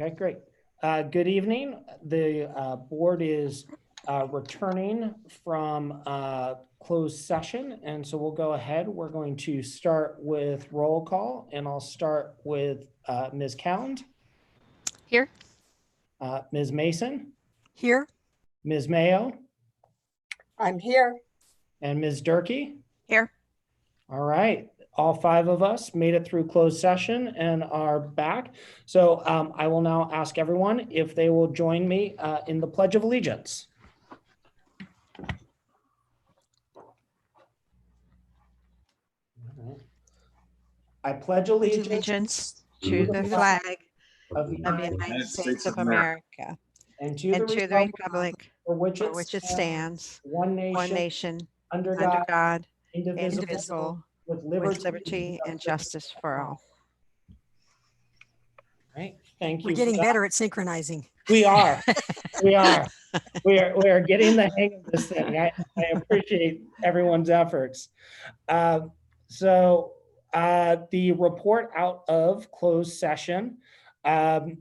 Okay, great. Good evening. The board is returning from closed session, and so we'll go ahead. We're going to start with roll call, and I'll start with Ms. Count. Here. Ms. Mason. Here. Ms. Mayo. I'm here. And Ms. Durkee. Here. All right. All five of us made it through closed session and are back. So I will now ask everyone if they will join me in the Pledge of Allegiance. I pledge allegiance To the flag of the of the United States of America and and to the republic for which for which it stands, one one nation, nation, under under God, God, indivisible, indivisible, with with liberty and justice for all. Right. Thank you. We're getting better at synchronizing. We are. We are. We are getting the hang of this thing. I appreciate everyone's efforts. So the report out of closed session.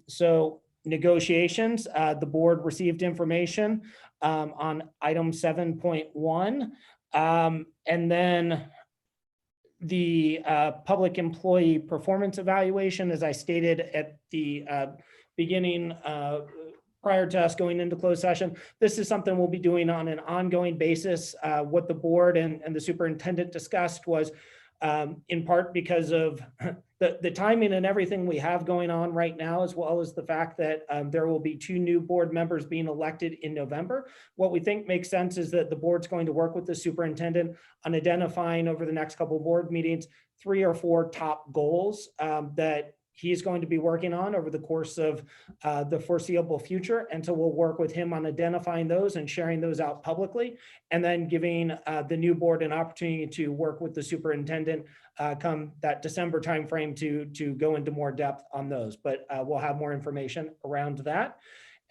So negotiations, the board received information on item 7.1. And then the public employee performance evaluation, as I stated at the beginning, prior to us going into closed session, this is something we'll be doing on an ongoing basis. What the board and the superintendent discussed was in part because of the timing and everything we have going on right now, as well as the fact that there will be 2 new board members being elected in November. What we think makes sense is that the board's going to work with the superintendent on identifying over the next couple of board meetings 3 or 4 top goals that he's going to be working on over the course of the foreseeable future. And so we'll work with him on identifying those and sharing those out publicly, and then giving the new board an opportunity to work with the superintendent come that December timeframe to go into more depth on those. But we'll have more information around that.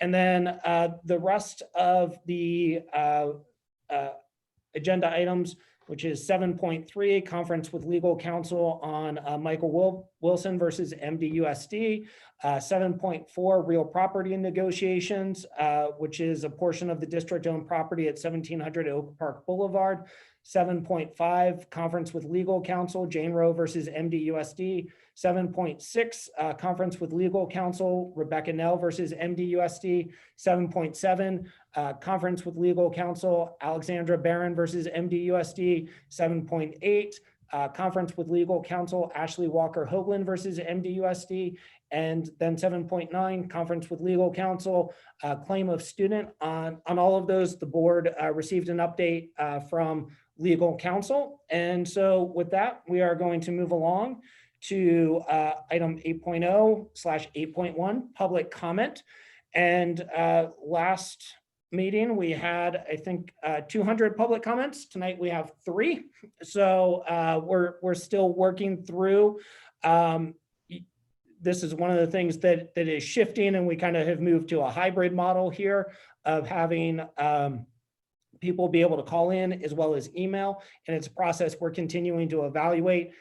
And then the rest of the agenda items, which is 7.3, conference with legal counsel on Michael Wilson versus MDUSD. 7.4, real property negotiations, which is a portion of the district-owned property at 1700 Oak Park Boulevard. 7.5, conference with legal counsel, Jane Roe versus MDUSD. 7.6, conference with legal counsel, Rebecca Nell versus MDUSD. 7.7, conference with legal counsel, Alexandra Barron versus MDUSD. 7.8, conference with legal counsel, Ashley Walker Hoagland versus MDUSD. And then 7.9, conference with legal counsel, claim of student. On all of those, the board received an update from legal counsel. And so with that, we are going to move along to item 8.0/8.1, public comment. And last meeting, we had, I think, 200 public comments. Tonight, we have 3. So we're still working through. This is one of the things that is shifting, and we kind of have moved to a hybrid model here of having people be able to call in as well as email. And it's a process we're continuing to evaluate.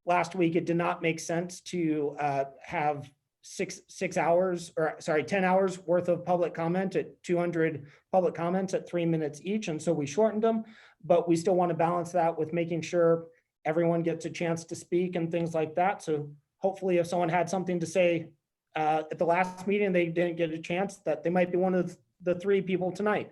Last week, it did not make sense to have 10 hours worth of public comment at 200 public comments at 3 minutes each. And so we shortened them, but we still want to balance that with making sure everyone gets a chance to speak and things like that. So hopefully if someone had something to say at the last meeting, they didn't get a chance, that they might be one of the 3 people tonight.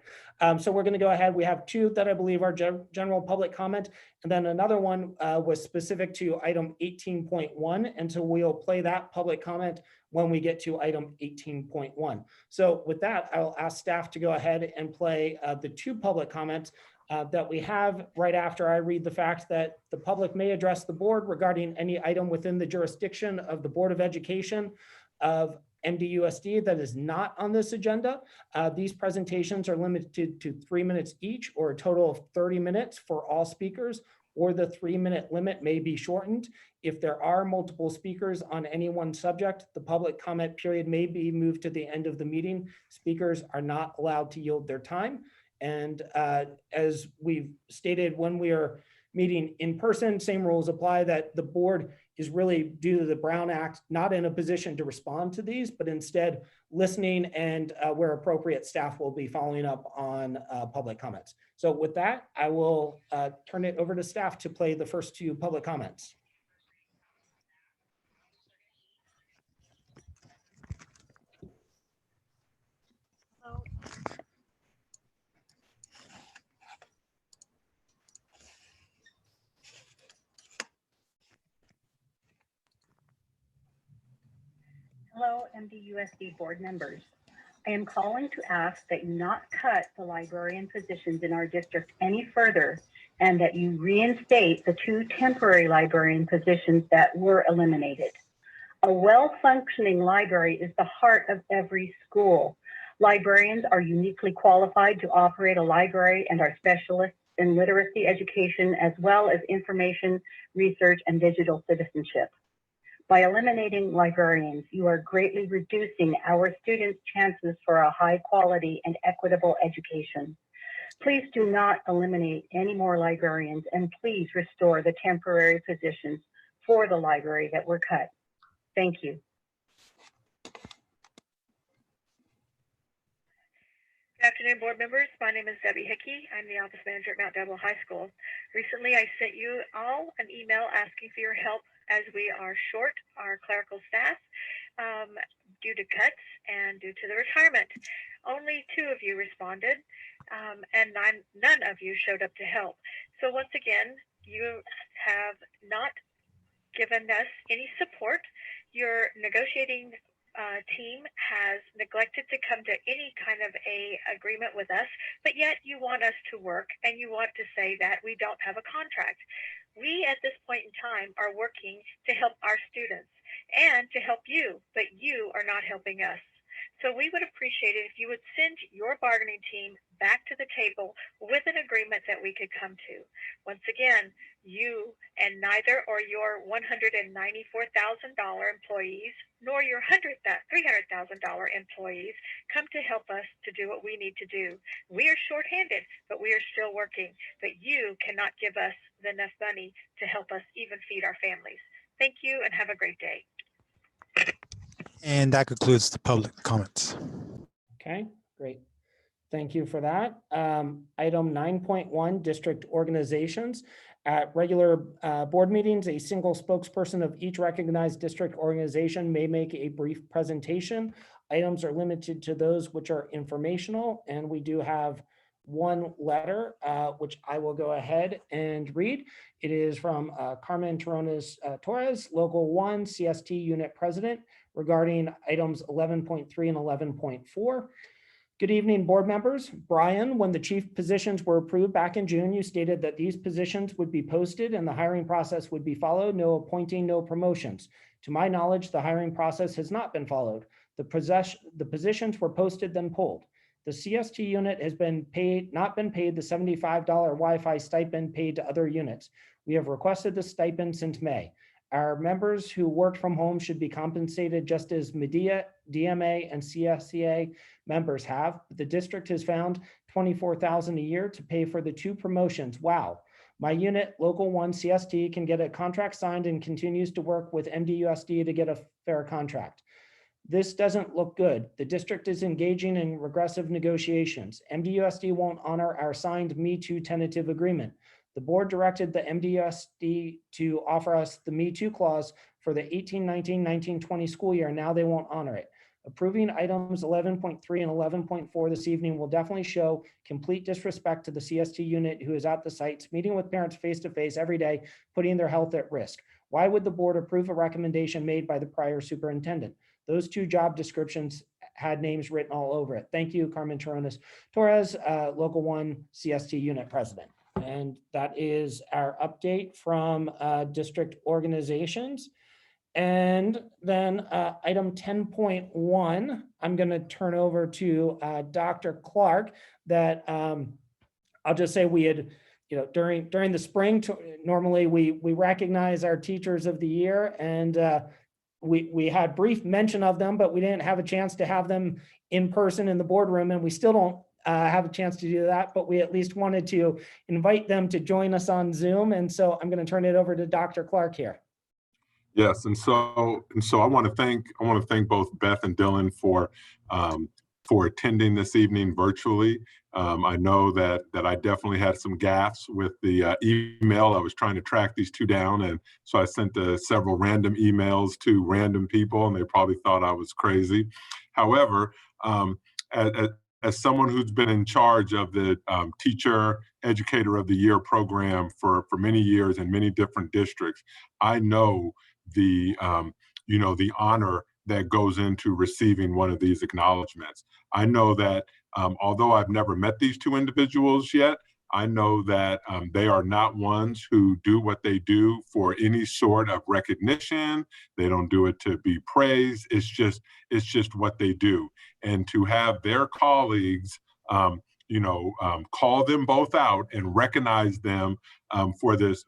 So we're going to go ahead. We have 2 that I believe are general public comment. And then another one was specific to item 18.1. And so we'll play that public comment when we get to item 18.1. So with that, I'll ask staff to go ahead and play the 2 public comments that we have right after I read the fact that the public may address the board regarding any item within the jurisdiction of the Board of Education of MDUSD that is not on this agenda. These presentations are limited to 3 minutes each, or a total of 30 minutes for all speakers, or the 3-minute limit may be shortened. If there are multiple speakers on any one subject, the public comment period may be moved to the end of the meeting. Speakers are not allowed to yield their time. And as we've stated when we are meeting in person, same rules apply, that the board is really due to the Brown Act, not in a position to respond to these, but instead listening, and where appropriate, staff will be following up on public comments. So with that, I will turn it over to staff to play the first two public comments. Hello, MDUSD board members. I am calling to ask that you not cut the librarian positions in our district any further, and that you reinstate the 2 temporary librarian positions that were eliminated. A well-functioning library is the heart of every school. Librarians are uniquely qualified to operate a library and are specialists in literacy education, as well as information, research, and digital citizenship. By eliminating librarians, you are greatly reducing our students' chances for a high quality and equitable education. Please do not eliminate any more librarians, and please restore the temporary positions for the library that were cut. Thank you. Good afternoon, board members. My name is Debbie Hickey. I'm the office manager at Mount Debel High School. Recently, I sent you all an email asking for your help as we are short our clerical staff due to cuts and due to the retirement. Only 2 of you responded, and none of you showed up to help. So once again, you have not given us any support. Your negotiating team has neglected to come to any kind of a agreement with us, but yet you want us to work, and you want to say that we don't have a contract. We at this point in time are working to help our students and to help you, but you are not helping us. So we would appreciate it if you would send your bargaining team back to the table with an agreement that we could come to. Once again, you and neither or your $194,000 employees nor your $300,000 employees come to help us to do what we need to do. We are shorthanded, but we are still working. But you cannot give us enough money to help us even feed our families. Thank you and have a great day. And that concludes the public comments. Okay, great. Thank you for that. Item 9.1, district organizations. At regular board meetings, a single spokesperson of each recognized district organization may make a brief presentation. Items are limited to those which are informational, and we do have one letter, which I will go ahead and read. It is from Carmen Terrones Torres, Local 1 CST Unit President, regarding items 11.3 and 11.4. Good evening, board members. Brian, when the chief positions were approved back in June, you stated that these positions would be posted and the hiring process would be followed. No appointing, no promotions. To my knowledge, the hiring process has not been followed. The positions were posted, then pulled. The CST unit has not been paid the $75 Wi-Fi stipend paid to other units. We have requested the stipend since May. Our members who worked from home should be compensated just as Medea, DMA, and CSCA members have. The district has found $24,000 a year to pay for the 2 promotions. Wow. My unit, Local 1 CST, can get a contract signed and continues to work with MDUSD to get a fair contract. This doesn't look good. The district is engaging in regressive negotiations. MDUSD won't honor our signed Me Too tentative agreement. The board directed the MDUSD to offer us the Me Too clause for the 18-19, 19-20 school year. Now they won't honor it. Approving items 11.3 and 11.4 this evening will definitely show complete disrespect to the CST unit who is at the sites, meeting with parents face-to-face every day, putting their health at risk. Why would the board approve a recommendation made by the prior superintendent? Those 2 job descriptions had names written all over it. Thank you, Carmen Terrones Torres, Local 1 CST Unit President. And that is our update from district organizations. And then item 10.1, I'm going to turn over to Dr. Clark. That I'll just say we had, during the spring, normally we recognize our teachers of the year, and we had brief mention of them, but we didn't have a chance to have them in person in the boardroom, and we still don't have a chance to do that, but we at least wanted to invite them to join us on Zoom. And so I'm going to turn it over to Dr. Clark here. Yes, and so I want to thank both Beth and Dylan for attending this evening virtually. I know that I definitely had some gaffes with the email. I was trying to track these two down, and so I sent several random emails to random people, and they probably thought I was crazy. However, as someone who's been in charge of the Teacher Educator of the Year program for many years in many different districts, I know the the honor that goes into receiving one of these acknowledgments. I know that although I've never met these two individuals yet, I know that they are not ones who do what they do for any sort of recognition. They don't do it to be praised. It's just what they do. And to have their colleagues, call them both out and recognize them for this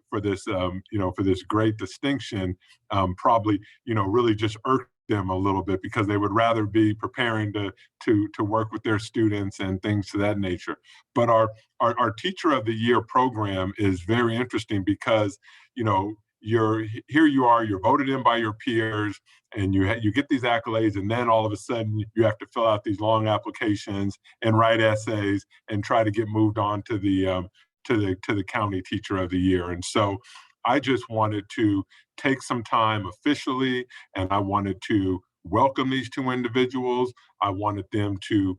great distinction, probably really just irked them a little bit, because they would rather be preparing to work with their students and things to that nature. But our Teacher of the Year program is very interesting because you're voted in by your peers, and you get these accolades, and then all of a sudden you have to fill out these long applications and write essays and try to get moved on to the County Teacher of the Year. And so I just wanted to take some time officially, and I wanted to welcome these two individuals. I wanted them to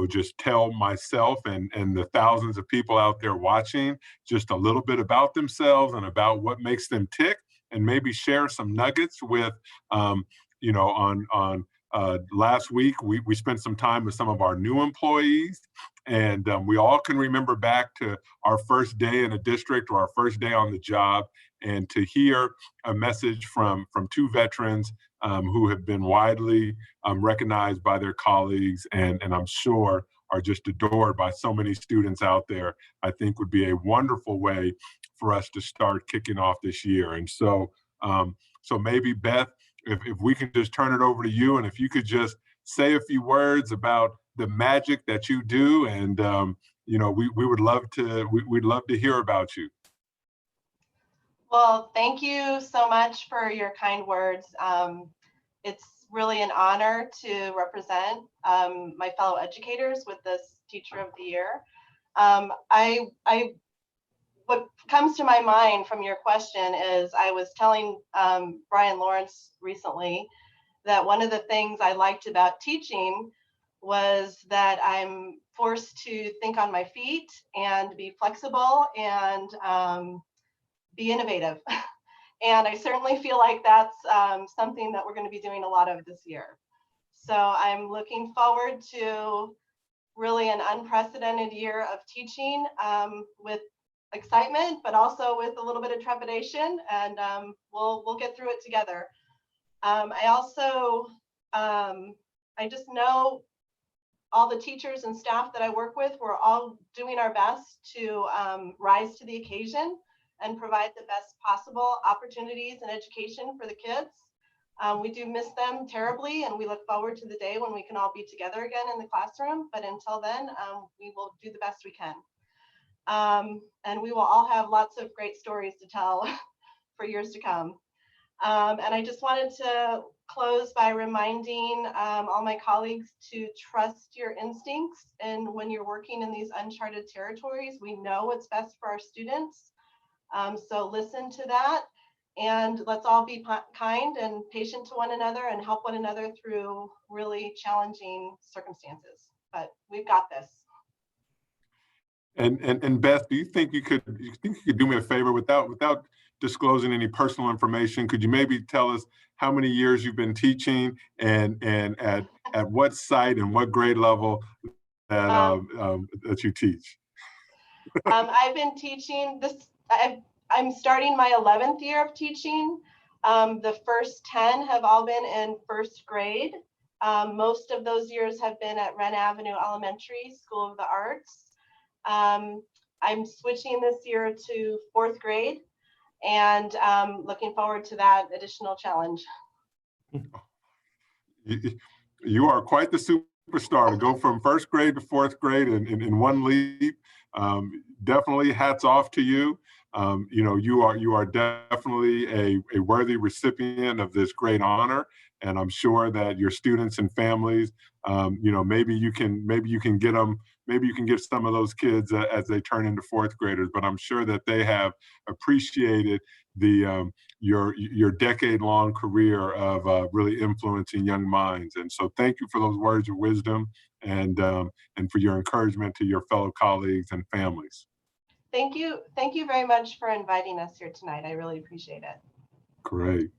just tell myself and the thousands of people out there watching just a little bit about themselves and about what makes them tick, and maybe share some nuggets with, on last week, we spent some time with some of our new employees, and we all can remember back to our first day in a district or our first day on the job, and to hear a message from two veterans who have been widely recognized by their colleagues, and I'm sure are just adored by so many students out there, I think would be a wonderful way for us to start kicking off this year. And so maybe Beth, if we can just turn it over to you, and if you could just say a few words about the magic that you do, and we'd love to hear about you. Well, thank you so much for your kind words. It's really an honor to represent my fellow educators with this Teacher of the Year. What comes to my mind from your question is, I was telling Brian Lawrence recently that one of the things I liked about teaching was that I'm forced to think on my feet and be flexible and be innovative. And I certainly feel like that's something that we're going to be doing a lot of this year. So I'm looking forward to really an unprecedented year of teaching with excitement, but also with a little bit of trepidation, and we'll get through it together. I just know all the teachers and staff that I work with, we're all doing our best to rise to the occasion and provide the best possible opportunities and education for the kids. We do miss them terribly, and we look forward to the day when we can all be together again in the classroom. But until then, we will do the best we can. And we will all have lots of great stories to tell for years to come. And I just wanted to close by reminding all my colleagues to trust your instincts. And when you're working in these uncharted territories, we know what's best for our students. So listen to that, and let's all be kind and patient to one another and help one another through really challenging circumstances. But we've got this. And Beth, do you think you could do me a favor without disclosing any personal information? Could you maybe tell us how many years you've been teaching, and at what site and what grade level that you teach? I've been teaching this. I'm starting my 11th year of teaching. The first 10 have all been in first grade. Most of those years have been at Wren Avenue Elementary School of the Arts. I'm switching this year to 4th grade, and looking forward to that additional challenge. You are quite the superstar to go from 1st grade to 4th grade in one leap. Definitely hats off to you. you are definitely a worthy recipient of this great honor. And I'm sure that your students and families, maybe you can get them, maybe you can get some of those kids as they turn into fourth graders, but I'm sure that they have appreciated your decade-long career of really influencing young minds. And so thank you for those words of wisdom and for your encouragement to your fellow colleagues and families. Thank you. Thank you very much for inviting us here tonight. I really appreciate it. Great.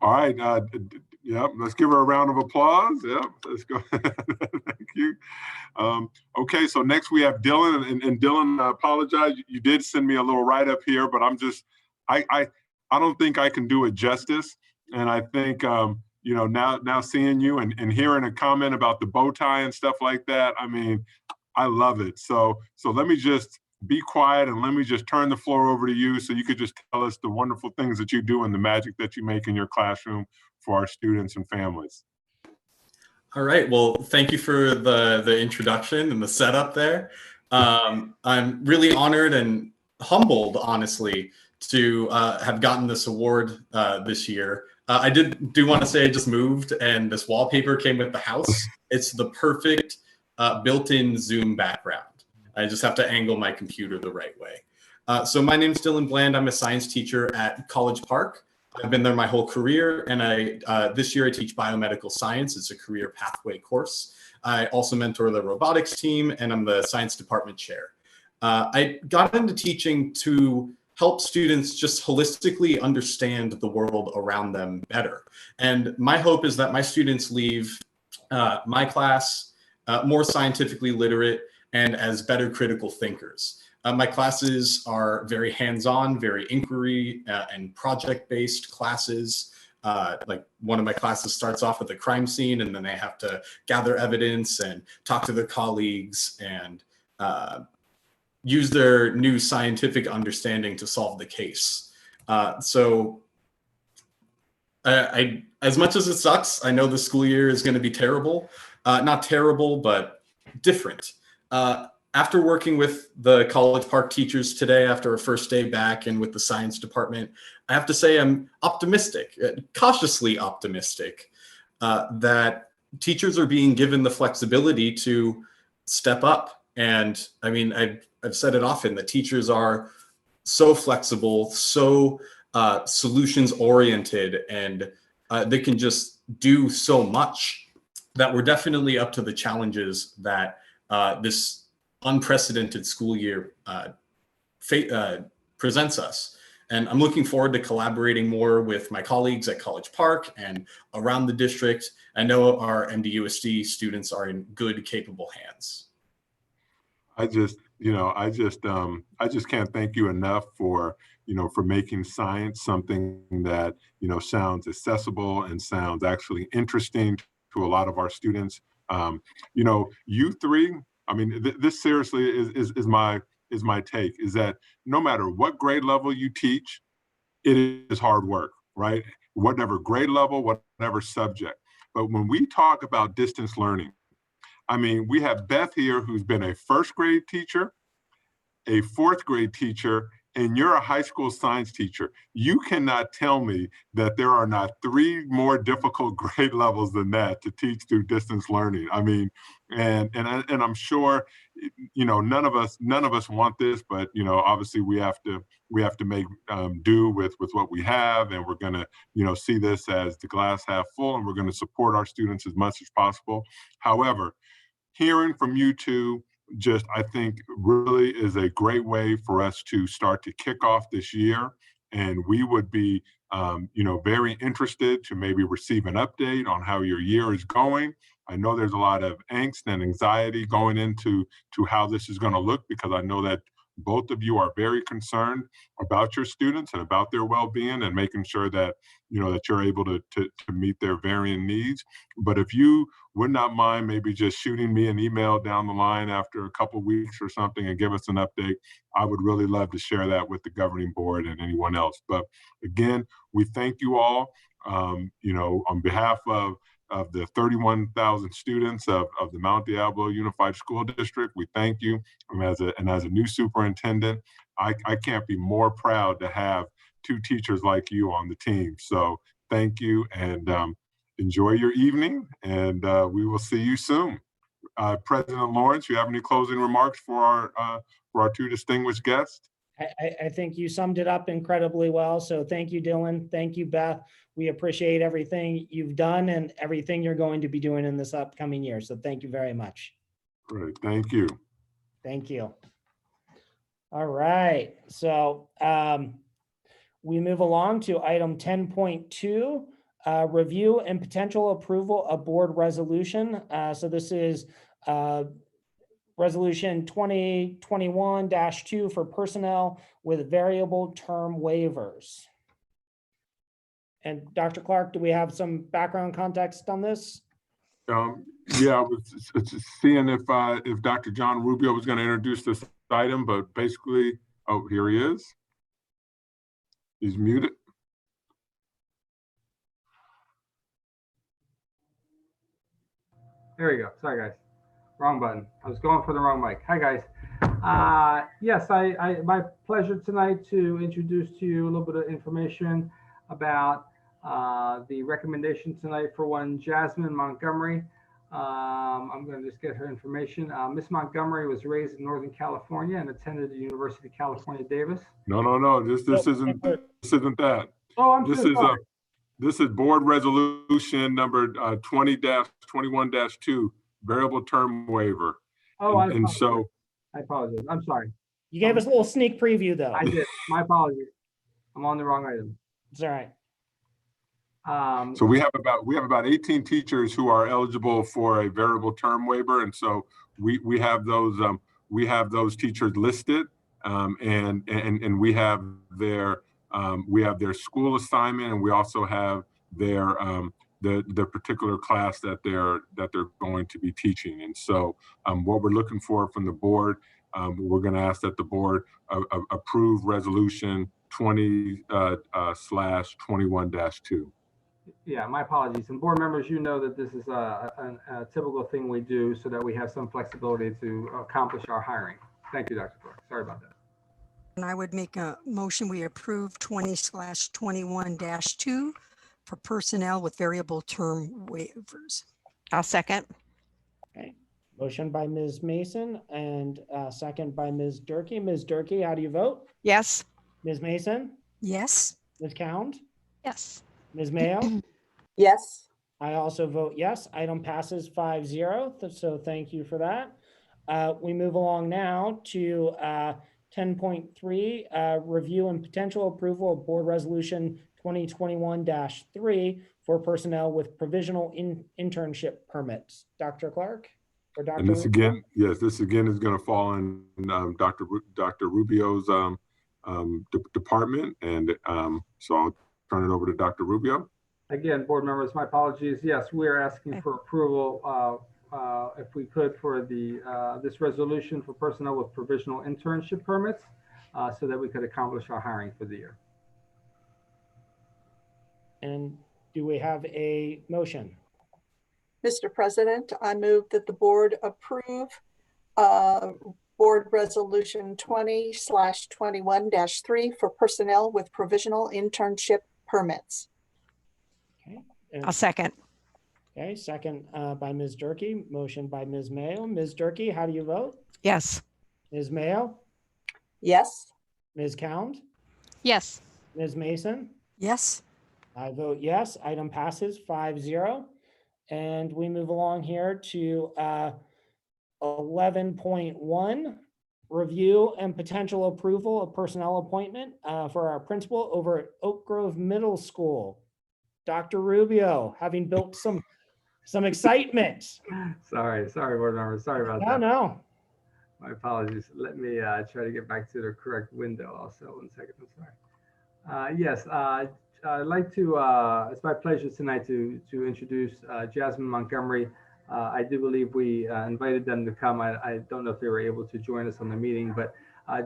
All right. Let's give her a round of applause. Yep, let's go. Thank you. Okay, so next we have Dylan, and Dylan, I apologize. You did send me a little write-up here, but I don't think I can do it justice. And I think, now seeing you and hearing a comment about the bow tie and stuff like that, I mean, I love it. So let me just be quiet and let me just turn the floor over to you so you could just tell us the wonderful things that you do and the magic that you make in your classroom for our students and families. All right. Well, thank you for the introduction and the setup there. I'm really honored and humbled, honestly, to have gotten this award this year. I do want to say I just moved and this wallpaper came with the house. It's the perfect built-in Zoom background. I just have to angle my computer the right way. So my name is Dylan Bland. I'm a science teacher at College Park. I've been there my whole career, and this year I teach biomedical science. It's a career pathway course. I also mentor the robotics team, and I'm the science department chair. I got into teaching to help students just holistically understand the world around them better. And my hope is that my students leave my class more scientifically literate and as better critical thinkers. My classes are very hands-on, very inquiry and project-based classes. Like one of my classes starts off with a crime scene, and then they have to gather evidence and talk to their colleagues and use their new scientific understanding to solve the case. So as much as it sucks, I know the school year is going to be terrible. Not terrible, but different. After working with the College Park teachers today, after a first day back and with the science department, I have to say I'm optimistic, cautiously optimistic, that teachers are being given the flexibility to step up. And I mean, I've said it often, that teachers are so flexible, so solutions oriented, and they can just do so much that we're definitely up to the challenges that this unprecedented school year presents us. And I'm looking forward to collaborating more with my colleagues at College Park and around the district. I know our MDUSD students are in good, capable hands. I just can't thank you enough for making science something that, sounds accessible and sounds actually interesting to a lot of our students. You three, I mean, this seriously is my take, is that no matter what grade level you teach, it is hard work, right? Whatever grade level, whatever subject. But when we talk about distance learning, I mean, we have Beth here, who's been a first grade teacher, a fourth grade teacher, and you're a high school science teacher. You cannot tell me that there are not 3 more difficult grade levels than that to teach through distance learning. I mean, and I'm sure, none of us want this, but obviously we have to make do with what we have, and we're going to see this as the glass half full, and we're going to support our students as much as possible. However, hearing from you two, I think really is a great way for us to start to kick off this year. And we would be, very interested to maybe receive an update on how your year is going. I know there's a lot of angst and anxiety going into how this is going to look, because I know that both of you are very concerned about your students and about their well-being and making sure that, that you're able to meet their varying needs. But if you would not mind maybe just shooting me an email down the line after a couple of weeks or something and give us an update, I would really love to share that with the governing board and anyone else. But again, we thank you all. On behalf of the 31,000 students of the Mount Diablo Unified School District. We thank you. And as a new superintendent, I can't be more proud to have two teachers like you on the team. So thank you, and enjoy your evening, and we will see you soon. President Lawrence, you have any closing remarks for our two distinguished guests? I think you summed it up incredibly well. So thank you, Dylan. Thank you, Beth. We appreciate everything you've done and everything you're going to be doing in this upcoming year. So thank you very much. Great, thank you. Thank you. All right, so we move along to item 10.2, review and potential approval of board resolution. So this is Resolution 2021-2 for personnel with variable term waivers. And Dr. Clark, do we have some background context on this? Yeah, I was seeing if Dr. John Rubio was going to introduce this item, but basically, oh, here he is. He's muted. There you go. Sorry, guys. Wrong button. I was going for the wrong mic. Hi, guys. Yes, my pleasure tonight to introduce to you a little bit of information about the recommendation tonight for one Jasmine Montgomery. I'm going to just get her information. Miss Montgomery was raised in Northern California and attended the University of California, Davis. No. This isn't that. Oh, I'm sorry. This is board resolution number 20-21-2, variable term waiver. Oh, I apologize. I'm sorry. You gave us a little sneak preview, though. I did. My apologies. I'm on the wrong item. It's all right. So we have about 18 teachers who are eligible for a variable term waiver, and so we have those teachers listed, and we have their school assignment, and we also have their the particular class that they're going to be teaching. And so what we're looking for from the board, we're going to ask that the board approve resolution 20/21-2. Yeah, my apologies. And board members, you know that this is a typical thing we do so that we have some flexibility to accomplish our hiring. Thank you, Dr. Clark. Sorry about that. And I would make a motion, we approve 20/21-2 for personnel with variable term waivers. I'll second. Okay. Motion by Ms. Mason and second by Ms. Durkee. Ms. Durkee, how do you vote? Yes. Ms. Mason? Yes. Ms. Cound? Yes. Ms. Mayo? Yes. I also vote yes. Item passes 5-0. So thank you for that. We move along now to 10.3, review and potential approval of board resolution 2021-3 for personnel with provisional internship permits. Dr. Clark or Dr. And this again, yes, this again is going to fall in Dr. Rubio's department, and so I'll turn it over to Dr. Rubio. Again, board members, my apologies. Yes, we are asking for approval, if we could, for this resolution for personnel with provisional internship permits, so that we could accomplish our hiring for the year. And do we have a motion? Mr. President, I move that the board approve board resolution 20/21-3 for personnel with provisional internship permits. Okay. I'll second. Okay, second by Ms. Durkee, motion by Ms. Mayo. Ms. Durkee, how do you vote? Yes. Ms. Mayo? Yes. Ms. Cound? Yes. Ms. Mason? Yes. I vote yes. Item passes 5-0. And we move along here to 11.1, review and potential approval of personnel appointment for our principal over at Oak Grove Middle School. Dr. Rubio, having built some excitement. Sorry, board members. Sorry about that. No. My apologies. Let me try to get back to the correct window also. 1 second. I'm sorry. Yes, I'd like to, it's my pleasure tonight to introduce Jasmine Montgomery. I do believe we invited them to come. I don't know if they were able to join us on the meeting, but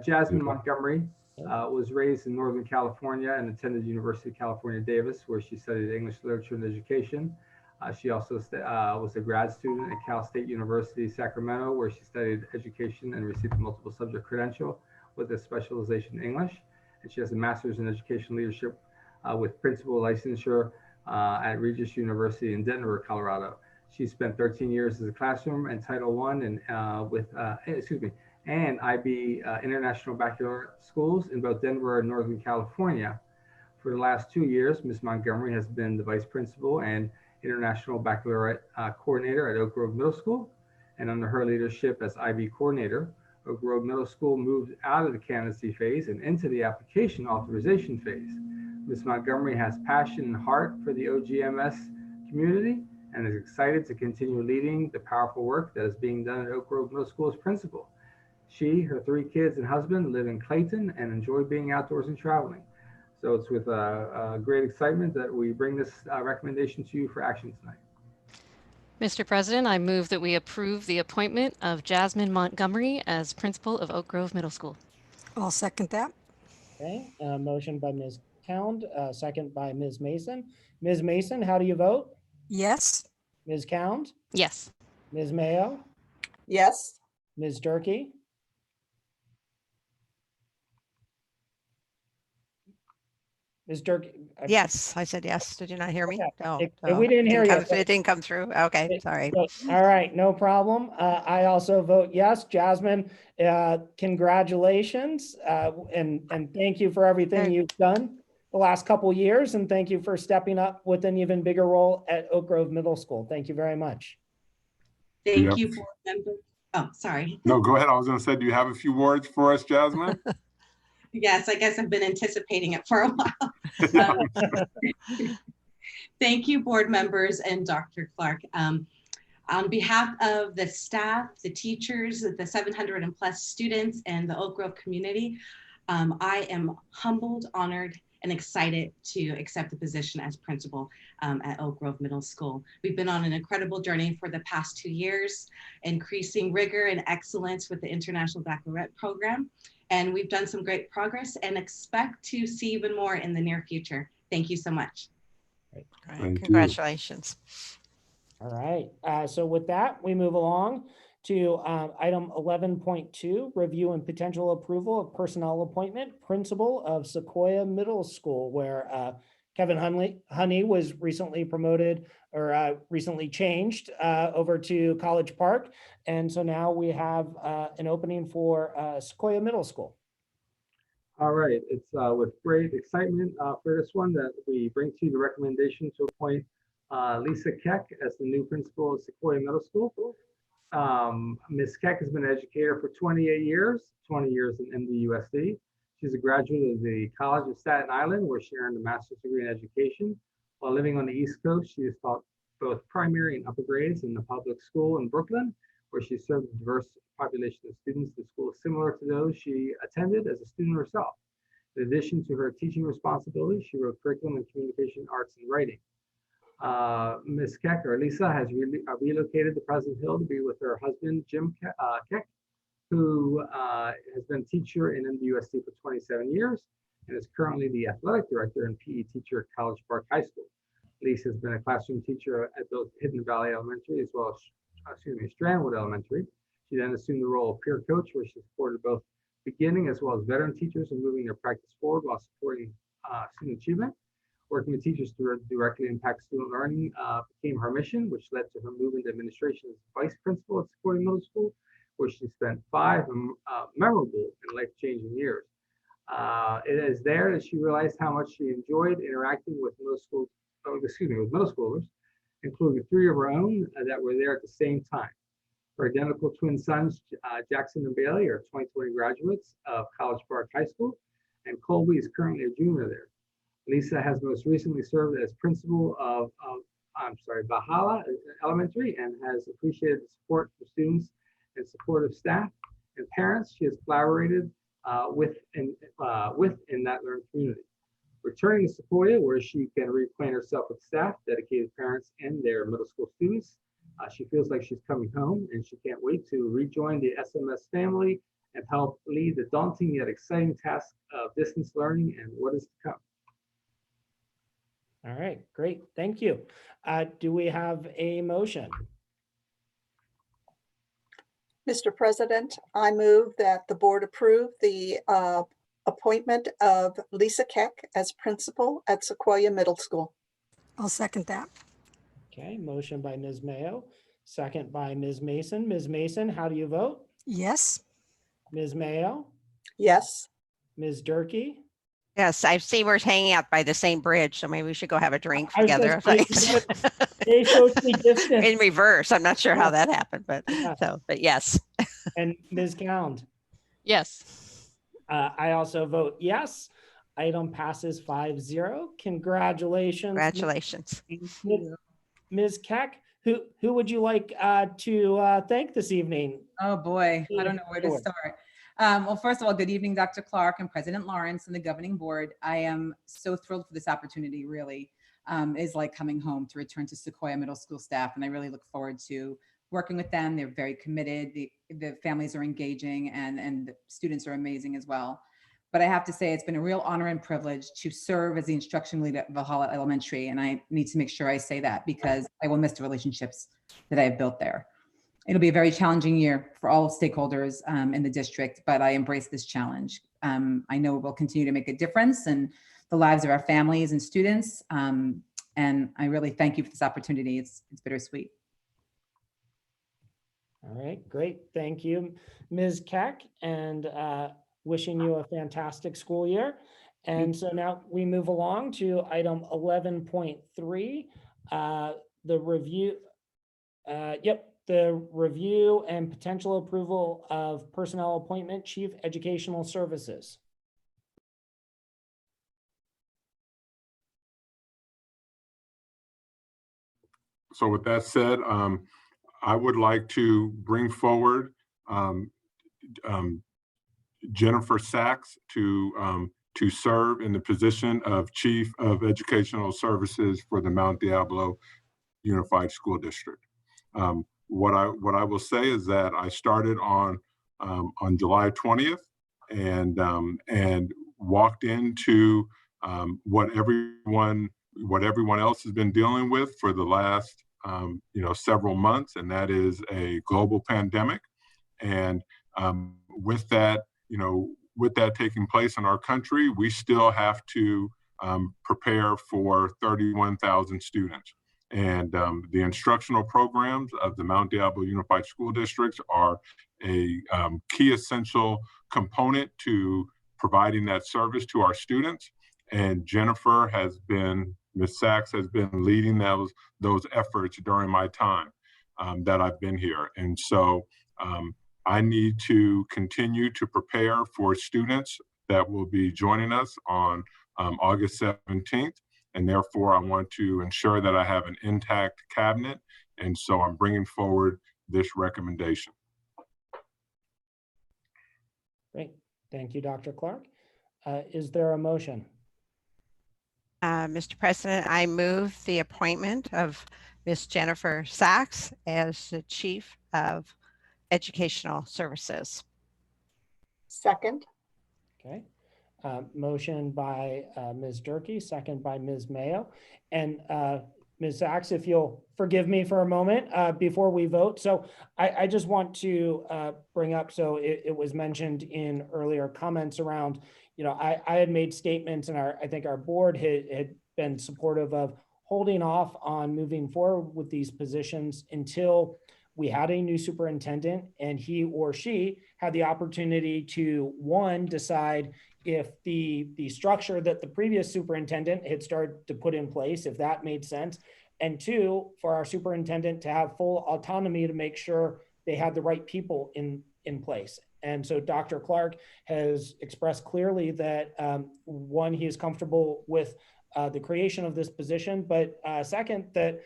Jasmine Montgomery was raised in Northern California and attended the University of California, Davis, where she studied English literature and education. She also was a grad student at Cal State University, Sacramento, where she studied education and received a multiple subject credential with a specialization in English. And she has a master's in education leadership with principal licensure at Regis University in Denver, Colorado. She spent 13 years as a classroom and Title I and IB International Baccalaureate schools in both Denver and Northern California. For the last 2 years, Ms. Montgomery has been the vice principal and International Baccalaureate coordinator at Oak Grove Middle School. And under her leadership as IB coordinator, Oak Grove Middle School moved out of the candidacy phase and into the application authorization phase. Ms. Montgomery has passion and heart for the OGMS community and is excited to continue leading the powerful work that is being done at Oak Grove Middle School as principal. She, her 3 kids and husband live in Clayton and enjoy being outdoors and traveling. So it's with great excitement that we bring this recommendation to you for action tonight. Mr. President, I move that we approve the appointment of Jasmine Montgomery as principal of Oak Grove Middle School. I'll second that. Okay, motion by Ms. Cound, second by Ms. Mason. Ms. Mason, how do you vote? Yes. Ms. Cound, Yes. Ms. Mayo, Yes. Ms. Durkee, Ms. Durkee. Yes, I said yes. Did you not hear me? Okay. No. We didn't hear you. It didn't come through. Okay, sorry. All right, no problem. I also vote yes. Jasmine, congratulations, and thank you for everything you've done the last couple of years, and thank you for stepping up with an even bigger role at Oak Grove Middle School. Thank you very much. Thank you, board member. Oh, sorry. No, go ahead. I was going to say, do you have a few words for us, Jasmine? Yes, I guess I've been anticipating it for a while. Thank you, board members and Dr. Clark. On behalf of the staff, the teachers, the 700 and plus students and the Oak Grove community, I am humbled, honored, and excited to accept the position as principal at Oak Grove Middle School. We've been on an incredible journey for the past 2 years, increasing rigor and excellence with the International Baccalaureate program. And we've done some great progress and expect to see even more in the near future. Thank you so much. Thank you. Congratulations. All right, so with that, we move along to item 11.2, review and potential approval of personnel appointment, principal of Sequoia Middle School, where Kevin Honey was recently promoted or recently changed over to College Park. And so now we have an opening for Sequoia Middle School. All right, it's with great excitement for this one that we bring to you the recommendation to appoint Lisa Keck as the new principal of Sequoia Middle School. Ms. Keck has been an educator for 28 years, 20 years in MDUSD. She's a graduate of the College of Staten Island, where she earned a master's degree in education. While living on the East Coast, she has taught both primary and upper grades in the public school in Brooklyn, where she served a diverse population of students in schools similar to those she attended as a student herself. In addition to her teaching responsibilities, she wrote curriculum in communication, arts, and writing. Ms. Keck, or Lisa, has relocated to Pleasant Hill to be with her husband, Jim Keck, who has been a teacher in MDUSD for 27 years and is currently the athletic director and PE teacher at College Park High School. Lisa has been a classroom teacher at both Hidden Valley Elementary as well as, Strandwood Elementary. She then assumed the role of peer coach, where she supported both beginning as well as veteran teachers in moving their practice forward while supporting student achievement. Working with teachers to directly impact student learning became her mission, which led to her move into administration as vice principal at Sequoia Middle School, where she spent 5 memorable and life-changing years. It is there that she realized how much she enjoyed interacting with middle schoolers, including 3 of her own that were there at the same time. Her identical twin sons, Jackson and Bailey, are 2020 graduates of College Park High School, and Colby is currently a junior there. Lisa has most recently served as principal of Valhalla Elementary and has appreciated the support for students and supportive staff and parents she has collaborated with in that learning community. Returning to Sequoia, where she can reacquaint herself with staff, dedicated parents, and their middle school students, she feels like she's coming home, and she can't wait to rejoin the SMS family and help lead the daunting yet exciting task of distance learning and what is to come. All right, great. Thank you. Do we have a motion? Mr. President, I move that the board approve the appointment of Lisa Keck as principal at Sequoia Middle School. I'll second that. Okay, motion by Ms. Mayo, second by Ms. Mason. Ms. Mason, how do you vote? Yes. Ms. Mayo, Yes. Ms. Durkee? Yes, I see we're hanging out by the same bridge, so maybe we should go have a drink I was together. gonna say, stay socially distant. In reverse. I'm not sure how that happened, but Yeah. but yes. And Ms. Cound? Yes. I also vote yes. Item passes 5-0. Congratulations. Congratulations. Ms. Keck, who would you like to thank this evening? Oh boy, I don't know where to Sure. start. Well, first of all, good evening, Dr. Clark and President Lawrence and the governing board. I am so thrilled for this opportunity, really. It is like coming home to return to Sequoia Middle School staff, and I really look forward to working with them. They're very committed. The families are engaging, and the students are amazing as well. But I have to say, it's been a real honor and privilege to serve as the instruction lead at Valhalla Elementary, and I need to make sure I say that because I will miss the relationships that I have built there. It'll be a very challenging year for all stakeholders in the district, but I embrace this challenge. I know it will continue to make a difference in the lives of our families and students, and I really thank you for this opportunity. It's bittersweet. All right, great. Thank you, Ms. Keck, and wishing you a fantastic school year. And so now we move along to item 11.3, the review. The review and potential approval of personnel appointment, Chief Educational Services. So with that said, I would like to bring forward Jennifer Sachs to serve in the position of Chief of Educational Services for the Mount Diablo Unified School District. What I will say is that I started on July 20th and walked into what everyone else has been dealing with for the last several months, and that is a global pandemic. And with that taking place in our country, we still have to prepare for 31,000 students. And the instructional programs of the Mount Diablo Unified School Districts are a key essential component to providing that service to our students. And Ms. Sachs has been leading those efforts during my time that I've been here. And so I need to continue to prepare for students that will be joining us on August 17th. And therefore, I want to ensure that I have an intact cabinet. And so I'm bringing forward this recommendation. Great. Thank you, Dr. Clark. Is there a motion? Mr. President, I move the appointment of Ms. Jennifer Sachs as the Chief of Educational Services. Second. Okay. Motion by Ms. Durkee, second by Ms. Mayo. And Ms. Sachs, if you'll forgive me for a moment before we vote. So I just want to bring up, so it was mentioned in earlier comments around, I had made statements, and I think our board had been supportive of holding off on moving forward with these positions until we had a new superintendent and he or she had the opportunity to, one, decide if the structure that the previous superintendent had started to put in place, if that made sense, and two, for our superintendent to have full autonomy to make sure they had the right people in place. And so Dr. Clark has expressed clearly that one, he is comfortable with the creation of this position, but second, that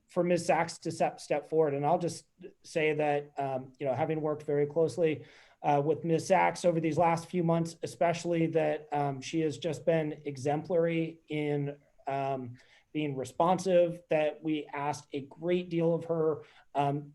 for Ms. Sachs to step forward. And I'll just say that, having worked very closely with Ms. Sachs over these last few months, especially, that she has just been exemplary in being responsive, that we asked a great deal of her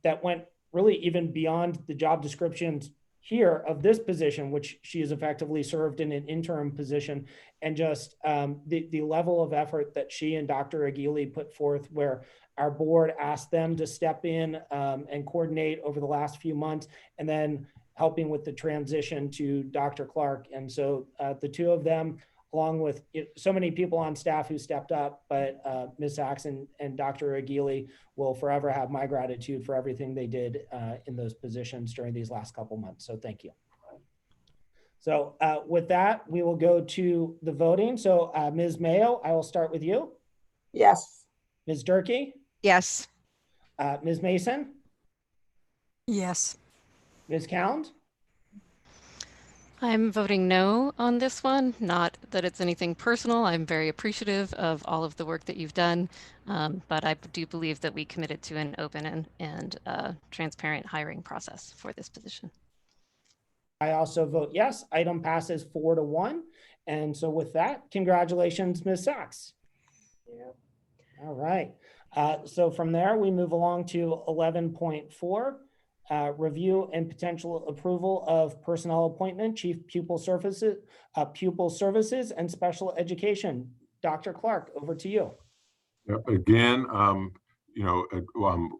that went really even beyond the job descriptions here of this position, which she has effectively served in an interim position, and just the level of effort that she and Dr. Aguili put forth, where our board asked them to step in and coordinate over the last few months, and then helping with the transition to Dr. Clark. And so the two of them, along with so many people on staff who stepped up, but Ms. Sachs and Dr. Aguili will forever have my gratitude for everything they did in those positions during these last couple months. So thank you. So with that, we will go to the voting. So Ms. Mayo, I will start with you. Yes. Ms. Durkee, Yes. Ms. Mason, Yes. Ms. Cound, I'm voting no on this one. Not that it's anything personal. I'm very appreciative of all of the work that you've done, but I do believe that we committed to an open and transparent hiring process for this position. I also vote yes. Item passes 4-1. And so with that, congratulations, Ms. Sachs. All right. So from there, we move along to 11.4, review and potential approval of personnel appointment, Chief Pupil Services and Special Education. Dr. Clark, over to you. Yep. Again, you know,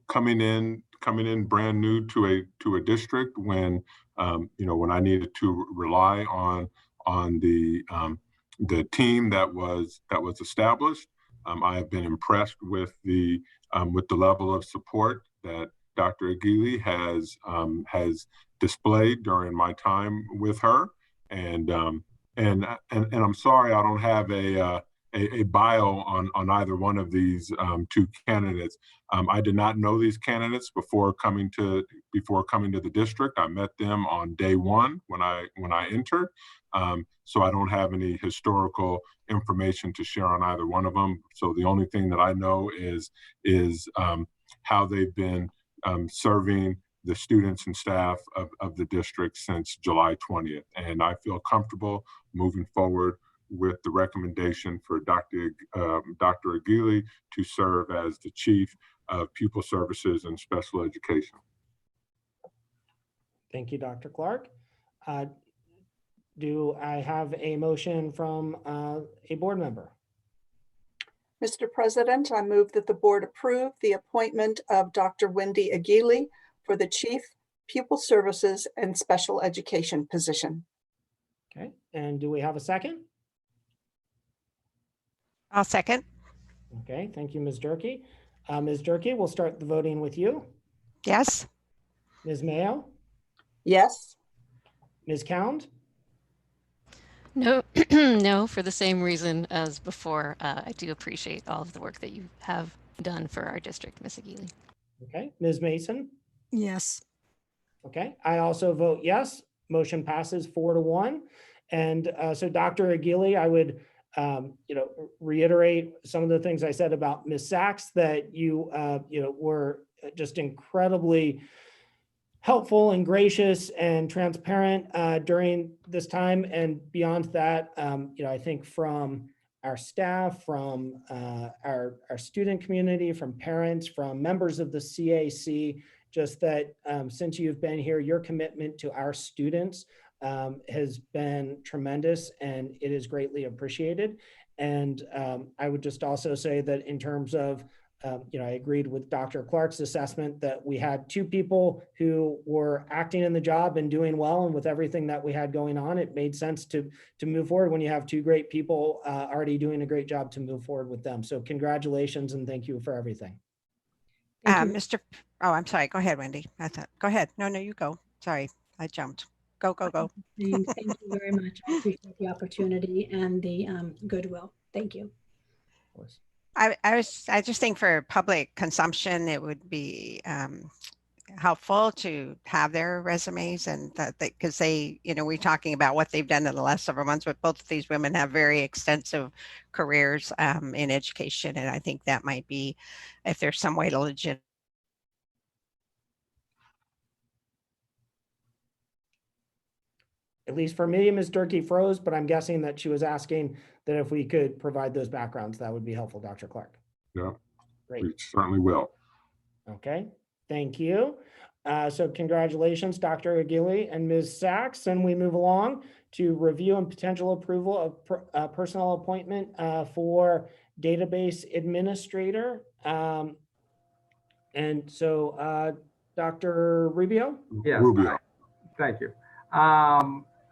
coming in brand new to a district when you know, when I needed to rely on the team that was established. I have been impressed with the level of support that Dr. Aguili has displayed during my time with her, and I'm sorry I don't have a bio on either one of these two candidates. I did not know these candidates before coming to the district. I met them on day one when I entered. So I don't have any historical information to share on either one of them. So the only thing that I know is how they've been serving the students and staff of the district since July 20th. And I feel comfortable moving forward with the recommendation for Dr. Aguili to serve as the Chief of Pupil Services and Special Education. Thank you, Dr. Clark. Do I have a motion from a board member? Mr. President, I move that the board approve the appointment of Dr. Wendy Aguili for the Chief Pupil Services and Special Education position. Okay, and do we have a second? I'll second. Okay, thank you, Ms. Durkee. Ms. Durkee, we'll start the voting with you. Yes. Ms. Mayo, Yes. Ms. Cound, No, no, for the same reason as before. I do appreciate all of the work that you have done for our district, Ms. Aguili. okay, Ms. Mason, Yes. okay. I also vote yes. Motion passes 4-1. And so Dr. Aguili, I would reiterate some of the things I said about Ms. Sachs, that you were just incredibly helpful and gracious and transparent during this time. And beyond that, I think from our staff, from our student community, from parents, from members of the CAC, just that since you've been here, your commitment to our students has been tremendous, and it is greatly appreciated. And I would just also say that in terms of, I agreed with Dr. Clark's assessment that we had two people who were acting in the job and doing well, and with everything that we had going on, it made sense to move forward when you have two great people already doing a great job to move forward with them. So congratulations and thank you for everything. Oh, I'm sorry. Go ahead, Wendy. Go ahead. No, you go. Sorry, I jumped. Go. Thank you very much. I appreciate the opportunity and the goodwill. Thank you. I just think for public consumption, it would be helpful to have their resumes, and that because we're talking about what they've done in the last several months, but both of these women have very extensive careers in education. And I think that might be, if there's some way to legit. At least for me, Ms. Durkee froze, but I'm guessing that she was asking that if we could provide those backgrounds, that would be helpful, Dr. Clark. Yeah, great. We certainly will. Okay, thank you. So congratulations, Dr. Aguirre and Ms. Sachs. And we move along to review and potential approval of personnel appointment for database administrator. And so Dr. Rubio? Yes. Rubio. Thank you.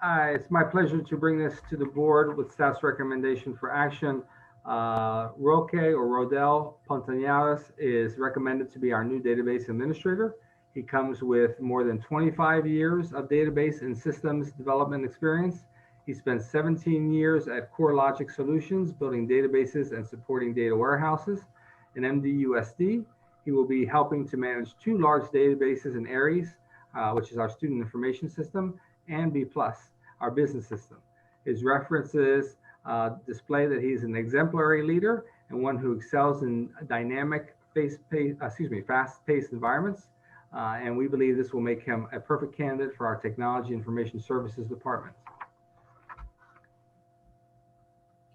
It's my pleasure to bring this to the board with staff's recommendation for action. Roque or Rodel Pontañares is recommended to be our new database administrator. He comes with more than 25 years of database and systems development experience. He spent 17 years at CoreLogic Solutions, building databases and supporting data warehouses. In MDUSD, he will be helping to manage 2 large databases in Aries, which is our student information system, and B+, our business system. His references display that he's an exemplary leader and one who excels in dynamic, fast-paced environments. And we believe this will make him a perfect candidate for our technology information services department.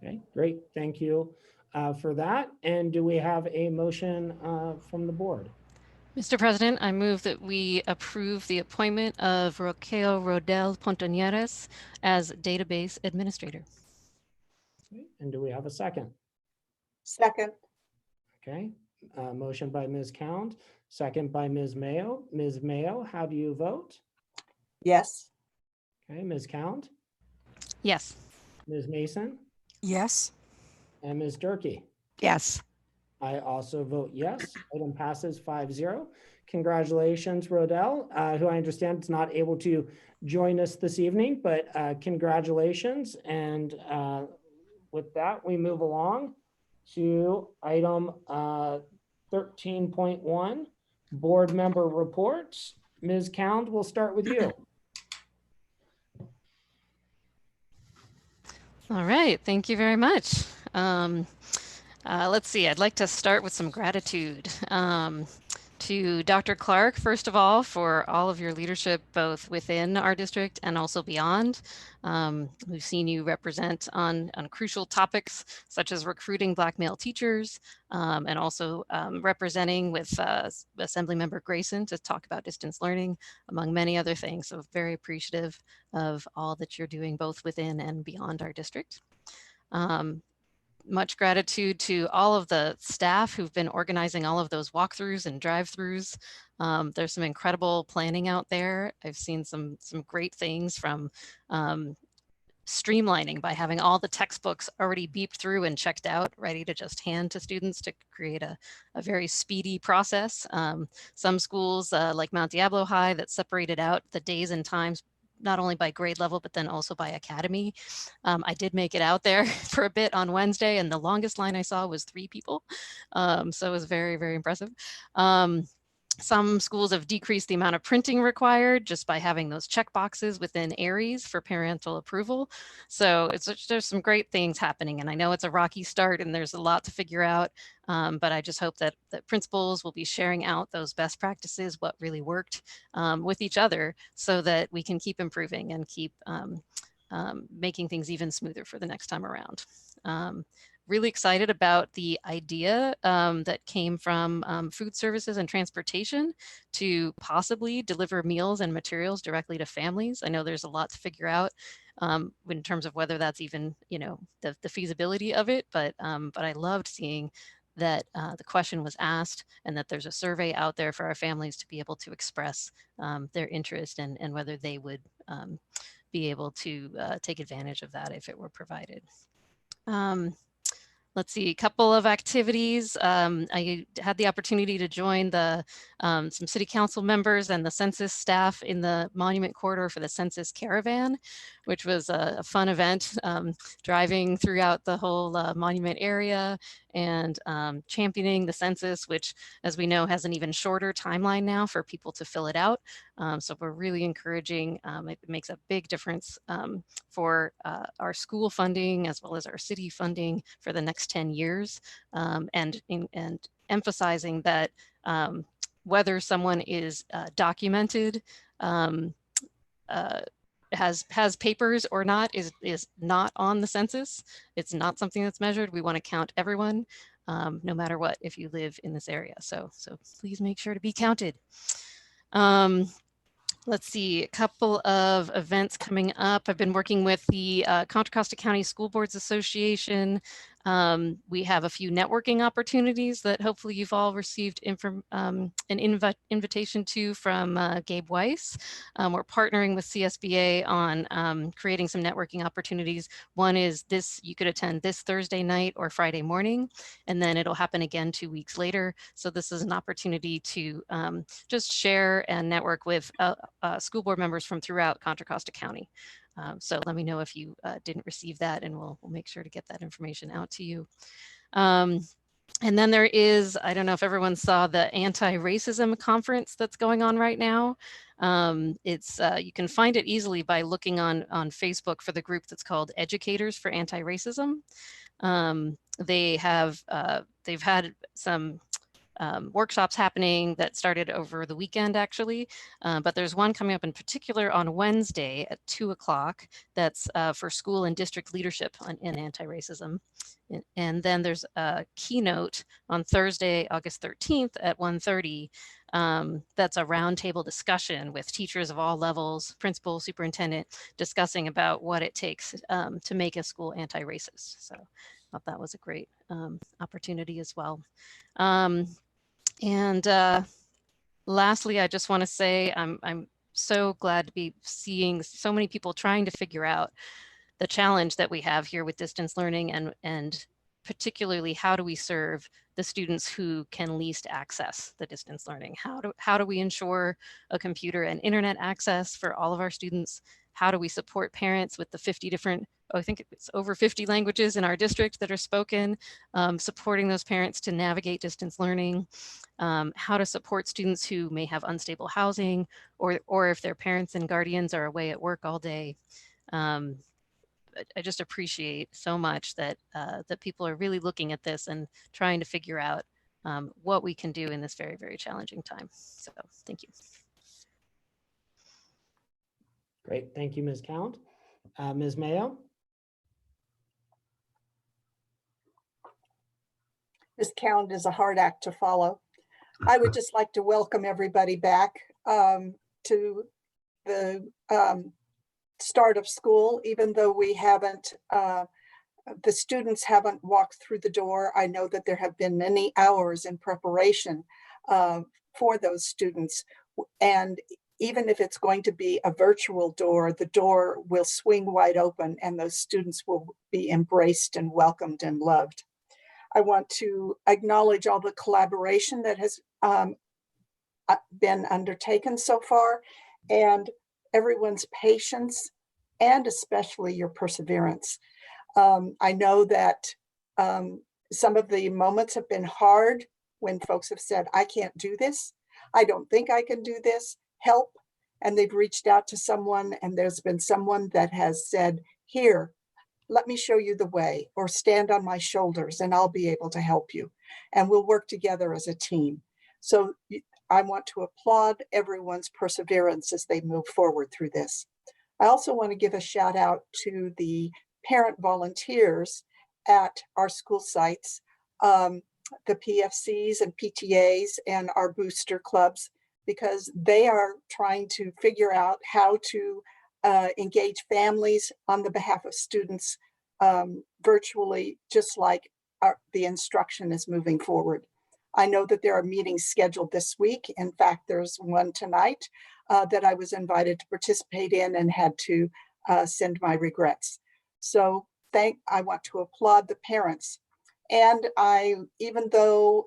Okay, great. Thank you for that. And do we have a motion from the board? Mr. President, I move that we approve the appointment of Roqueo Rodel Pontañares as database administrator. Okay, and do we have a second? Second. Okay, motion by Ms. Count, second by Ms. Mayo. Ms. Mayo, how do you vote? Yes. Okay, Ms. Count, Yes. Ms. Mason, Yes. and Ms. Durkee. Yes. I also vote yes. Item passes 5-0. Congratulations, Rodel, who I understand is not able to join us this evening, but congratulations. And with that, we move along to item 13.1, board member reports. Ms. Count, we'll start with you. All right, thank you very much. Let's see, I'd like to start with some gratitude to Dr. Clark, first of all, for all of your leadership, both within our district and also beyond. We've seen you represent on crucial topics such as recruiting Black male teachers and also representing with Assemblymember Grayson to talk about distance learning, among many other things. So very appreciative of all that you're doing both within and beyond our district. Much gratitude to all of the staff who've been organizing all of those walkthroughs and drive-throughs. There's some incredible planning out there. I've seen some great things from streamlining by having all the textbooks already beeped through and checked out, ready to just hand to students to create a very speedy process. Some schools like Mount Diablo High that separated out the days and times not only by grade level, but then also by academy. I did make it out there for a bit on Wednesday, and the longest line I saw was 3 people. So it was very, very impressive. Some schools have decreased the amount of printing required just by having those check boxes within Aries for parental approval. So there's some great things happening, and I know it's a rocky start and there's a lot to figure out, but I just hope that principals will be sharing out those best practices, what really worked with each other, so that we can keep improving and keep making things even smoother for the next time around. Really excited about the idea that came from food services and transportation to possibly deliver meals and materials directly to families. I know there's a lot to figure out in terms of whether that's even, the feasibility of it, but I loved seeing that the question was asked and that there's a survey out there for our families to be able to express their interest and whether they would be able to take advantage of that if it were provided. Let's see, a couple of activities. I had the opportunity to join some city council members and the census staff in the monument corridor for the census caravan, which was a fun event, driving throughout the whole monument area and championing the census, which, as we know, has an even shorter timeline now for people to fill it out. So we're really encouraging. It makes a big difference for our school funding as well as our city funding for the next 10 years, and emphasizing that whether someone is documented, has papers or not is not on the census. It's not something that's measured. We want to count everyone, no matter what, if you live in this area. So please make sure to be counted. Let's see, a couple of events coming up. I've been working with the Contra Costa County School Boards Association. We have a few networking opportunities that hopefully you've all received an invitation to from Gabe Weiss. We're partnering with CSBA on creating some networking opportunities. One is this, you could attend this Thursday night or Friday morning, and then it'll happen again 2 weeks later. So this is an opportunity to just share and network with school board members from throughout Contra Costa County. So let me know if you didn't receive that, and we'll make sure to get that information out to you. And then there is, I don't know if everyone saw the anti-racism conference that's going on right now. You can find it easily by looking on Facebook for the group that's called Educators for Anti-Racism. They've had some workshops happening that started over the weekend, actually, but there's one coming up in particular on Wednesday at 2 o'clock that's for school and district leadership in anti-racism. And then there's a keynote on Thursday, August 13th at 1:30. That's a roundtable discussion with teachers of all levels, principal, superintendent, discussing about what it takes to make a school anti-racist. So I thought that was a great opportunity as well. And lastly, I just want to say I'm so glad to be seeing so many people trying to figure out the challenge that we have here with distance learning, and particularly how do we serve the students who can least access the distance learning? How do we ensure a computer and internet access for all of our students? How do we support parents with the 50 different, I think it's over 50 languages in our district that are spoken, supporting those parents to navigate distance learning, how to support students who may have unstable housing, or if their parents and guardians are away at work all day. I just appreciate so much that that people are really looking at this and trying to figure out what we can do in this very, very challenging time. So thank you. Great, thank you, Ms. Count. Ms. Mayo? Ms. Count is a hard act to follow. I would just like to welcome everybody back to the start of school, even though we haven't, the students haven't walked through the door. I know that there have been many hours in preparation for those students. And even if it's going to be a virtual door, the door will swing wide open and those students will be embraced and welcomed and loved. I want to acknowledge all the collaboration that has been undertaken so far, and everyone's patience, and especially your perseverance. I know that some of the moments have been hard when folks have said, I can't do this. I don't think I can do this. Help. And they've reached out to someone, and there's been someone that has said, here, let me show you the way, or stand on my shoulders and I'll be able to help you. And we'll work together as a team. So I want to applaud everyone's perseverance as they move forward through this. I also want to give a shout out to the parent volunteers at our school sites, the PFCs and PTAs and our booster clubs, because they are trying to figure out how to engage families on the behalf of students virtually, just like the instruction is moving forward. I know that there are meetings scheduled this week. In fact, there's one tonight that I was invited to participate in and had to send my regrets. So I want to applaud the parents. And even though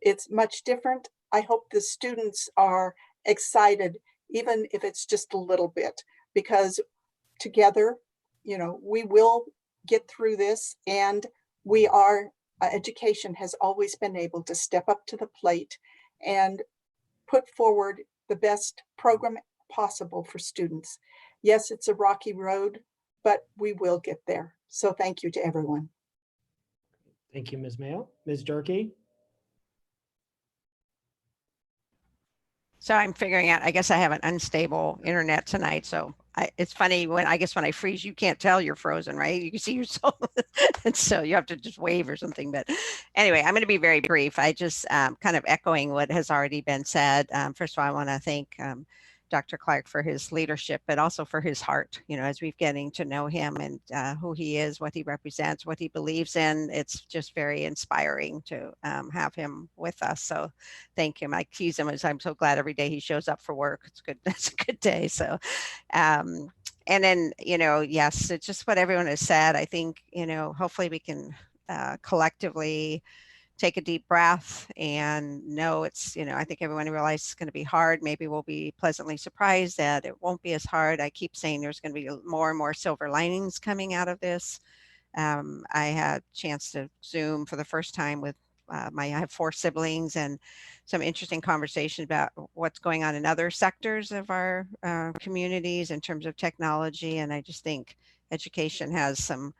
it's much different, I hope the students are excited, even if it's just a little bit, because together, we will get through this, and education has always been able to step up to the plate and put forward the best program possible for students. Yes, it's a rocky road, but we will get there. So thank you to everyone. Thank you, Ms. Mayo. Ms. Durkee? So I'm figuring out, I guess I have an unstable internet tonight, so it's funny when I guess when I freeze, you can't tell you're frozen, right? You can see yourself, and so you have to just wave or something. But anyway, I'm going to be very brief. I just kind of echoing what has already been said. First of all, I want to thank Dr. Clark for his leadership, but also for his heart. You know, as we've getting to know him and who he is, what he represents, what he believes in, it's just very inspiring to have him with us. So thank him. I tease him as I'm so glad every day he shows up for work. It's good. It's a good day. So, and then, you know, yes, it's just what everyone has said. I think, you know, hopefully we can collectively take a deep breath and know it's, you know, I think everyone realizes it's going to be hard. Maybe we'll be pleasantly surprised that it won't be as hard. I keep saying there's going to be more and more silver linings coming out of this. I had a chance to Zoom for the first time with I have 4 siblings, and some interesting conversation about what's going on in other sectors of our communities in terms of technology. And I just think education has some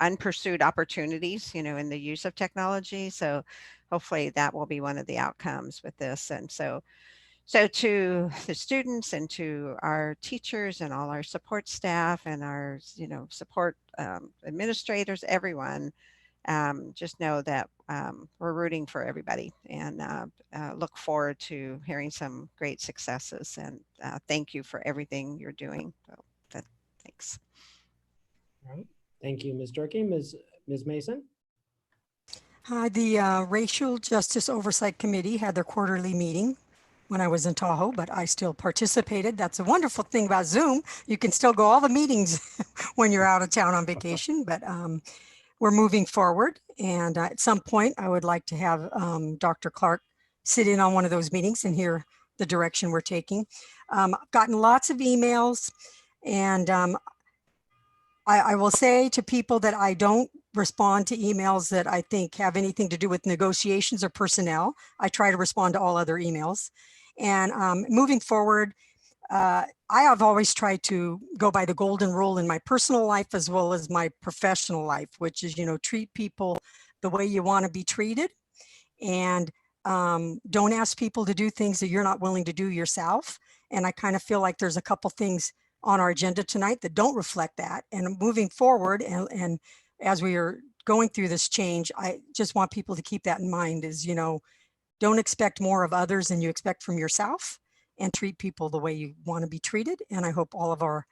unpursued opportunities, you know, in the use of technology. So hopefully that will be one of the outcomes with this. And so to the students and to our teachers and all our support staff and our, you know, support administrators, everyone, just know that we're rooting for everybody, and look forward to hearing some great successes. And thank you for everything you're doing. So thanks. All right. Thank you, Ms. Durkee. Ms. Mason? Hi, the Racial Justice Oversight Committee had their quarterly meeting when I was in Tahoe, but I still participated. That's a wonderful thing about Zoom. You can still go all the meetings when you're out of town on vacation, but we're moving forward. And at some point, I would like to have Dr. Clark sit in on one of those meetings and hear the direction we're taking. I've gotten lots of emails, and I will say to people that I don't respond to emails that I think have anything to do with negotiations or personnel. I try to respond to all other emails. And moving forward, I have always tried to go by the golden rule in my personal life as well as my professional life, which is, you know, treat people the way you want to be treated, and don't ask people to do things that you're not willing to do yourself. And I kind of feel like there's a couple things on our agenda tonight that don't reflect that. And moving forward, and as we are going through this change, I just want people to keep that in mind is, you know, don't expect more of others than you expect from yourself, and treat people the way you want to be treated. And I hope all of our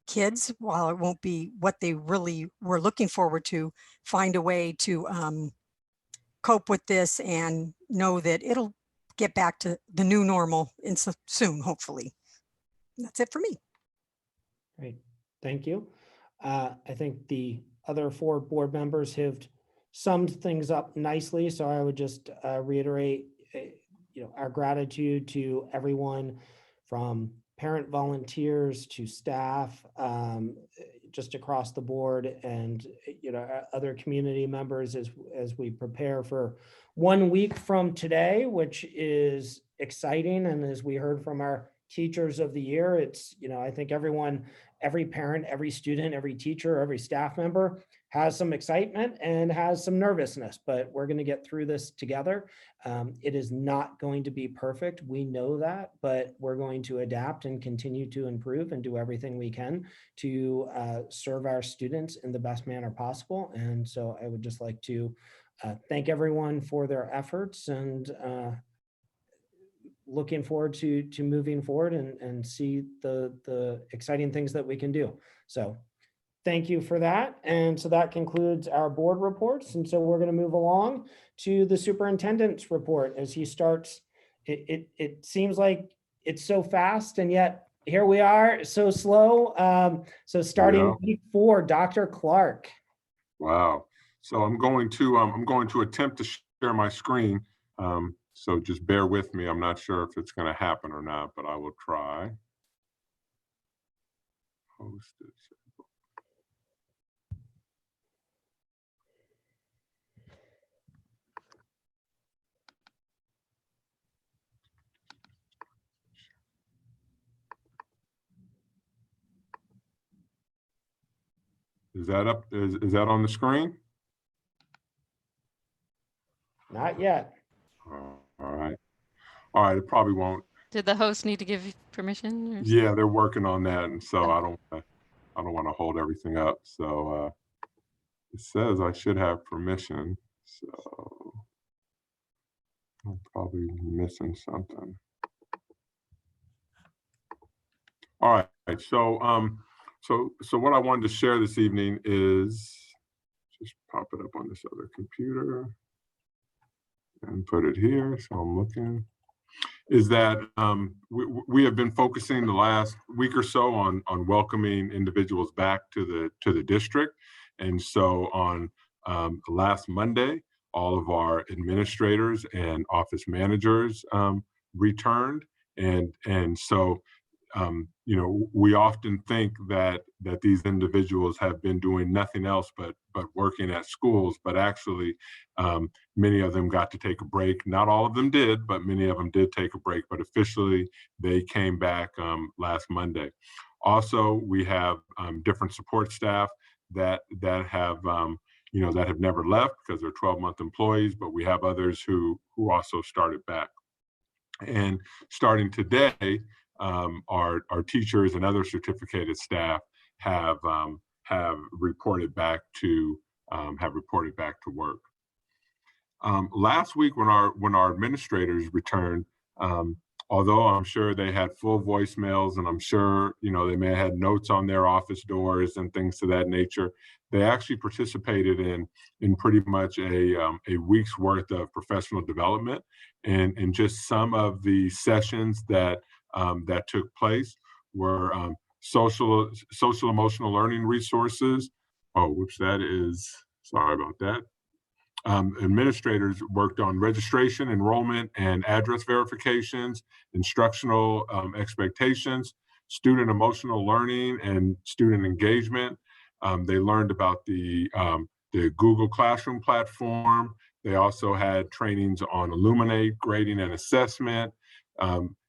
kids, while it won't be what they really were looking forward to, find a way to cope with this and know that it'll get back to the new normal soon, hopefully. That's it for me. Great, thank you. I think the other 4 board members have summed things up nicely, so I would just reiterate, you know, our gratitude to everyone from parent volunteers to staff, just across the board, and, you know, other community members as we prepare for 1 week from today, which is exciting. And as we heard from our teachers of the year, it's, you know, I think everyone, every parent, every student, every teacher, every staff member has some excitement and has some nervousness, but we're going to get through this together. It is not going to be perfect. We know that, but we're going to adapt and continue to improve and do everything we can to serve our students in the best manner possible. And so I would just like to thank everyone for their efforts, and looking forward to moving forward and see the exciting things that we can do. So thank you for that. And so that concludes our board reports. And so we're going to move along to the superintendent's report as he starts. It seems like it's so fast, and yet here we are, so slow. So starting week 4, Dr. Clark. Wow. So I'm going to attempt to share my screen. So just bear with me. I'm not sure if it's going to happen or not, but I will try. Host it. Is that up? Is that on the screen? Not yet. All right. All right. It probably won't Did the host need to give permission? Or Yeah, they're working on that, and so I don't want to hold everything up. So it says I should have permission. So I'm probably missing something. All right. So what I wanted to share this evening is just pop it up on this other computer and put it here. So I'm looking. Is that we have been focusing the last week or so on welcoming individuals back to the district, and so on last Monday, all of our administrators and office managers returned, and so you know, we often think that these individuals have been doing nothing else but working at schools, but actually many of them got to take a break. Not all of them did, but many of them did take a break, but officially they came back last Monday. Also, we have different support staff that have you know, that have never left because they're 12-month employees, but we have others who also started back. And starting today, our teachers and other certificated staff have reported back to work. Last week, when our administrators returned, although I'm sure they had full voicemails, and I'm sure, you know, they may have had notes on their office doors and things of that nature, they actually participated in pretty much a week's worth of professional development, and just some of the sessions that took place were social emotional learning resources. Oh, which that is, sorry about that. Administrators worked on registration, enrollment, and address verifications, instructional expectations, student emotional learning, and student engagement. They learned about the Google Classroom platform. They also had trainings on Illuminate, grading and assessment.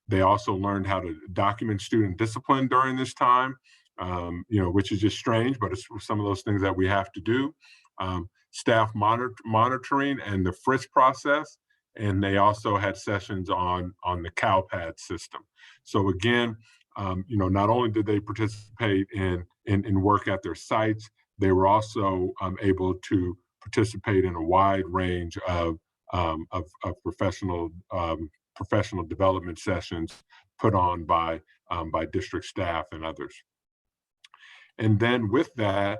They also learned how to document student discipline during this time, you know, which is just strange, but it's some of those things that we have to do. Staff monitoring and the FRIS process, and they also had sessions on the CalPad system. So again, you know, not only did they participate in work at their sites, they were also able to participate in a wide range of professional development sessions put on by district staff and others. And then with that,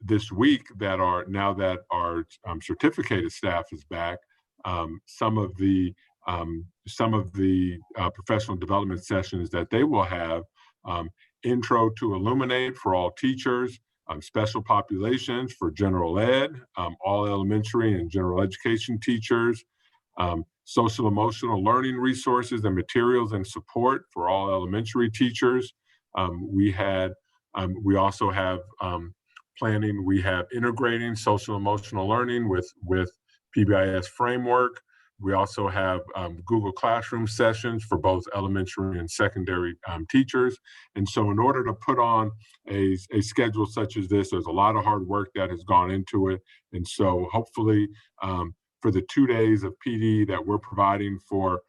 this week now that our certificated staff is back, some of the professional development sessions that they will have, intro to Illuminate for all teachers, special populations for general ed, all elementary and general education teachers, social emotional learning resources and materials and support for all elementary teachers. We also have planning. We have integrating social emotional learning with PBIS framework. We also have Google Classroom sessions for both elementary and secondary teachers. And so in order to put on a schedule such as this, there's a lot of hard work that has gone into it. And so hopefully for the 2 days of PD that we're providing for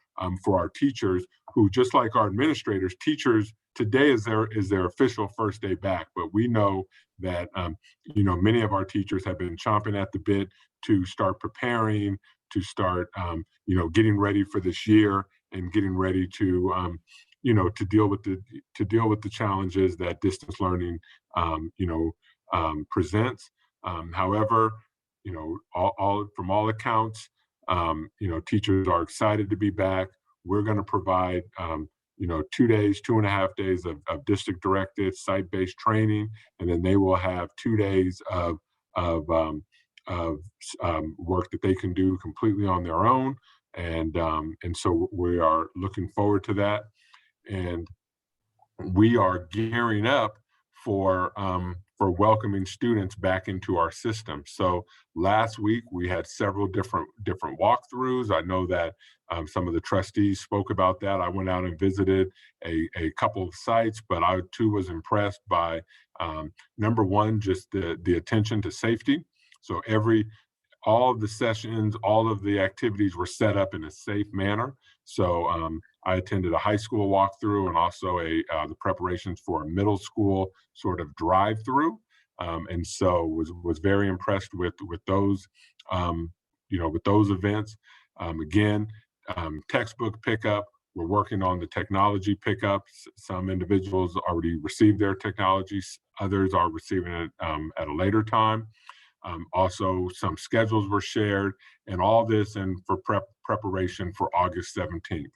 our teachers, who, just like our administrators, teachers, today is their official first day back, but we know that you know, many of our teachers have been chomping at the bit to start preparing, to start you know, getting ready for this year and getting ready to you know, to deal with the challenges that distance learning you know, presents. However, you know, from all accounts, you know, teachers are excited to be back. We're going to provide you know, 2 days, 2.5 days of district directed site-based training, and then they will have 2 days of work that they can do completely on their own. And so we are looking forward to that. And we are gearing up for welcoming students back into our system. So last week we had several different walkthroughs. I know that some of the trustees spoke about that. I went out and visited a couple of sites, but I too was impressed by number one, just the attention to safety. So all of the sessions, all of the activities were set up in a safe manner. So I attended a high school walkthrough and also the preparations for a middle school sort of drive-through. And so was very impressed with those, with those events. Again, textbook pickup. We're working on the technology pickups. Some individuals already received their technologies. Others are receiving it at a later time. Also, some schedules were shared, and all this and for preparation for August 17th.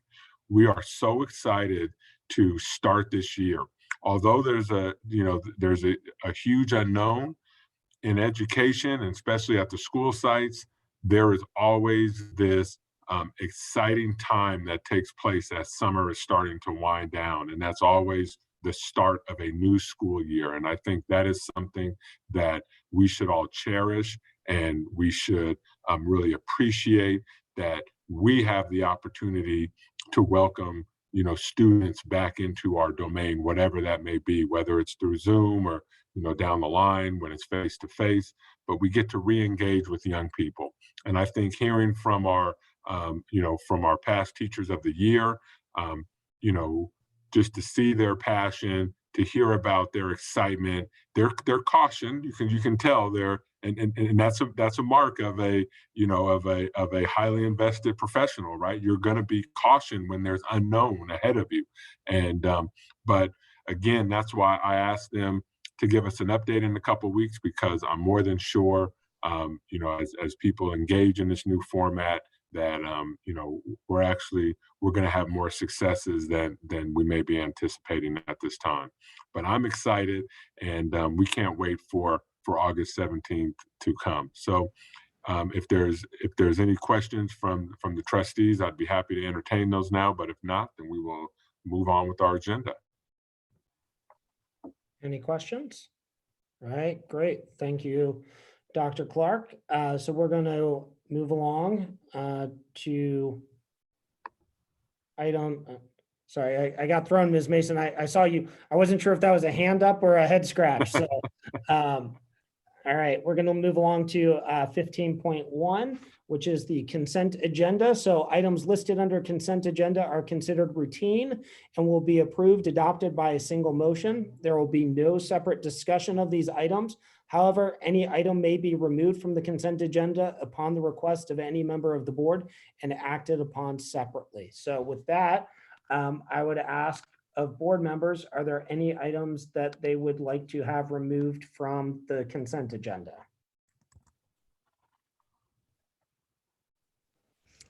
We are so excited to start this year. Although there's a huge unknown in education, and especially at the school sites, there is always this exciting time that takes place as summer is starting to wind down, and that's always the start of a new school year. And I think that is something that we should all cherish, and we should really appreciate that we have the opportunity to welcome students back into our domain, whatever that may be, whether it's through Zoom or down the line when it's face to face, but we get to re-engage with young people. And I think hearing from our past teachers of the year, just to see their passion, to hear about their excitement, their caution, you can tell and that's a mark of a highly invested professional, right? You're going to be cautioned when there's unknown ahead of you. And but again, that's why I asked them to give us an update in a couple of weeks, because I'm more than sure, as people engage in this new format, that we're going to have more successes than we may be anticipating at this time. But I'm excited, and we can't wait for August 17th to come. So if there's any questions from the trustees, I'd be happy to entertain those now. But if not, then we will move on with our agenda. Any questions? All right, great. Thank you, Dr. Clark. So we're going to move along to item. Sorry, I got thrown, Ms. Mason. I saw you. I wasn't sure if that was a hand up or a head scratch. So, all right, we're going to move along to 15.1, which is the consent agenda. So items listed under consent agenda are considered routine and will be approved, adopted by a single motion. There will be no separate discussion of these items. However, any item may be removed from the consent agenda upon the request of any member of the board and acted upon separately. So with that, I would ask of board members, are there any items that they would like to have removed from the consent agenda?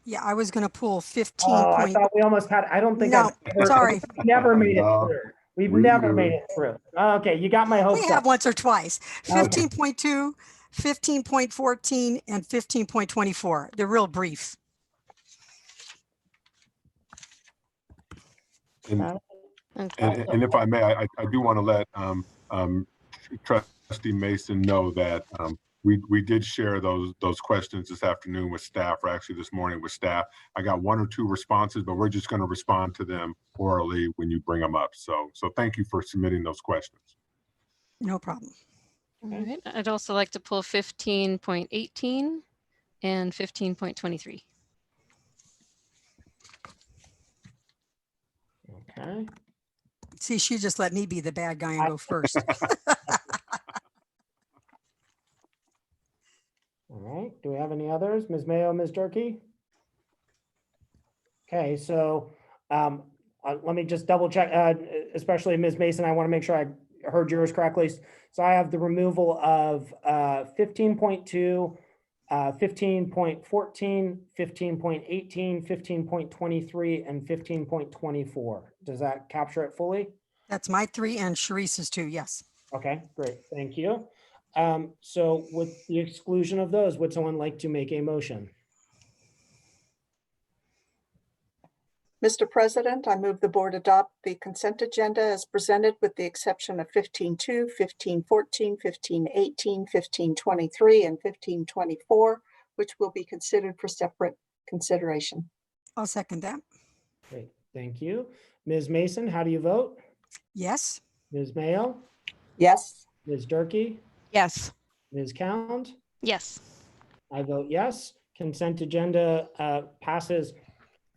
Yeah, I was going to pull 15. I thought we almost had, I don't think. No, sorry. Never made it through. We've never made it through. Okay, you got my hopes We up. have once or twice. 15.2, 15.14, and 15.24. They're real brief. And if I may, I do want to let Trustee Mason know that we did share those questions this afternoon with staff, or actually this morning with staff. I got 1 or 2 responses, but we're just going to respond to them orally when you bring them up. So thank you for submitting those questions. No problem. All right. I'd also like to pull 15.18 and 15.23. Okay. See, she just let me be the bad guy and go first. All right, do we have any others? Ms. Mayo, Ms. Durkee? Okay, so let me just double check, especially Ms. Mason, I want to make sure I heard yours correctly. So I have the removal of 15.2, 15.14, 15.18, 15.23, and 15.24. Does that capture it fully? That's my 3 and Sharice's 2, yes. Okay, great, thank you. So with the exclusion of those, would someone like to make a motion? Mr. President, I move the board adopt the consent agenda as presented with the exception of 15.2, 15.14, 15.18, 15.23, and 15.24, which will be considered for separate consideration. I'll second that. Great, thank you. Ms. Mason, how do you vote? Yes. Ms. Mayo? Yes. Ms. Durkee? Yes. Ms. Count? Yes. I vote yes. Consent agenda passes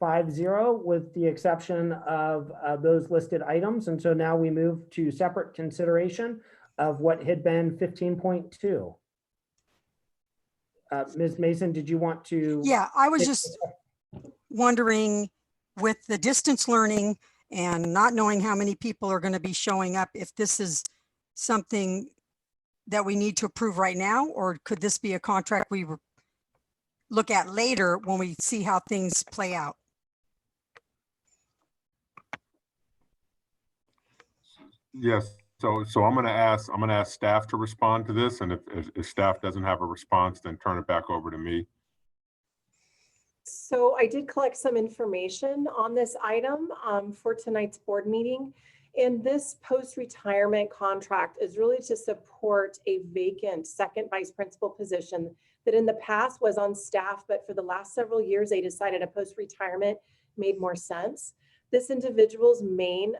5-0 with the exception of those listed items. And so now we move to separate consideration of what had been 15.2. Ms. Mason, did you want to? Yeah, I was just wondering with the distance learning and not knowing how many people are going to be showing up, if this is something that we need to approve right now, or could this be a contract we look at later when we see how things play out? Yes. So I'm going to ask staff to respond to this, and if staff doesn't have a response, then turn it back over to me. So I did collect some information on this item for tonight's board meeting. And this post-retirement contract is really to support a vacant second vice principal position that in the past was on staff, but for the last several years, they decided a post-retirement made more sense. This individual's main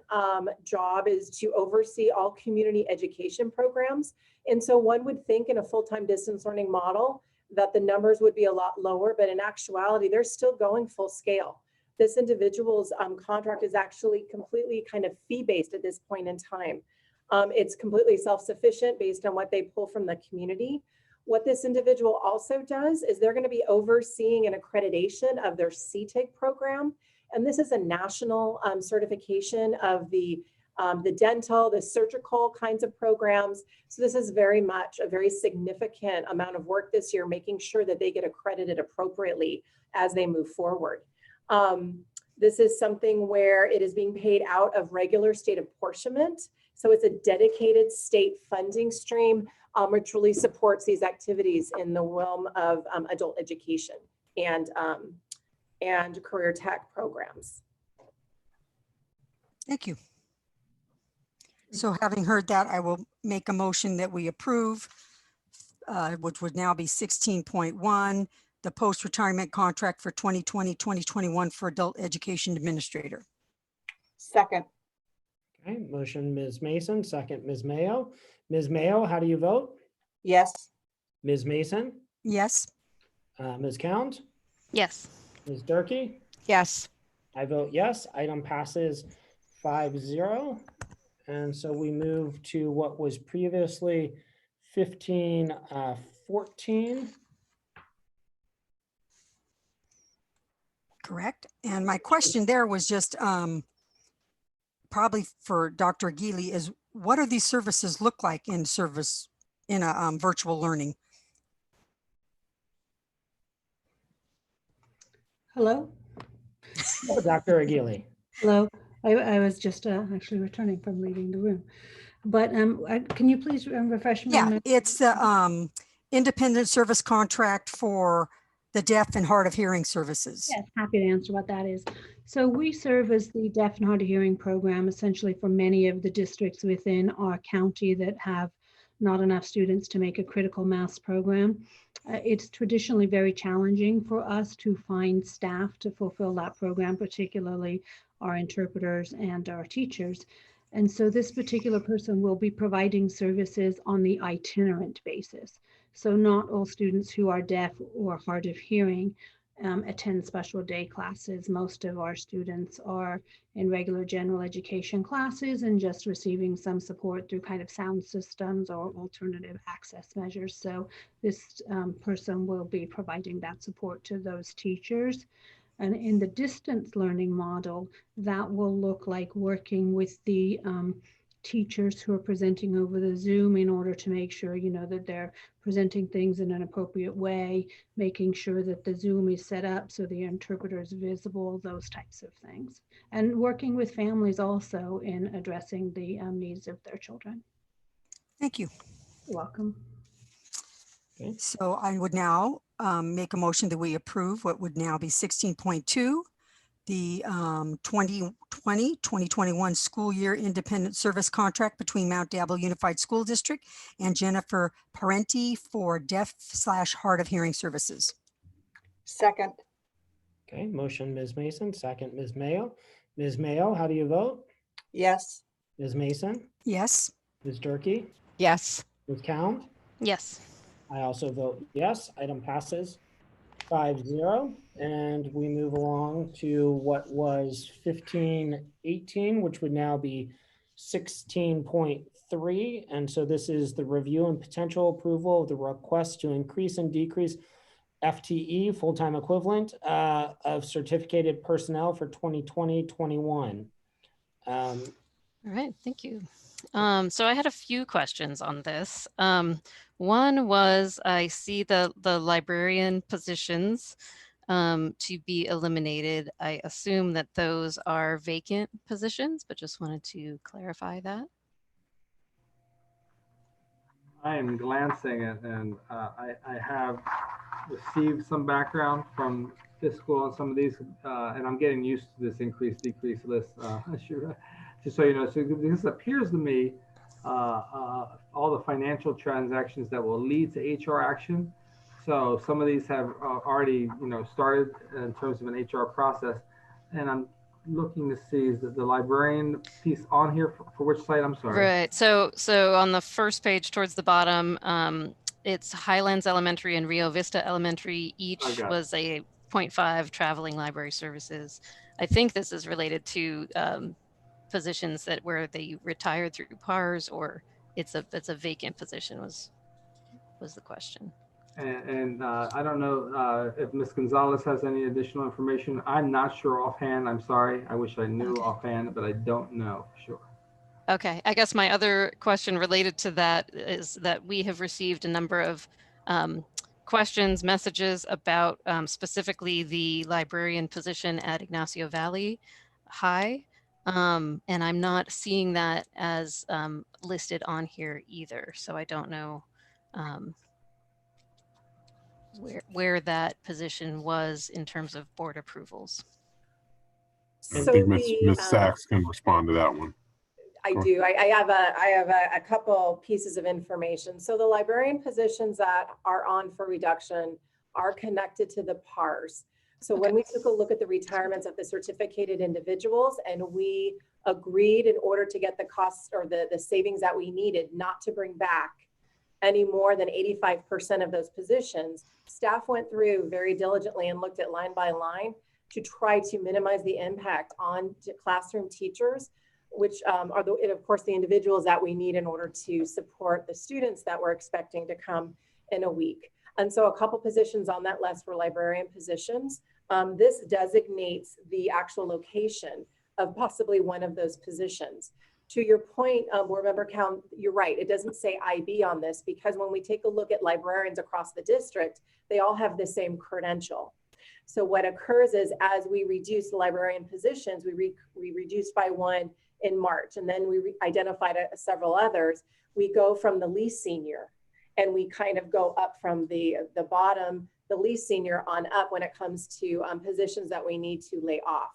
job is to oversee all community education programs. And so one would think in a full-time distance learning model that the numbers would be a lot lower, but in actuality, they're still going full scale. This individual's contract is actually completely kind of fee-based at this point in time. It's completely self-sufficient based on what they pull from the community. What this individual also does is they're going to be overseeing an accreditation of their CTIG program. And this is a national certification of the dental, the surgical kinds of programs. So this is very much a very significant amount of work this year, making sure that they get accredited appropriately as they move forward. This is something where it is being paid out of regular state apportionment. So it's a dedicated state funding stream, which really supports these activities in the realm of adult education and career tech programs. Thank you. So having heard that, I will make a motion that we approve, which would now be 16.1, the post-retirement contract for 2020-2021 for adult education administrator. Second. Okay, motion Ms. Mason, second Ms. Mayo. Ms. Mayo, how do you vote? Yes. Ms. Mason? Yes. Ms. Count? Yes. Ms. Durkee? Yes. I vote yes. Item passes 5-0. And so we move to what was previously 15-14. Correct. And my question there was just probably for Dr. Aguili is, what do these services look like in service in a virtual learning? Hello? Oh, Dr. Aguili. Hello. I was just actually returning from leaving the room. But can you please refresh me? Yeah, it's the independent service contract for the deaf and hard of hearing services. Yes, happy to answer what that is. So we serve as the deaf and hard of hearing program essentially for many of the districts within our county that have not enough students to make a critical mass program. It's traditionally very challenging for us to find staff to fulfill that program, particularly our interpreters and our teachers. And so this particular person will be providing services on the itinerant basis. So not all students who are deaf or hard of hearing attend special day classes. Most of our students are in regular general education classes and just receiving some support through kind of sound systems or alternative access measures. So this person will be providing that support to those teachers. And in the distance learning model, that will look like working with the teachers who are presenting over the Zoom in order to make sure, you know, that they're presenting things in an appropriate way, making sure that the Zoom is set up so the interpreter is visible, those types of things. And working with families also in addressing the needs of their children. Thank you. You're welcome. Okay. So I would now make a motion that we approve what would now be 16.2, the 2020-2021 school year independent service contract between Mount Diablo Unified School District and Jennifer Parenti for deaf/hard of hearing services. Second. Okay, motion Ms. Mason, second Ms. Mayo. Ms. Mayo, how do you vote? Yes. Ms. Mason? Yes. Ms. Durkee? Yes. Ms. Count? Yes. I also vote yes. Item passes 5-0, and we move along to what was 15-18, which would now be 16.3. And so this is the review and potential approval of the request to increase and decrease FTE, full-time equivalent, of certificated personnel for 2020-21. All right, thank you. So I had a few questions on this. One was, I see the librarian positions to be eliminated. I assume that those are vacant positions, but just wanted to clarify that. I am glancing at, and I have received some background from fiscal on some of these, and I'm getting used to this increase decrease list. Just so you know, so this appears to me all the financial transactions that will lead to HR action. So some of these have already started in terms of an HR process, and I'm looking to see is the librarian piece on here for which site? I'm sorry. Right. So on the first page towards the bottom, it's Highlands Elementary and Rio Vista Elementary. Each was a 0.5 traveling library services. I think this is related to positions that where they retired through PARS, or it's a vacant position was the question. And I don't know if Ms. Gonzalez has any additional information. I'm not sure offhand. I'm sorry. I wish I knew offhand, but I don't know for sure. Okay, I guess my other question related to that is that we have received a number of questions, messages about specifically the librarian position at Ignacio Valley High. And I'm not seeing that as listed on here either. So I don't know where that position was in terms of board approvals. I think Ms. Sachs can respond to that one. I do. I have a couple pieces of information. So the librarian positions that are on for reduction are connected to the PARS. So when we took a look at the retirements of the certificated individuals, and we agreed in order to get the costs or the savings that we needed not to bring back any more than 85% of those positions, staff went through very diligently and looked at line by line to try to minimize the impact on classroom teachers, which are, of course, the individuals that we need in order to support the students that we're expecting to come in a week. And so a couple positions on that list were librarian positions. This designates the actual location of possibly one of those positions. To your point, board member count, you're right. It doesn't say IB on this because when we take a look at librarians across the district, they all have the same credential. So what occurs is as we reduce the librarian positions, we reduced by one in March, and then we identified several others. We go from the least senior, and we kind of go up from the bottom, the least senior on up when it comes to positions that we need to lay off.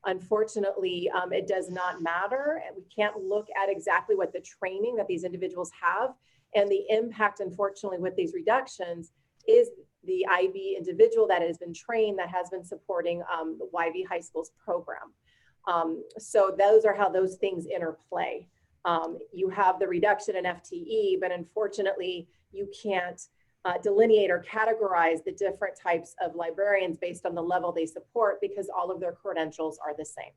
Unfortunately, it does not matter. And we can't look at exactly what the training that these individuals have, and the impact, unfortunately, with these reductions is the IB individual that has been trained, that has been supporting the YV High School's program. So those are how those things interplay. You have the reduction in FTE, but unfortunately, you can't delineate or categorize the different types of librarians based on the level they support because all of their credentials are the same.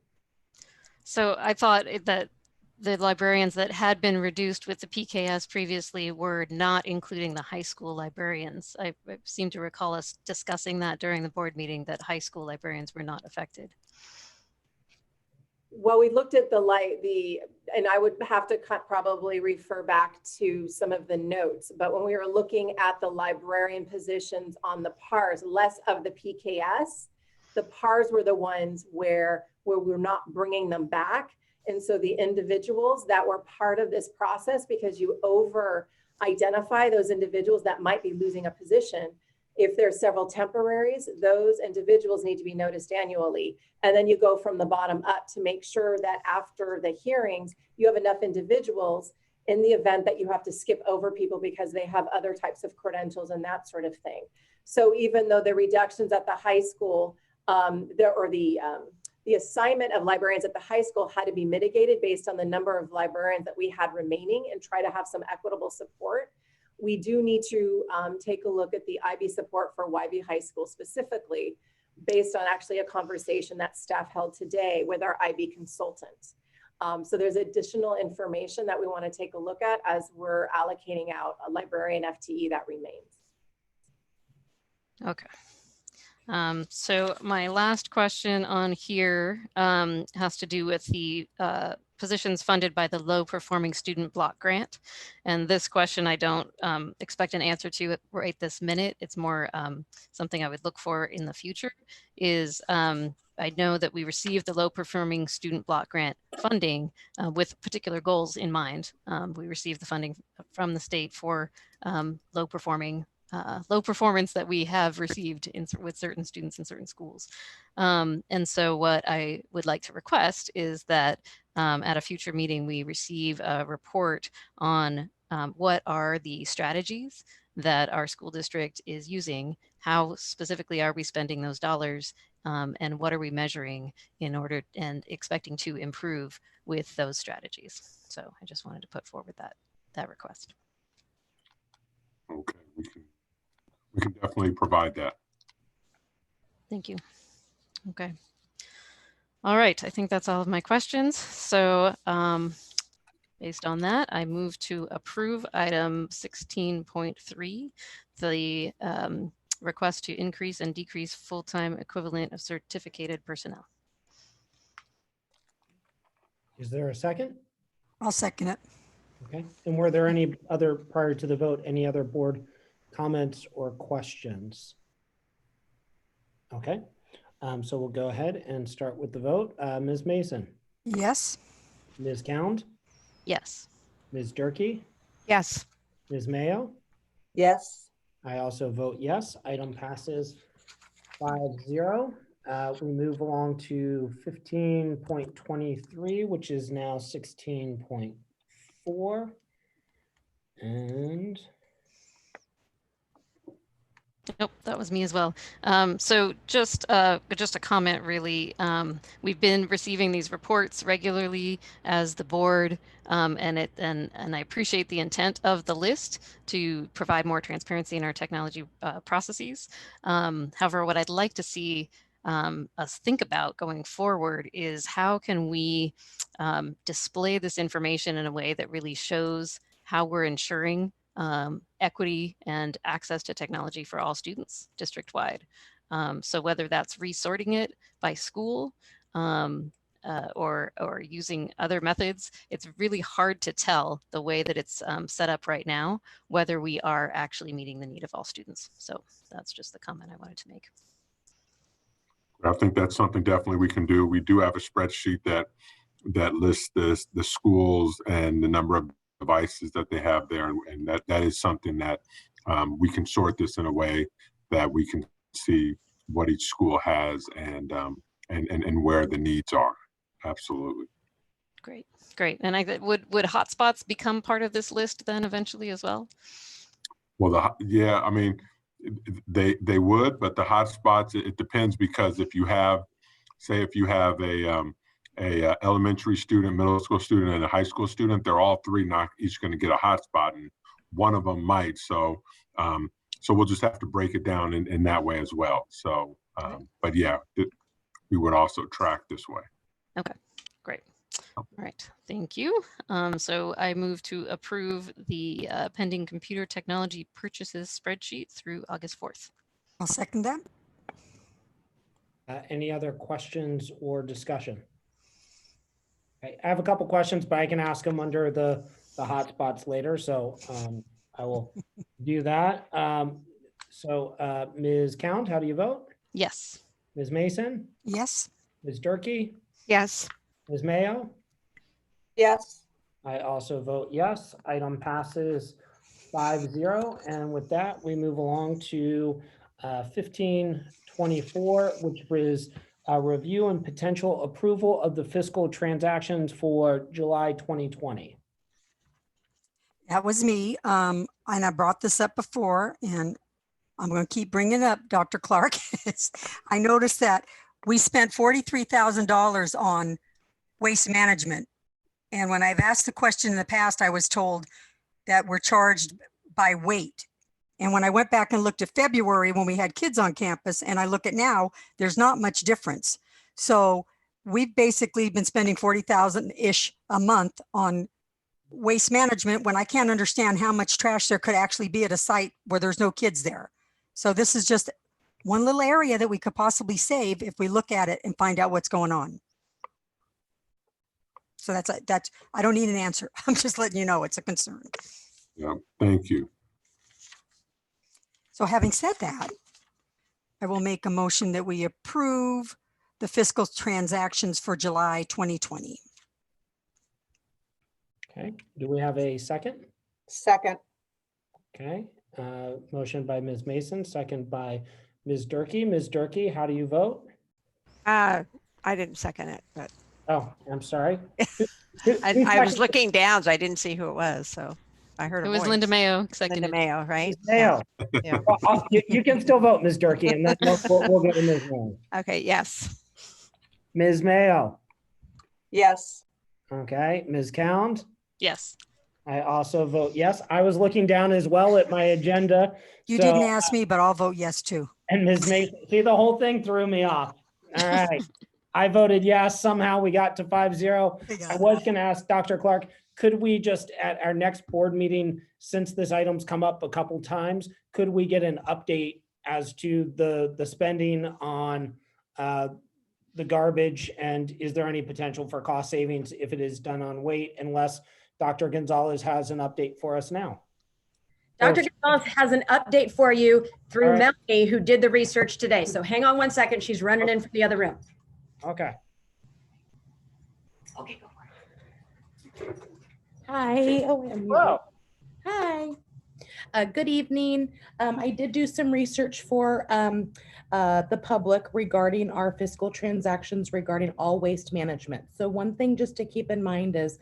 So I thought that the librarians that had been reduced with the PKS previously were not including the high school librarians. I seem to recall us discussing that during the board meeting, that high school librarians were not affected. Well, we looked at and I would have to probably refer back to some of the notes, but when we were looking at the librarian positions on the PARS, less of the PKS, the PARS were the ones where we're not bringing them back. And so the individuals that were part of this process, because you over-identify those individuals that might be losing a position, if there's several temporaries, those individuals need to be noticed annually. And then you go from the bottom up to make sure that after the hearings, you have enough individuals in the event that you have to skip over people because they have other types of credentials and that sort of thing. So even though the reductions at the high school, the assignment of librarians at the high school had to be mitigated based on the number of librarians that we had remaining and try to have some equitable support. we do need to take a look at the IB support for YB High School specifically, based on actually a conversation that staff held today with our IB consultant. So there's additional information that we want to take a look at as we're allocating out a librarian FTE that remains. Okay. So my last question on here has to do with the positions funded by the low performing student block grant. And this question I don't expect an answer to right this minute. It's more something I would look for in the future is I know that we received the low performing student block grant funding with particular goals in mind. We received the funding from the state for low performance that we have received with certain students in certain schools. And so what I would like to request is that at a future meeting, we receive a report on what are the strategies that our school district is using, how specifically are we spending those dollars, and what are we measuring in order and expecting to improve with those strategies. So I just wanted to put forward that request. Okay, we can definitely provide that. Thank you. Okay. All right, I think that's all of my questions. So based on that, I move to approve item 16.3, the request to increase and decrease full-time equivalent of certificated personnel. Is there a second? I'll second it. Okay, and were there any other, prior to the vote, any other board comments or questions? Okay, so we'll go ahead and start with the vote. Ms. Mason? Yes. Ms. Cound? Yes. Ms. Durkee? Yes. Ms. Mayo? Yes. I also vote yes. Item passes 5-0. We move along to 15.23, which is now 16.4. And nope, that was me as well. So just a comment, really. We've been receiving these reports regularly as the board, and I appreciate the intent of the list to provide more transparency in our technology processes. However, what I'd like to see us think about going forward is how can we display this information in a way that really shows how we're ensuring equity and access to technology for all students district-wide. So whether that's resorting it by school or using other methods, it's really hard to tell the way that it's set up right now, whether we are actually meeting the need of all students. So that's just the comment I wanted to make. I think that's something definitely we can do. We do have a spreadsheet that lists the schools and the number of devices that they have there, and that is something that we can sort this in a way that we can see what each school has and where the needs are. Absolutely. Great. And would hotspots become part of this list then eventually as well? Well, yeah, I mean, they would, but the hotspots, it depends, because if you have, say, if you have a elementary student, middle school student, and a high school student, they're all three not each going to get a hotspot, and one of them might. So we'll just have to break it down in that way as well. So, but yeah, we would also track this way. Okay, great. All right, thank you. So I move to approve the pending computer technology purchases spreadsheet through August 4th. I'll second that. any other questions or discussion? Okay, I have a couple questions, but I can ask them under the hotspots later. So I will do that. Ms. Count, how do you vote? Yes. Ms. Mason? Yes. Ms. Durkee? Yes. Ms. Mayo? Yes. I also vote yes. Item passes 5-0. And with that, we move along to 1524, which is a review and potential approval of the fiscal transactions for July 2020. That was me. And I brought this up before, and I'm going to keep bringing it up, Dr. Clark. I noticed that we spent $43,000 on waste management. And when I've asked the question in the past, I was told that we're charged by weight. And when I went back and looked at February when we had kids on campus and I look at now, there's not much difference. So we've basically been spending 40,000-ish a month on waste management when I can't understand how much trash there could actually be at a site where there's no kids there. So this is just one little area that we could possibly save if we look at it and find out what's going on. So that's I don't need an answer. I'm just letting you know it's a concern. Yeah, thank you. So having said that, I will make a motion that we approve the fiscal transactions for July 2020. Okay, do we have a second? Second. Okay, motion by Ms. Mason, second by Ms. Durkee. Ms. Durkee, how do you vote? I didn't second it, but Oh, I'm sorry. I was looking down, so I didn't see who it was. So I heard It a was voice. Linda Mayo. Linda Seconded. Mayo, right? Mayo. Yeah. Well, you can still vote, Ms. Durkee, and then we'll go to Ms. Mayo. Okay, yes. Ms. Mayo. Yes. Okay, Ms. Cound. Yes. I also vote yes. I was looking down as well at my agenda. You so- didn't ask me, but I'll vote yes too. And Ms. Mason, see, the whole thing threw me off. All right. I voted yes. Somehow we got to 5-0. I was going to ask Dr. Clark, could we just at our next board meeting, since this item's come up a couple times, could we get an update as to the spending on the garbage, and is there any potential for cost savings if it is done on weight, unless Dr. Gonzalez has an update for us now? Dr. Gonzalez has an update for you through All right. Melanie, who did the research today. So hang on one second. She's running in from the other room. Okay. Okay, go for it. Hi. Oh, I'm muted. Hello. Hi. Good evening. I did do some research for the public regarding our fiscal transactions regarding all waste management. So one thing just to keep in mind is,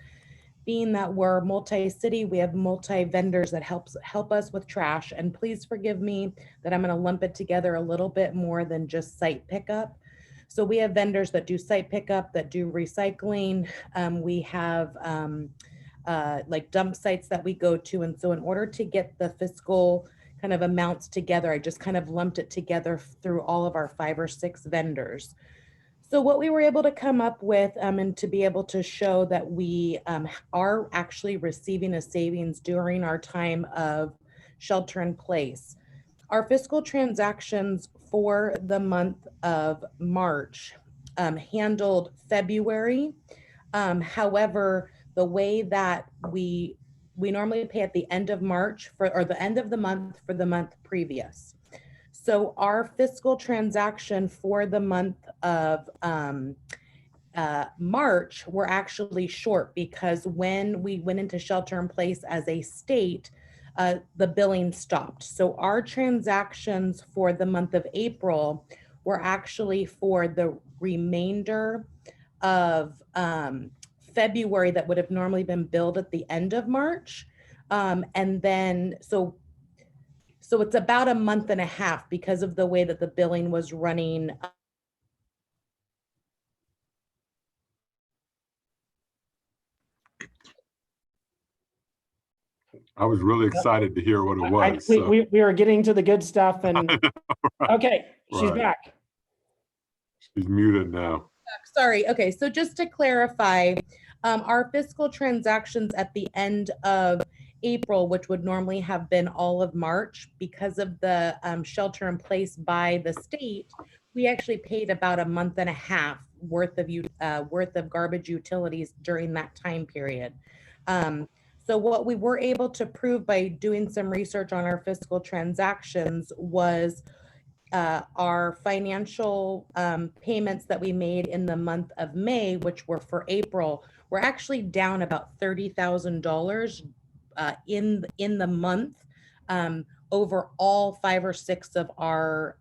being that we're multi-city, we have multi-vendors that help us with trash. And please forgive me that I'm going to lump it together a little bit more than just site pickup. So we have vendors that do site pickup, that do recycling. We have like dump sites that we go to. And so in order to get the fiscal kind of amounts together, I just kind of lumped it together through all of our 5 or 6 vendors. So what we were able to come up with and to be able to show that we are actually receiving a savings during our time of shelter in place. Our fiscal transactions for the month of March handled February. However, the way that we normally pay at the end of March or the end of the month for the month previous. So our fiscal transaction for the month of March were actually short because when we went into shelter in place as a state, the billing stopped. So our transactions for the month of April were actually for the remainder of February that would have normally been billed at the end of March. And then, so it's about a month and a half because of the way that the billing was running. I was really excited to hear what it was. so- We are getting to the good stuff and, okay, she's Right. back. She's muted now. Sorry. Okay. So just to clarify, our fiscal transactions at the end of April, which would normally have been all of March, because of the shelter in place by the state, we actually paid about a month and a half worth of garbage utilities during that time period. So what we were able to prove by doing some research on our fiscal transactions was our financial payments that we made in the month of May, which were for April, were actually down about $30,000 in the month over all 5 or 6 of our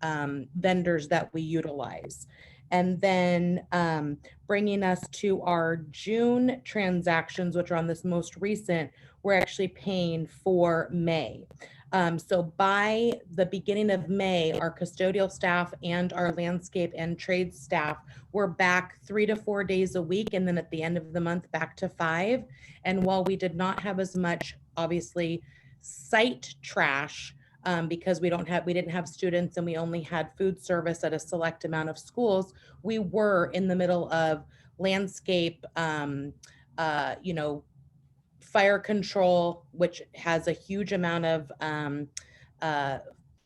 vendors that we utilize. And then bringing us to our June transactions, which are on this most recent, we're actually paying for May. So by the beginning of May, our custodial staff and our landscape and trade staff were back 3 to 4 days a week. And then at the end of the month, back to 5. And while we did not have as much, obviously, site trash, because we didn't have students and we only had food service at a select amount of schools, we were in the middle of landscape, fire control, which has a huge amount of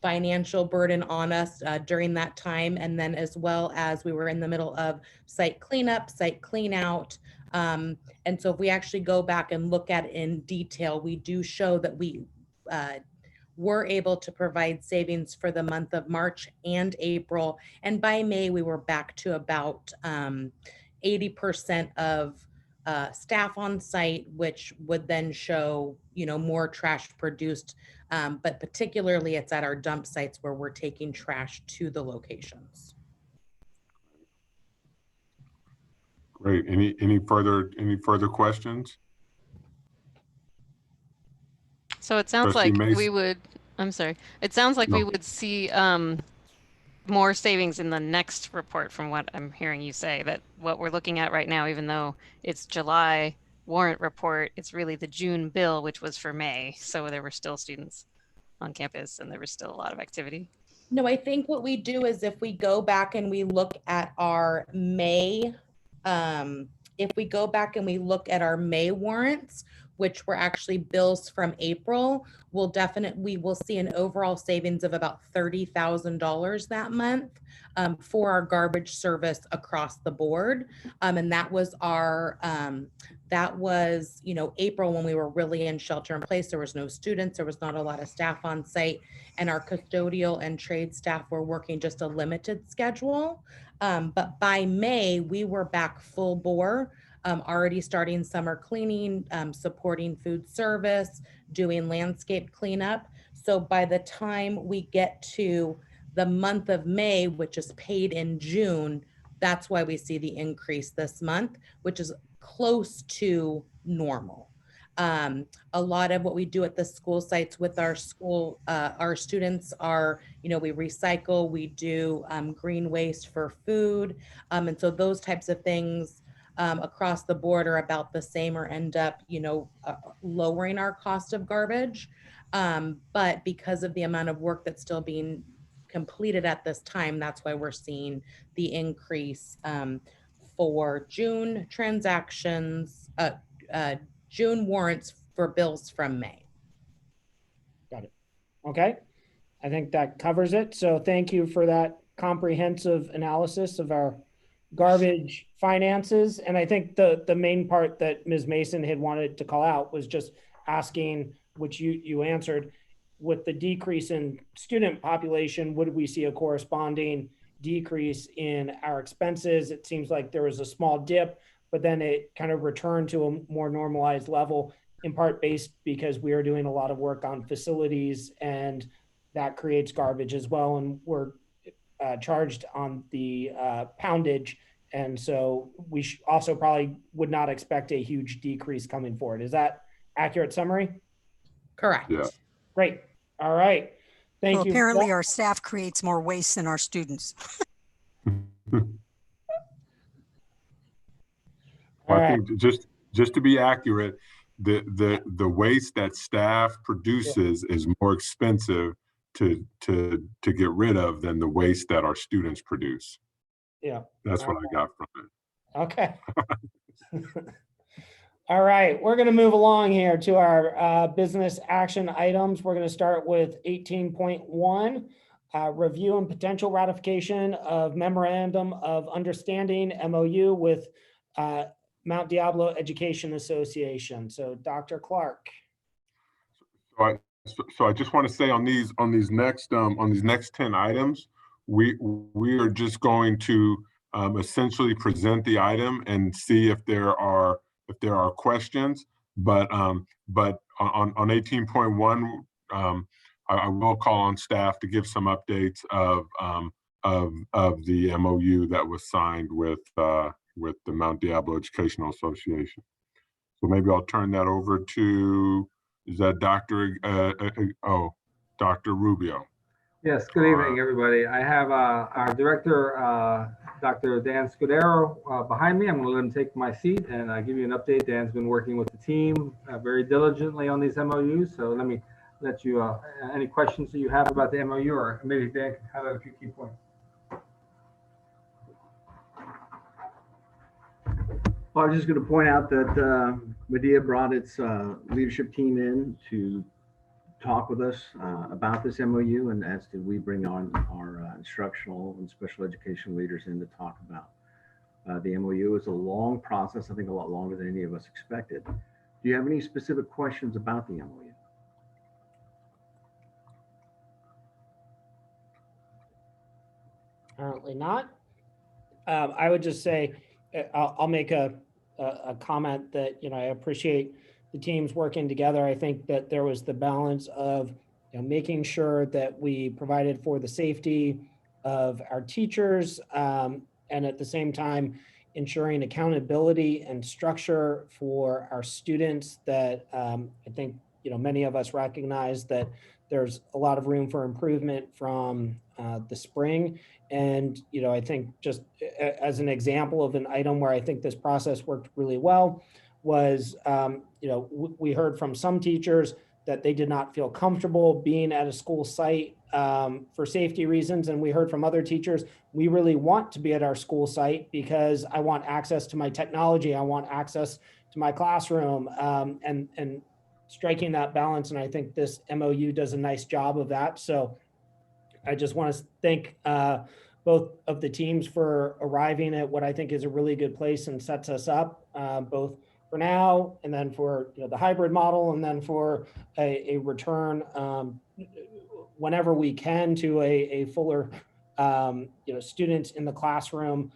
financial burden on us during that time. And then as well as we were in the middle of site cleanup, site clean out. And so if we actually go back and look at it in detail, we do show that we were able to provide savings for the month of March and April. And by May, we were back to about 80% of staff on site, which would then show, more trash produced. But particularly it's at our dump sites where we're taking trash to the locations. Great. Any further questions? So it sounds Trustee like we Mason? would, I'm sorry, it sounds like we would see more savings in the next report from what I'm hearing you say, that what we're looking at right now, even though it's July warrant report, it's really the June bill, which was for May. So there were still students on campus and there was still a lot of activity. No, I think what we do is if we go back and we look at our May, if we go back and we look at our May warrants, which were actually bills from April, we will see an overall savings of about $30,000 that month for our garbage service across the board. And that was our, April when we were really in shelter in place. There was no students, there was not a lot of staff on site, and our custodial and trade staff were working just a limited schedule. But by May, we were back full bore. Already starting summer cleaning, supporting food service, doing landscape cleanup. So by the time we get to the month of May, which is paid in June, that's why we see the increase this month, which is close to normal. A lot of what we do at the school sites with our students are, we recycle, we do green waste for food. And so those types of things across the board are about the same or end up, lowering our cost of garbage. But because of the amount of work that's still being completed at this time, that's why we're seeing the increase for June transactions, June warrants for bills from May. Got it. Okay. I think that covers it. So thank you for that comprehensive analysis of our garbage finances. And I think the main part that Ms. Mason had wanted to call out was just asking, which you answered, with the decrease in student population, would we see a corresponding decrease in our expenses? It seems like there was a small dip, but then it kind of returned to a more normalized level, in part based because we are doing a lot of work on facilities and that creates garbage as well. And we're charged on the poundage. And so we also probably would not expect a huge decrease coming forward. Is that accurate summary? Correct. Yeah. Great. All right. Thank you. Apparently our staff creates more waste than our students. I think just to be accurate, the waste that staff produces is more expensive to get rid of than the waste that our students produce. Yeah. That's what I got from it. Okay. All right, we're going to move along here to our business action items. We're going to start with 18.1, review and potential ratification of memorandum of understanding MOU with Mount Diablo Education Association. So Dr. Clark. So I just want to say on these next 10 items, we are just going to essentially present the item and see if there are questions. But on 18.1, I will call on staff to give some updates of the MOU that was signed with the Mount Diablo Educational Association. So maybe I'll turn that over to, is that Dr. Rubio? Yes, good evening, everybody. I have our director, Dr. Dan Scudero, behind me. I'm going to let him take my seat and give you an update. Dan's been working with the team very diligently on these MOUs. So let me let you, any questions that you have about the MOU, or maybe Dan can highlight a few key points. Well, I was just going to point out that Medea brought its leadership team in to talk with us about this MOU, and as did we bring on our instructional and special education leaders in to talk about the MOU. It's a long process, I think a lot longer than any of us expected. Do you have any specific questions about the MOU? Apparently not. I would just say, I'll make a comment that, I appreciate the teams working together. I think that there was the balance of making sure that we provided for the safety of our teachers, and at the same time ensuring accountability and structure for our students that I think many of us recognize that there's a lot of room for improvement from the spring. And, I think just as an example of an item where I think this process worked really well was, we heard from some teachers that they did not feel comfortable being at a school site for safety reasons. And we heard from other teachers, we really want to be at our school site because I want access to my technology. I want access to my classroom, and striking that balance. And I think this MOU does a nice job of that. So I just want to thank both of the teams for arriving at what I think is a really good place and sets us up both for now and then for the hybrid model, and then for a return whenever we can to a fuller students in the classroom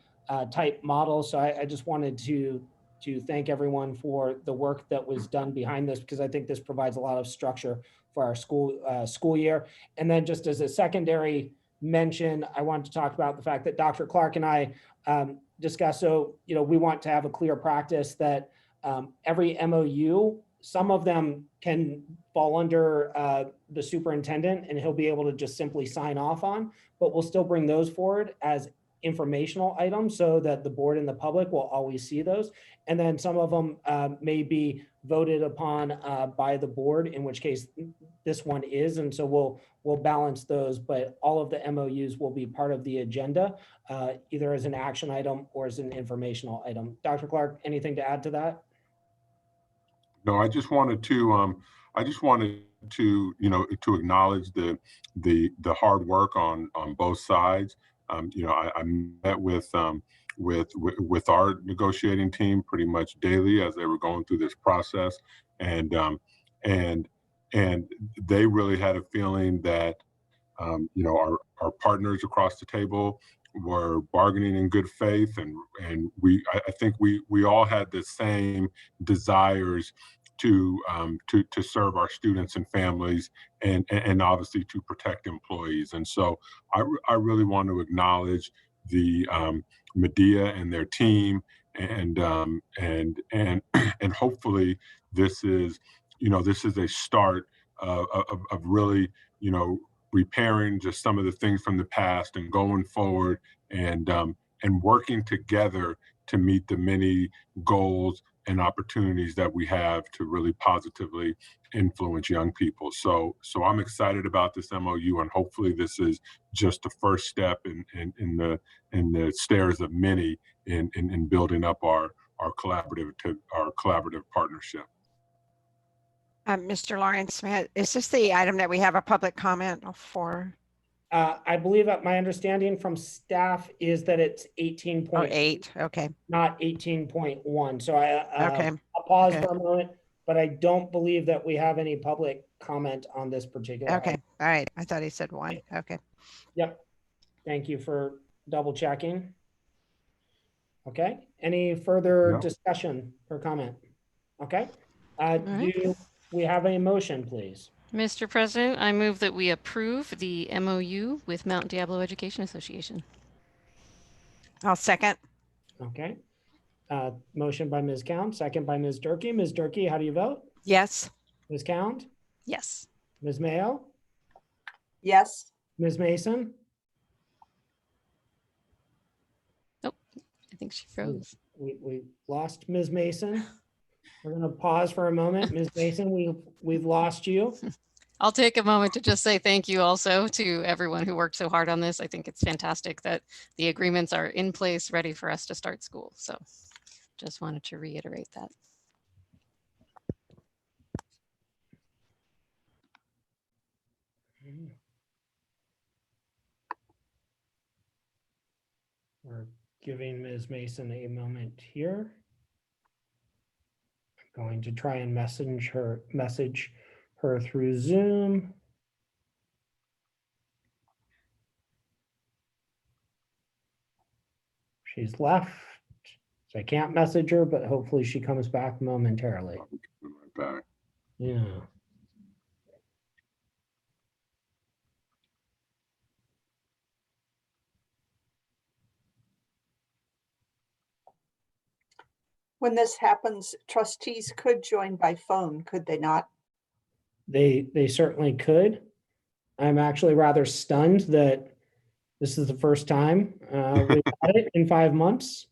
type model. So I just wanted to thank everyone for the work that was done behind this, because I think this provides a lot of structure for our school year. And then just as a secondary mention, I wanted to talk about the fact that Dr. Clark and I discussed, so, we want to have a clear practice that every MOU, some of them can fall under the superintendent and he'll be able to just simply sign off on, but we'll still bring those forward as informational items so that the board and the public will always see those. And then some of them may be voted upon by the board, in which case this one is. And so we'll balance those, but all of the MOUs will be part of the agenda, either as an action item or as an informational item. Dr. Clark, anything to add to that? No, I just wanted to to acknowledge the hard work on both sides. I met with our negotiating team pretty much daily as they were going through this process, and they really had a feeling that our partners across the table were bargaining in good faith, and I think we all had the same desires to serve our students and families, and obviously to protect employees. And so I really want to acknowledge the Medea and their team, and hopefully this is a start of really repairing just some of the things from the past and going forward, and working together to meet the many goals and opportunities that we have to really positively influence young people. So I'm excited about this MOU, and hopefully this is just the first step in the stairs of many in building up our collaborative partnership. Mr. Lawrence, is this the item that we have a public comment for? I believe that my understanding from staff is that it's 18.8, okay, not 18.1. So okay. I'll pause for a moment, but I don't believe that we have any public comment on this particular Okay, item. all right. I thought he said 1. Okay. Yep. Thank you for double checking. Okay. Any further discussion or comment? Okay. Do we have a motion, please? Mr. President, I move that we approve the MOU with Mount Diablo Education Association. I'll second. Okay. Motion by Ms. Count, second by Ms. Durkee. Ms. Durkee, how do you vote? Yes. Ms. Count? Yes. Ms. Mayo? Yes. Ms. Mason? Nope. I think she froze. We lost Ms. Mason. We're going to pause for a moment. Ms. Mason, we've lost you. I'll take a moment to just say thank you also to everyone who worked so hard on this. I think it's fantastic that the agreements are in place, ready for us to start school. So just wanted to reiterate that. We're giving Ms. Mason a moment here. I'm going to try and message her through Zoom. She's left, so I can't message her, but hopefully she comes back momentarily. Back. Yeah. When this happens, trustees could join by phone, could they not? They certainly could. I'm actually rather stunned that this is the first time we've had it in 5 months.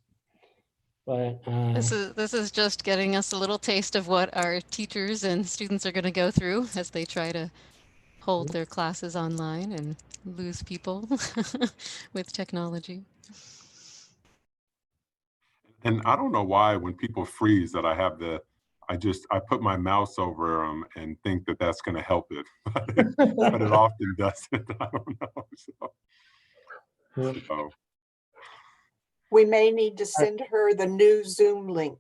But This is just getting us a little taste of what our teachers and students are going to go through as they try to hold their classes online and lose people with technology. And I don't know why when people freeze that I put my mouse over them and think that that's going to help it, but it often doesn't. I don't know. So. We may need to send her the new Zoom link.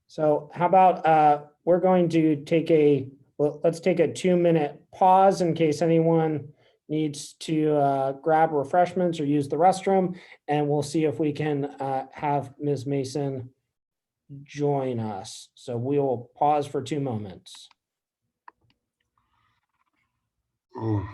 So how about we're going to take let's take a 2-minute pause in case anyone needs to grab refreshments or use the restroom, and we'll see if we can have Ms. Mason join us. So we will pause for 2 moments. Oh.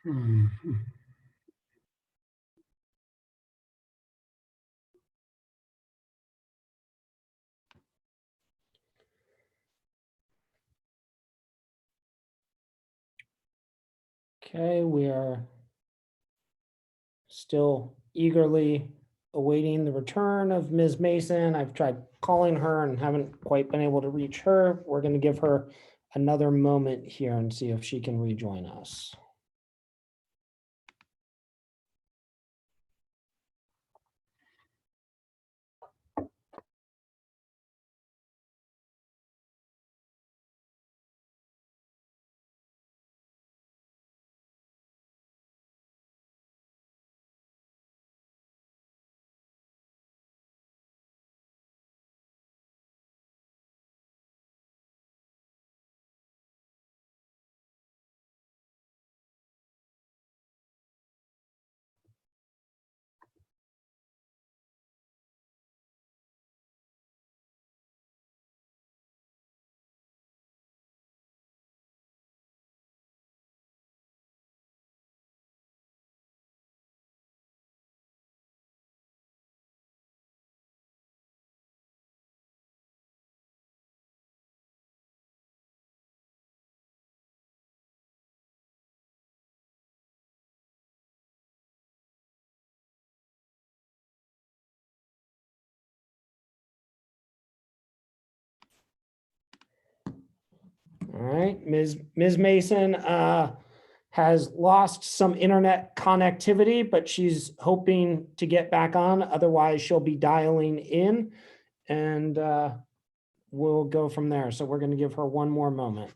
Okay, we are still eagerly awaiting the return of Ms. Mason. I've tried calling her and haven't quite been able to reach her. We're going to give her another moment here and see if she can rejoin us. All right, Ms. Mason has lost some internet connectivity, but she's hoping to get back on. Otherwise, she'll be dialing in and we'll go from there. So we're going to give her one more moment.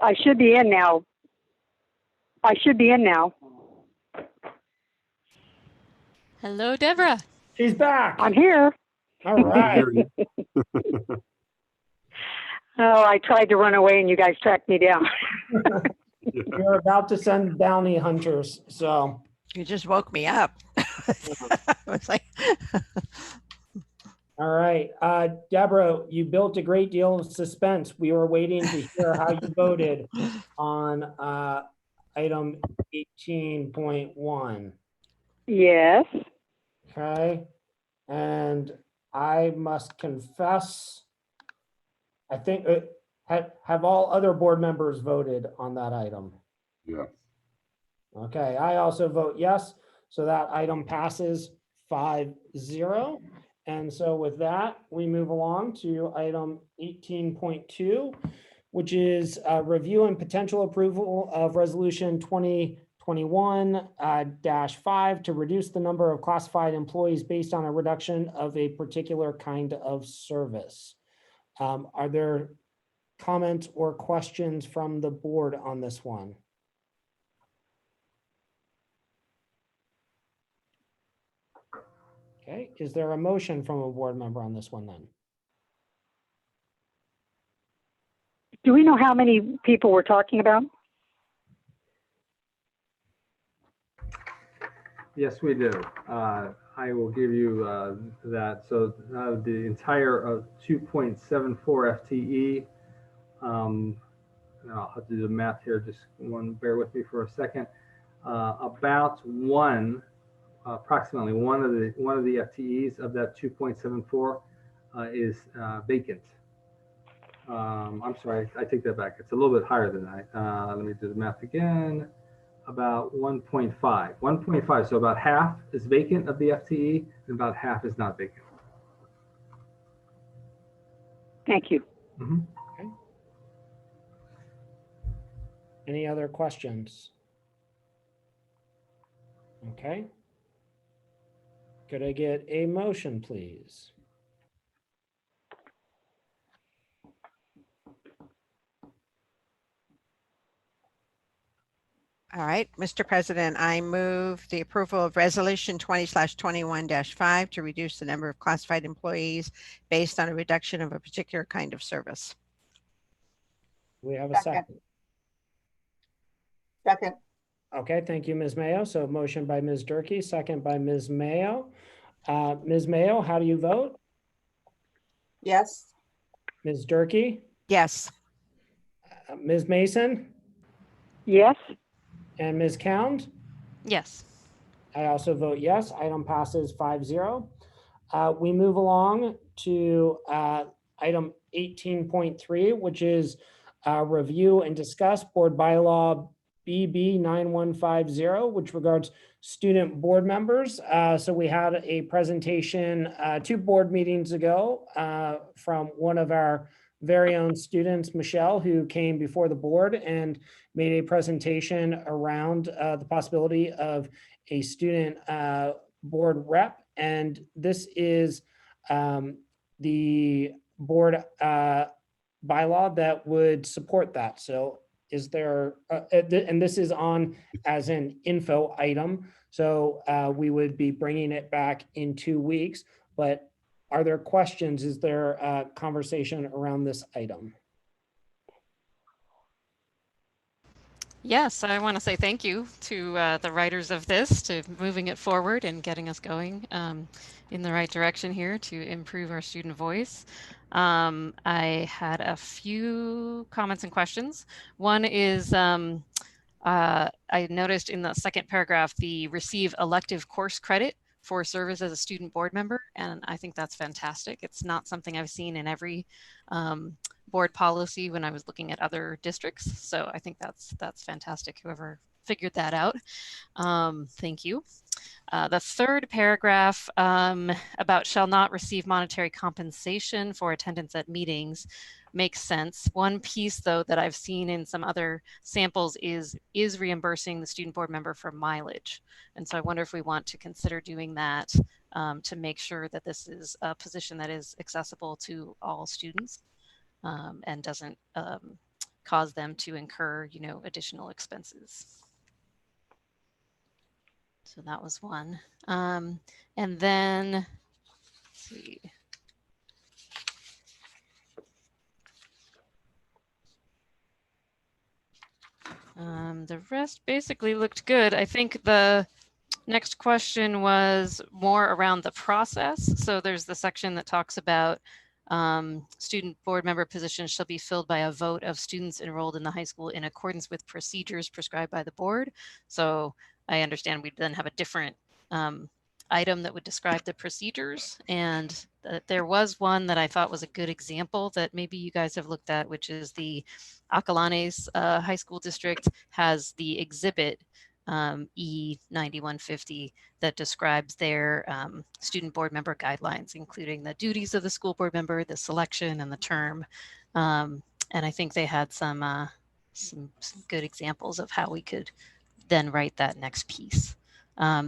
I should be in now. I should be in now. Hello, Deborah. She's back. I'm here. All right. Oh, I tried to run away and you guys tracked me down. You're about to send bounty hunters, so. You just woke me up. I was like, All right, Deborah, you built a great deal of suspense. We were waiting to hear how you voted on item 18.1. Yes. Okay, and I must confess, I think, have all other board members voted on that item? Yeah. Okay, I also vote yes, so that item passes 5-0. And so with that, we move along to item 18.2, which is review and potential approval of resolution 2021-5 to reduce the number of classified employees based on a reduction of a particular kind of service. Are there comments or questions from the board on this one? Okay, is there a motion from a board member on this one then? Do we know how many people we're talking about? Yes, we do. I will give you that. So the entire 2.74 FTE, and I'll have to do the math here, just bear with me for a second. Approximately one of the FTEs of that 2.74 is vacant. I'm sorry, I take that back. It's a little bit higher than that. Let me do the math again. About 1.5. 1.5, so about half is vacant of the FTE and about half is not vacant. Thank you. Mm-hmm. Okay. Any other questions? Okay. Could I get a motion, please? all right, Mr. President, I move the approval of resolution 20/21-5 to reduce the number of classified employees based on a reduction of a particular kind of service. We have a second. Second. Okay, thank you, Ms. Mayo. So motion by Ms. Durkee, second by Ms. Mayo. Ms. Mayo, how do you vote? Yes. Ms. Durkee? Yes. Ms. Mason? Yes. And Ms. Cound? Yes. I also vote yes. Item passes 5-0. We move along to item 18.3, which is review and discuss board bylaw BB 9150, which regards student board members. So we had a presentation 2 board meetings ago from one of our very own students, Michelle, who came before the board and made a presentation around the possibility of a student board rep. And this is the board bylaw that would support that. So is there, and this is on as an info item. So we would be bringing it back in 2 weeks, but are there questions? Is there a conversation around this item? Yes, I want to say thank you to the writers of this, to moving it forward and getting us going in the right direction here to improve our student voice. I had a few comments and questions. One is I noticed in the second paragraph, the receive elective course credit for service as a student board member, and I think that's fantastic. It's not something I've seen in every board policy when I was looking at other districts, so I think that's fantastic, whoever figured that out. Thank you. The third paragraph about shall not receive monetary compensation for attendance at meetings makes sense. One piece, though, that I've seen in some other samples is reimbursing the student board member for mileage. And so I wonder if we want to consider doing that to make sure that this is a position that is accessible to all students and doesn't cause them to incur, additional expenses. So that was one. And then, let's see. The rest basically looked good. I think the next question was more around the process. So there's the section that talks about student board member positions shall be filled by a vote of students enrolled in the high school in accordance with procedures prescribed by the board. So I understand we'd then have a different item that would describe the procedures. And there was one that I thought was a good example that maybe you guys have looked at, which is the Acalanes High School District has the exhibit E9150 that describes their student board member guidelines, including the duties of the school board member, the selection and the term. And I think they had some good examples of how we could then write that next piece.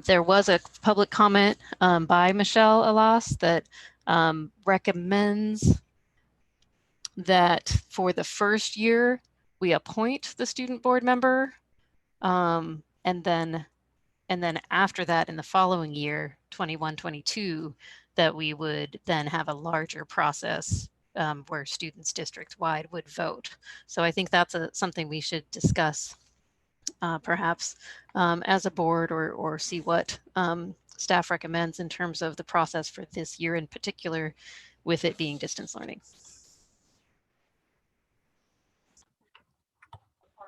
There was a public comment by Michelle Alas that recommends that for the first year, we appoint the student board member. And then after that, in the following year, 21-22, that we would then have a larger process where students district-wide would vote. So I think that's something we should discuss perhaps as a board or see what staff recommends in terms of the process for this year in particular, with it being distance learning.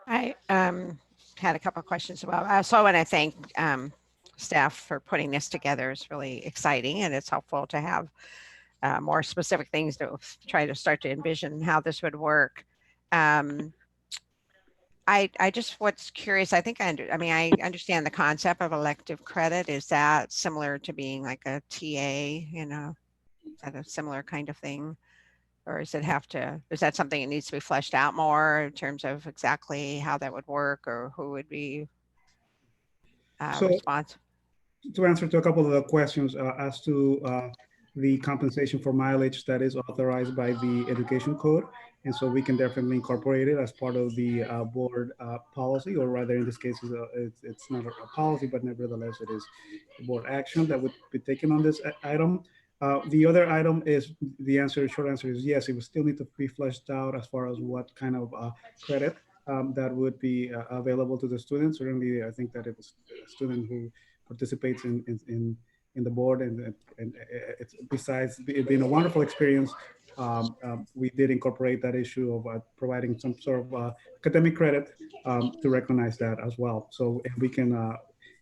I had a couple of questions about, so I want to thank staff for putting this together. It's really exciting, and it's helpful to have more specific things to try to start to envision how this would work. I just what's curious, I think I understand the concept of elective credit. Is that similar to being like a TA, is that a similar kind of thing? Or is that something that needs to be fleshed out more in terms of exactly how that would work, or who would be responsible? To answer to a couple of the questions as to the compensation for mileage that is authorized by the education code. And so we can definitely incorporate it as part of the board policy, or rather in this case, it's not a policy, but nevertheless it is board action that would be taken on this item. The other item is short answer is yes, it would still need to be fleshed out as far as what kind of credit that would be available to the students. Certainly, I think that if a student who participates in the board and it's, besides it being a wonderful experience, we did incorporate that issue of providing some sort of academic credit to recognize that as well. So if we can,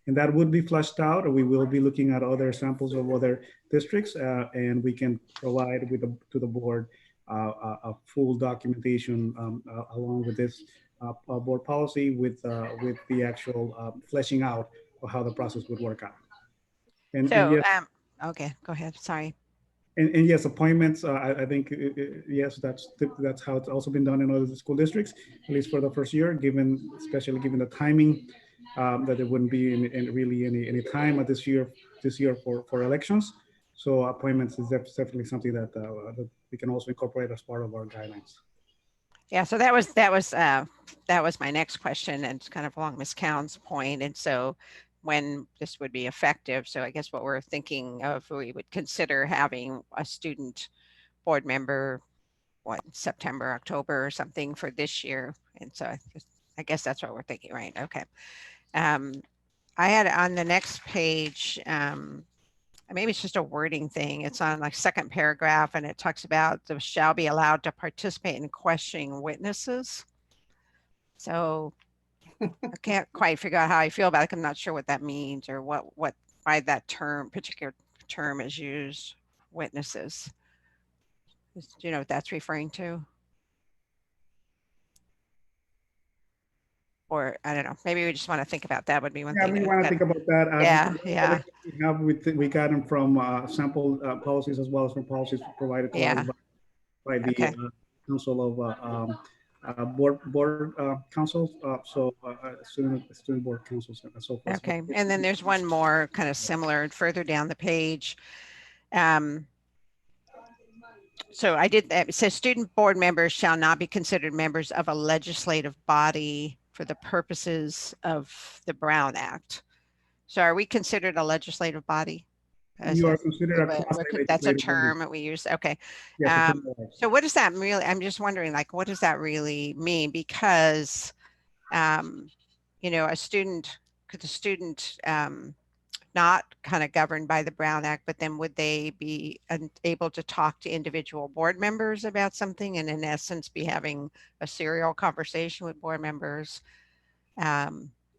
and that would be fleshed out, or we will be looking at other samples of other districts, and we can provide to the board a full documentation along with this board policy with the actual fleshing out of how the process would work out. And yes, okay, go ahead. Sorry. And yes, appointments. I think yes, that's how it's also been done in other school districts, at least for the first year. Especially given the timing, that there wouldn't be really any time at this year for elections. So appointments is definitely something that we can also incorporate as part of our guidelines. Yeah, so that was my next question, and it's kind of along Ms. Cowan's point. And so when this would be effective. So I guess what we're thinking of, we would consider having a student board member, September, October or something for this year. And so I guess that's what we're thinking, right? Okay. I had on the next page, maybe it's just a wording thing. It's on like second paragraph, and it talks about the shall be allowed to participate in questioning witnesses. So I can't quite figure out how I feel about it. I'm not sure what that means, or why that particular term is used, witnesses. Do you know what that's referring to? Or I don't know, maybe we just want to think about that. Would be one thing. We want to think about that. Yeah. We got them from sample policies as well as from policies provided to us by the Council of board councils, student board councils and so forth. Okay, and then there's one more kind of similar further down the page. so I did that. It says student board members shall not be considered members of a legislative body for the purposes of the Brown Act. So are we considered a legislative body? You are considered a That's a quasi-legislative body. term that we use. Okay. Yes, it's a law. So what does that really, I'm just wondering, like, what does that really mean? Because, you know, could a student not kind of governed by the Brown Act, but then would they be able to talk to individual board members about something and in essence be having a serial conversation with board members? I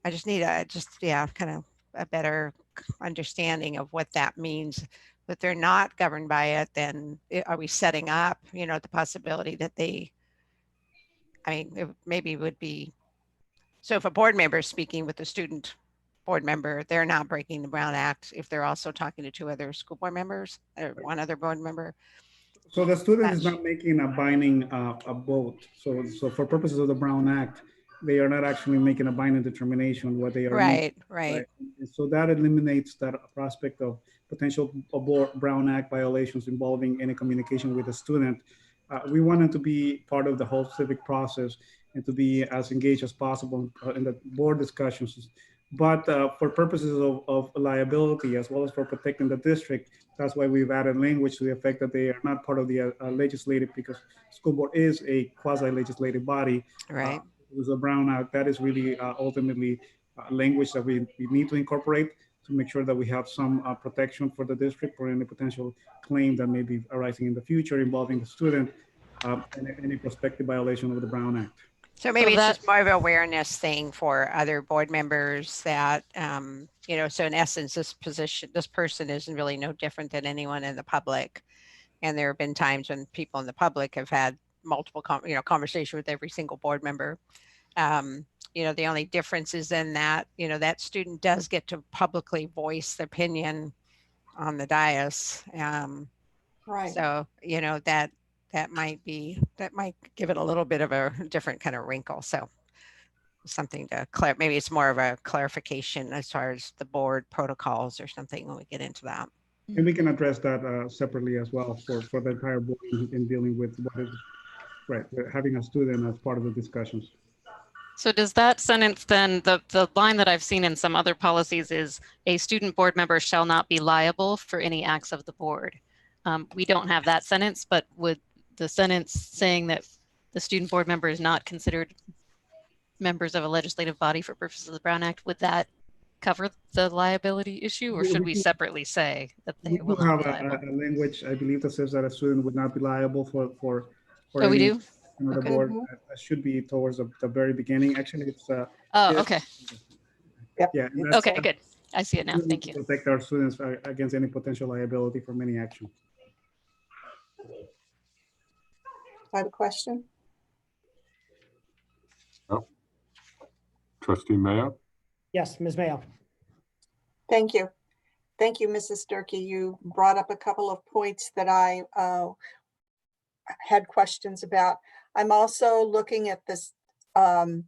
just need kind of a better understanding of what that means. But they're not governed by it, then are we setting up, you know, the possibility that they, I mean, it maybe would be, so if a board member is speaking with a student board member, they're not breaking the Brown Act if they're also talking to two other school board members or one other board member. So the student is not making a binding a vote. So for purposes of the Brown Act, they are not actually making a binding determination what they are. Right. And so that eliminates that prospect of potential Brown Act violations involving any communication with the student. We wanted to be part of the whole civic process and to be as engaged as possible in the board discussions. But for purposes of liability, as well as for protecting the district, that's why we've added language to the effect that they are not part of the legislative, because school board is a quasi-legislative body. Right. With the Brown Act, that is really ultimately language that we need to incorporate to make sure that we have some protection for the district for any potential claim that may be arising in the future involving the student and any prospective violation of the Brown Act. So maybe it's just more of an awareness thing for other board members that, you know, so in essence, this person isn't really no different than anyone in the public. And there have been times when people in the public have had multiple, conversation with every single board member. You know, the only difference is then that, you know, that student does get to publicly voice their opinion on the dais. Right. So, you know, that might give it a little bit of a different kind of wrinkle. So something to maybe it's more of a clarification as far as the board protocols or something when we get into that. And we can address that separately as well for the entire board in dealing with what is right, having a student as part of the discussions. So does that sentence then, the line that I've seen in some other policies is a student board member shall not be liable for any acts of the board. We don't have that sentence, but would the sentence saying that the student board member is not considered members of a legislative body for purposes of the Brown Act, would that cover the liability issue, or should we separately say that they will not be liable? A language, I believe, that says that a student would not be liable for Oh, we do? The Okay. board. That should be towards the very beginning. Actually, it's Oh, okay. Yeah. Okay, good. I see it now. Thank you. Protect our students against any potential liability from any action. I have a question. Oh. Trustee Mayo? Yes, Ms. Mayo. Thank you. Thank you, Mrs. Durkee. You brought up a couple of points that I had questions about. I'm also looking at this top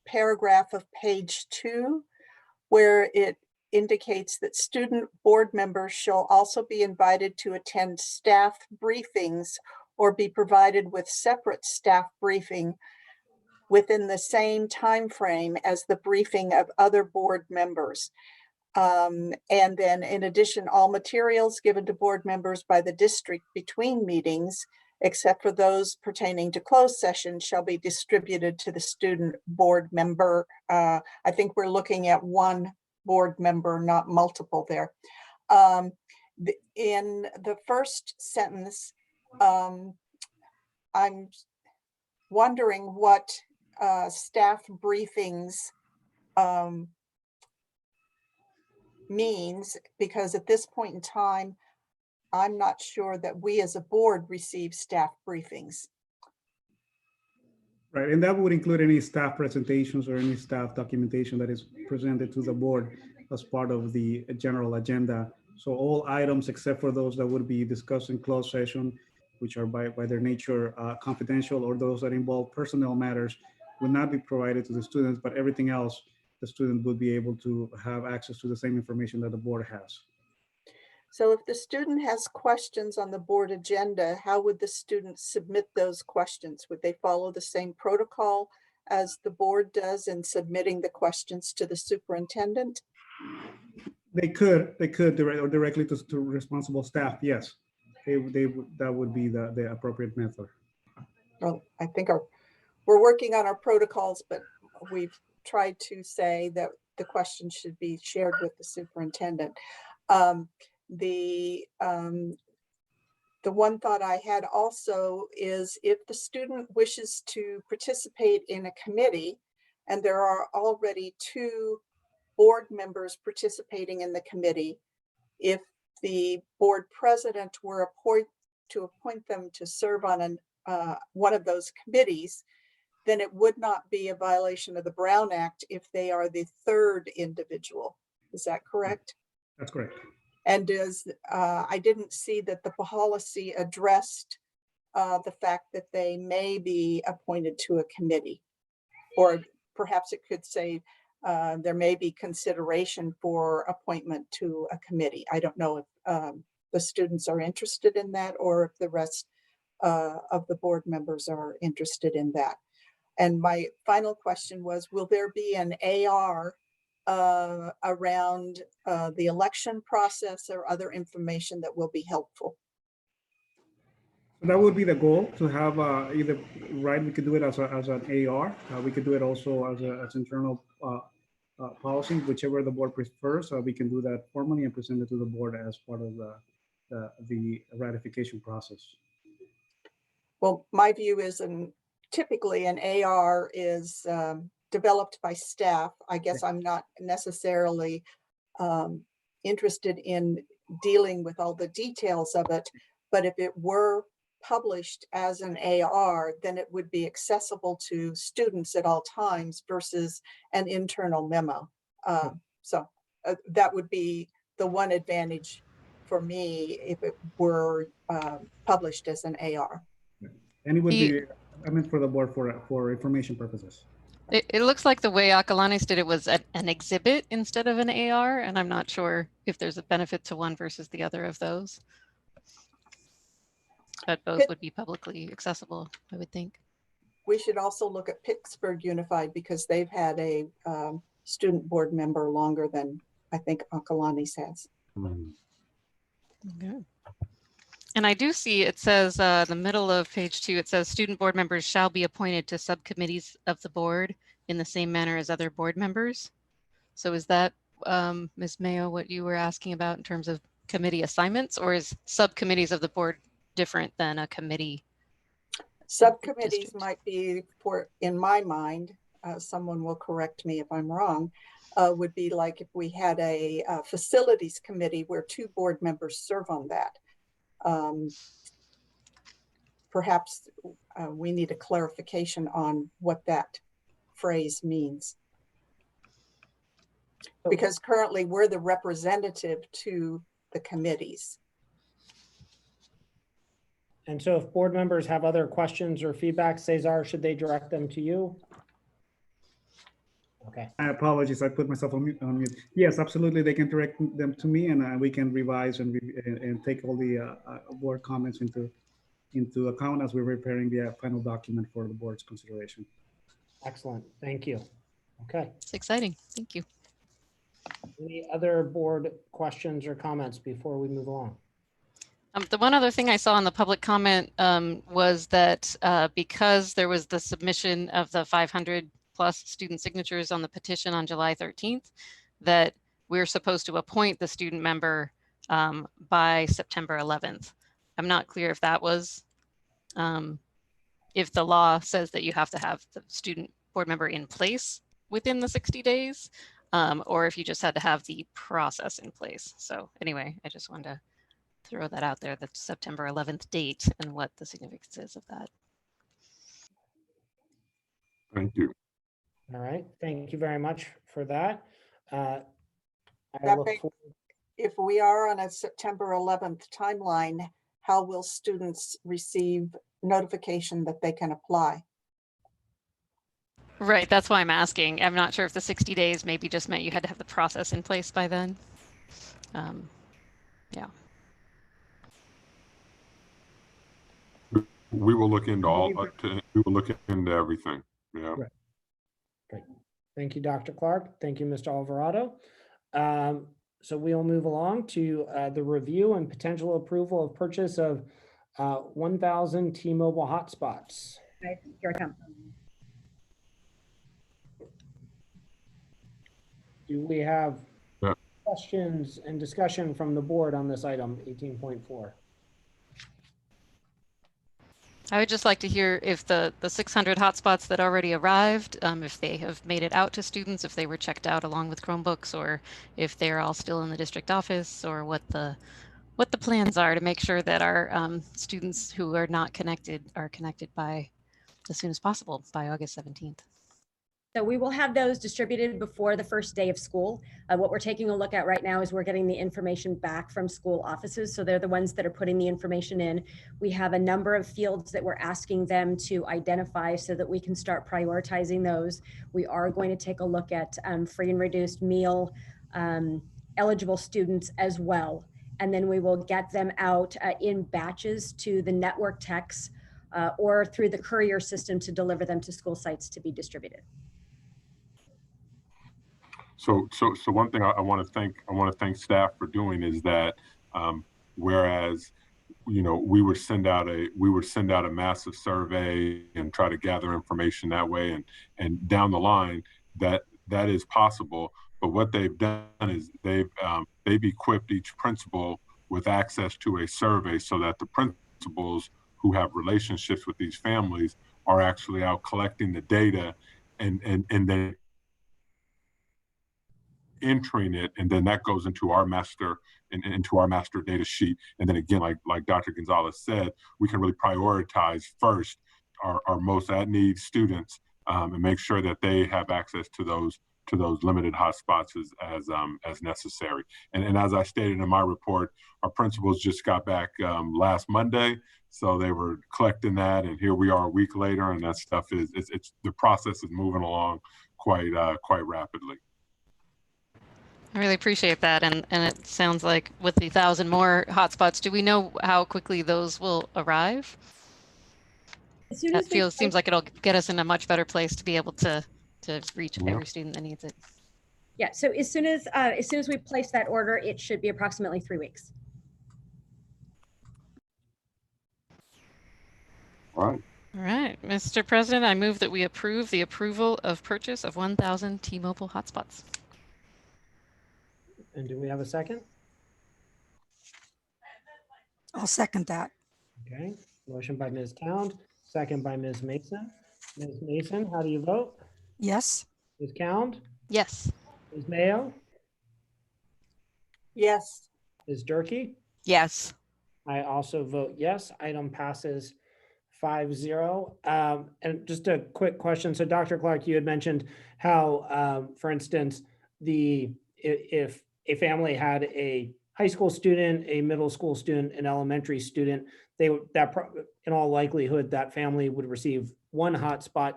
paragraph of page 2, where it indicates that student board members shall also be invited to attend staff briefings or be provided with separate staff briefing within the same time frame as the briefing of other board members. And then in addition, all materials given to board members by the district between meetings, except for those pertaining to closed session, shall be distributed to the student board member. I think we're looking at one board member, not multiple there. In the first sentence, I'm wondering what staff briefings means, because at this point in time, I'm not sure that we as a board receive staff briefings. Right, and that would include any staff presentations or any staff documentation that is presented to the board as part of the general agenda. So all items except for those that would be discussed in closed session, which are by their nature confidential, or those that involve personnel matters, would not be provided to the students, but everything else, the student would be able to have access to the same information that the board has. So if the student has questions on the board agenda, how would the student submit those questions? Would they follow the same protocol as the board does in submitting the questions to the superintendent? They could directly to responsible staff. Yes, that would be the appropriate method. Well, I think we're working on our protocols, but we've tried to say that the questions should be shared with the superintendent. The one thought I had also is if the student wishes to participate in a committee and there are already 2 board members participating in the committee, if the board president were to appoint them to serve on one of those committees, then it would not be a violation of the Brown Act if they are the 3rd individual. Is that correct? That's correct. And I didn't see that the policy addressed the fact that they may be appointed to a committee, or perhaps it could say there may be consideration for appointment to a committee. I don't know if the students are interested in that or if the rest of the board members are interested in that. And my final question was, will there be an AR around the election process or other information that will be helpful? That would be the goal, to have either, right, we could do it as an AR. We could do it also as internal policy, whichever the board prefers. We can do that formally and present it to the board as part of the ratification process. Well, my view is typically an AR is developed by staff. I guess I'm not necessarily interested in dealing with all the details of it, but if it were published as an AR, then it would be accessible to students at all times versus an internal memo. So that would be the one advantage for me if it were published as an AR. And it would be, I meant for the board for information purposes. It looks like the way Acalanes did it was an exhibit instead of an AR, and I'm not sure if there's a benefit to one versus the other of those. But both would be publicly accessible, I would think. We should also look at Pittsburgh Unified because they've had a student board member longer than I think Acalanes has. Okay. And I do see it says the middle of page 2, it says student board members shall be appointed to subcommittees of the board in the same manner as other board members. So is that, Ms. Mayo, what you were asking about in terms of committee assignments, or is subcommittees of the board different than a committee? Subcommittees might be, in my mind, someone will correct me if I'm wrong, would be like if we had a facilities committee where 2 board members serve on that. Perhaps we need a clarification on what that phrase means. Because currently we're the representative to the committees. And so if board members have other questions or feedback, Cesar, should they direct them to you? Okay. I apologize, I put myself on mute. Yes, absolutely, they can direct them to me, and we can revise and take all the board comments into account as we're preparing the final document for the board's consideration. Excellent, thank you. Okay. It's exciting, thank you. Any other board questions or comments before we move along? The one other thing I saw in the public comment was that because there was the submission of the 500+ student signatures on the petition on July 13th, that we're supposed to appoint the student member by September 11th. I'm not clear if that was, if the law says that you have to have the student board member in place within the 60 days, or if you just had to have the process in place. So anyway, I just wanted to throw that out there, the September 11th date and what the significance is of that. Thank you. All right, thank you very much for that. If we are on a September 11th timeline, how will students receive notification that they can apply? Right, that's why I'm asking. I'm not sure if the 60 days maybe just meant you had to have the process in place by then. Yeah. We will look into we will look into everything. Yeah. Right. Great. Thank you, Dr. Clark. Thank you, Mr. Alvarado. So we'll move along to the review and potential approval of purchase of 1,000 T-Mobile hotspots. Right, here I come. Do we have Yeah. questions and discussion from the board on this item 18.4? I would just like to hear if the 600 hotspots that already arrived, if they have made it out to students, if they were checked out along with Chromebooks, or if they're all still in the district office, or what the plans are to make sure that our students who are not connected are connected by as soon as possible, by August 17th. So we will have those distributed before the first day of school. What we're taking a look at right now is we're getting the information back from school offices. So they're the ones that are putting the information in. We have a number of fields that we're asking them to identify so that we can start prioritizing those. We are going to take a look at free and reduced meal eligible students as well. And then we will get them out in batches to the network techs or through the courier system to deliver them to school sites to be distributed. So one thing I want to thank staff for doing is that whereas we would send out a massive survey and try to gather information that way, and down the line that is possible. But what they've done is they've equipped each principal with access to a survey so that the principals who have relationships with these families are actually out collecting the data and then entering it, and then that goes into our master data sheet. And then again, like Dr. Gonzalez said, we can really prioritize first our most at-need students and make sure that they have access to those limited hotspots as necessary. And as I stated in my report, our principals just got back last Monday, so they were collecting that, and here we are a week later, and that stuff it's the process is moving along quite rapidly. I really appreciate that, and it sounds like with the 1,000 more hotspots, do we know how quickly those will arrive? That seems like it'll get us in a much better place to be able to reach every student that needs it. Yeah, so as soon as we place that order, it should be approximately 3 weeks. All right. All right, Mr. President, I move that we approve the approval of purchase of 1,000 T-Mobile hotspots. And do we have a second? I'll second that. Okay, motion by Ms. Cound, second by Ms. Mason. Ms. Mason, how do you vote? Yes. Ms. Cound? Yes. Ms. Mayo? Yes. Ms. Durkee? Yes. I also vote yes. Item passes 5-0. And just a quick question. So Dr. Clark, you had mentioned how, for instance, if a family had a high school student, a middle school student, an elementary student, in all likelihood, that family would receive one hotspot.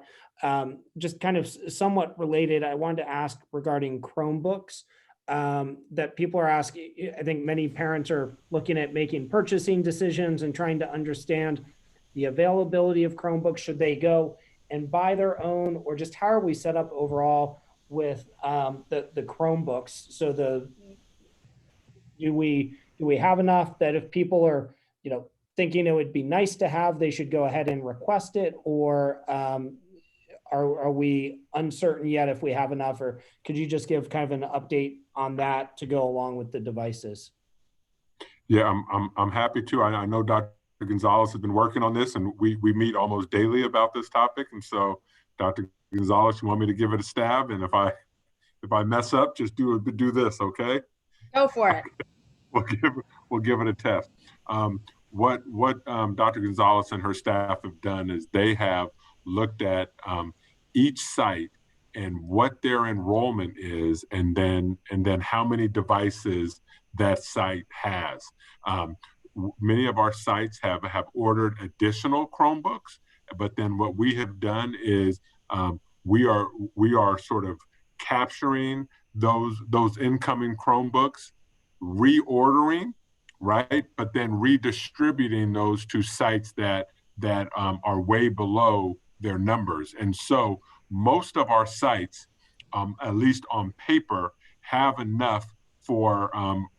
Just kind of somewhat related, I wanted to ask regarding Chromebooks that people are asking. I think many parents are looking at making purchasing decisions and trying to understand the availability of Chromebooks. Should they go and buy their own, or just how are we set up overall with the Chromebooks? So do we have enough that if people are thinking it would be nice to have, they should go ahead and request it, or are we uncertain yet if we have enough? Or could you just give kind of an update on that to go along with the devices? Yeah, I'm happy to. I know Dr. Gonzalez has been working on this, and we meet almost daily about this topic. And so, Dr. Gonzalez, you want me to give it a stab? And if I mess up, just do this, okay? Go for it. We'll give it a test. What Dr. Gonzalez and her staff have done is they have looked at each site and what their enrollment is, and then how many devices that site has. Many of our sites have ordered additional Chromebooks, but then what we have done is we are sort of capturing those incoming Chromebooks, reordering, right? But then redistributing those to sites that that are way below their numbers. And so most of our sites, at least on paper, have enough for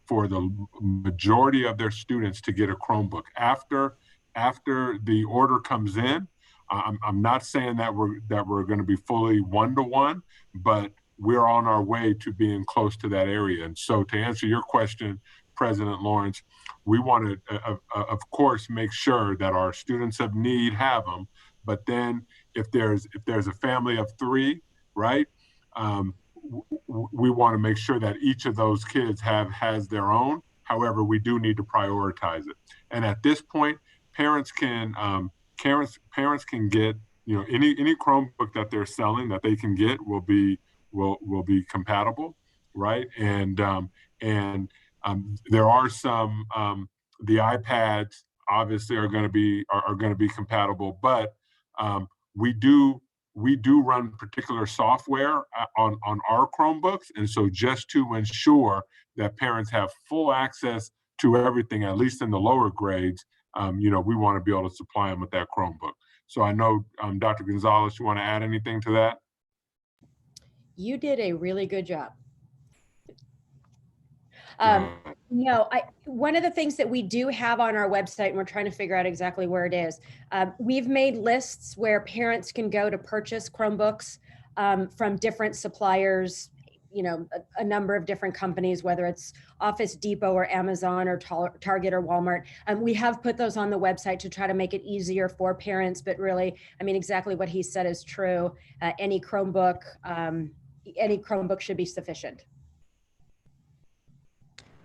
the majority of their students to get a Chromebook. After the order comes in, I'm not saying that we're going to be fully one-to-one, but we're on our way to being close to that area. And so to answer your question, President Lawrence, we want to, of course, make sure that our students of need have them. But then if there's a family of 3, right, we want to make sure that each of those kids has their own. However, we do need to prioritize it. And at this point, parents can get, any Chromebook that they're selling that they can get will be compatible, right? And there are some the iPads obviously are going to be compatible, but we do run particular software on our Chromebooks, and so just to ensure that parents have full access to everything, at least in the lower grades, we want to be able to supply them with that Chromebook. So I know, Dr. Gonzalez, you want to add anything to that? You did a really good job. One of the things that we do have on our website, and we're trying to figure out exactly where it is, we've made lists where parents can go to purchase Chromebooks from different suppliers, a number of different companies, whether it's Office Depot or Amazon or Target or Walmart. We have put those on the website to try to make it easier for parents, but really, exactly what he said is true. Any Chromebook should be sufficient.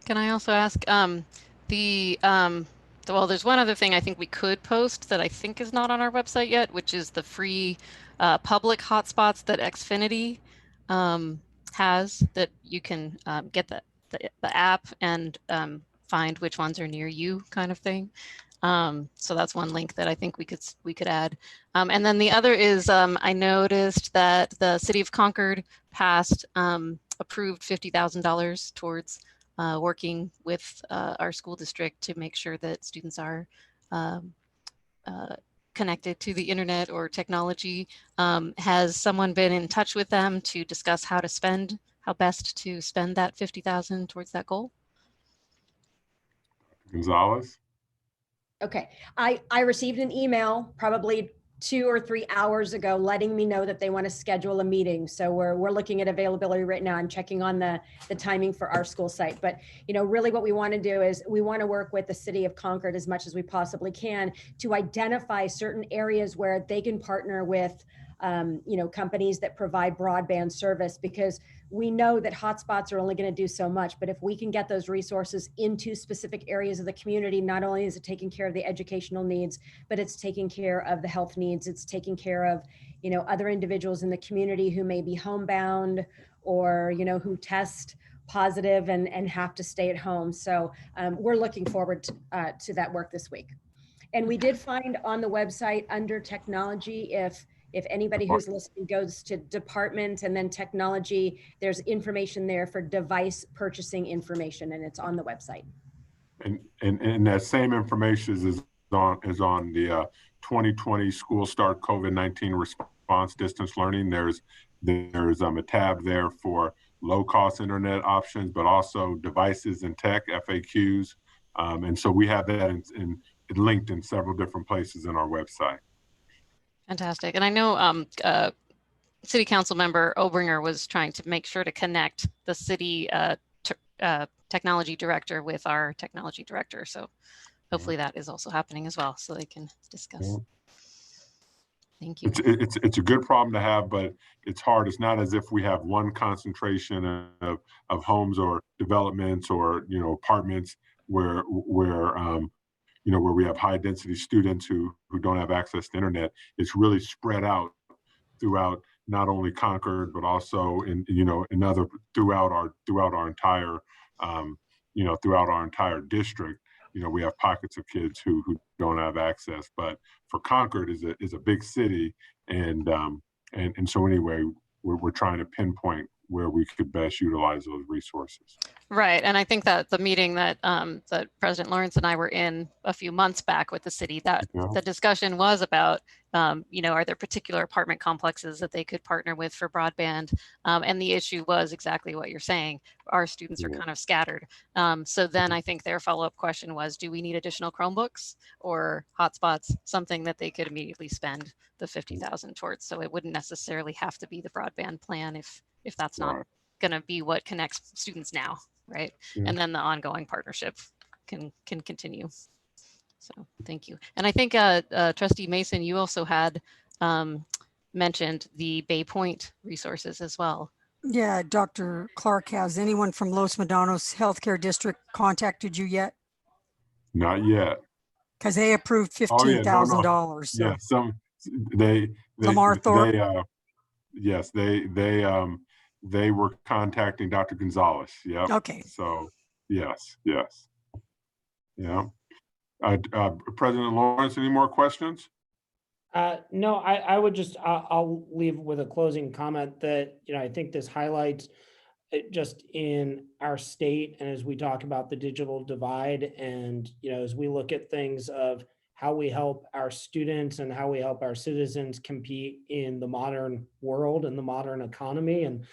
Can I also ask, well, there's one other thing I think we could post that I think is not on our website yet, which is the free public hotspots that Xfinity has, that you can get the app and find which ones are near you, kind of thing. So that's one link that I think we could add. And then the other is I noticed that the City of Concord passed approved $50,000 towards working with our school district to make sure that students are connected to the internet or technology. Has someone been in touch with them to discuss how best to spend that $50,000 towards that goal? Gonzalez? Okay, I received an email probably 2 or 3 hours ago letting me know that they want to schedule a meeting. So we're looking at availability right now. I'm checking on the timing for our school site. But really what we want to do is we want to work with the City of Concord as much as we possibly can to identify certain areas where they can partner with companies that provide broadband service, because we know that hotspots are only going to do so much. But if we can get those resources into specific areas of the community, not only is it taking care of the educational needs, but it's taking care of the health needs. It's taking care of, other individuals in the community who may be homebound or, who test positive and have to stay at home. So we're looking forward to that work this week. And we did find on the website under technology, if anybody who's listening goes to department and then technology, there's information there for device purchasing information, and it's on the website. And that same information is on the 2020 School Start COVID-19 Response Distance Learning. There's a tab there for low-cost internet options, but also devices and tech, FAQs. And so we have that linked in several different places in our website. Fantastic. And I know City Council member Obringer was trying to make sure to connect the city technology director with our technology director. So hopefully that is also happening as well, so they can discuss. Yeah. Thank you. It's a good problem to have, but it's hard. It's not as if we have one concentration of homes or developments or apartments where we have high density students who don't have access to internet. It's really spread out throughout not only Concord, but also throughout our entire district. We have pockets of kids who don't have access, but for Concord is a big city. And so anyway, we're trying to pinpoint where we could best utilize those resources. Right, and I think that the meeting that that President Lawrence and I were in a few months back with the city, that Yeah. the discussion was about, are there particular apartment complexes that they could partner with for broadband? And the issue was exactly what you're saying. Our students are Yeah. kind of scattered. So then I think their follow-up question was, do we need additional Chromebooks or hotspots, something that they could immediately spend the $50,000 towards? So it wouldn't necessarily have to be the broadband plan if that's not Right. going to be what connects students now, right? Yeah. And then the ongoing partnership can continue. So thank you. And I think Trustee Mason, you also had mentioned the Bay Point resources as well. Yeah, Dr. Clark, has anyone from Los Medanos Healthcare District contacted you yet? Not yet. Because they approved Oh, yeah, no, no. $15,000. So Yeah, they Lamar Thorpe? Yes, they were contacting Dr. Gonzalez. Yeah. Okay. So yes. Yeah. President Lawrence, any more questions? No, I would just, I'll leave with a closing comment that, I think this highlights just in our state, and as we talk about the digital divide, and, as we look at things of how we help our students and how we help our citizens compete in the modern world and the modern economy. And,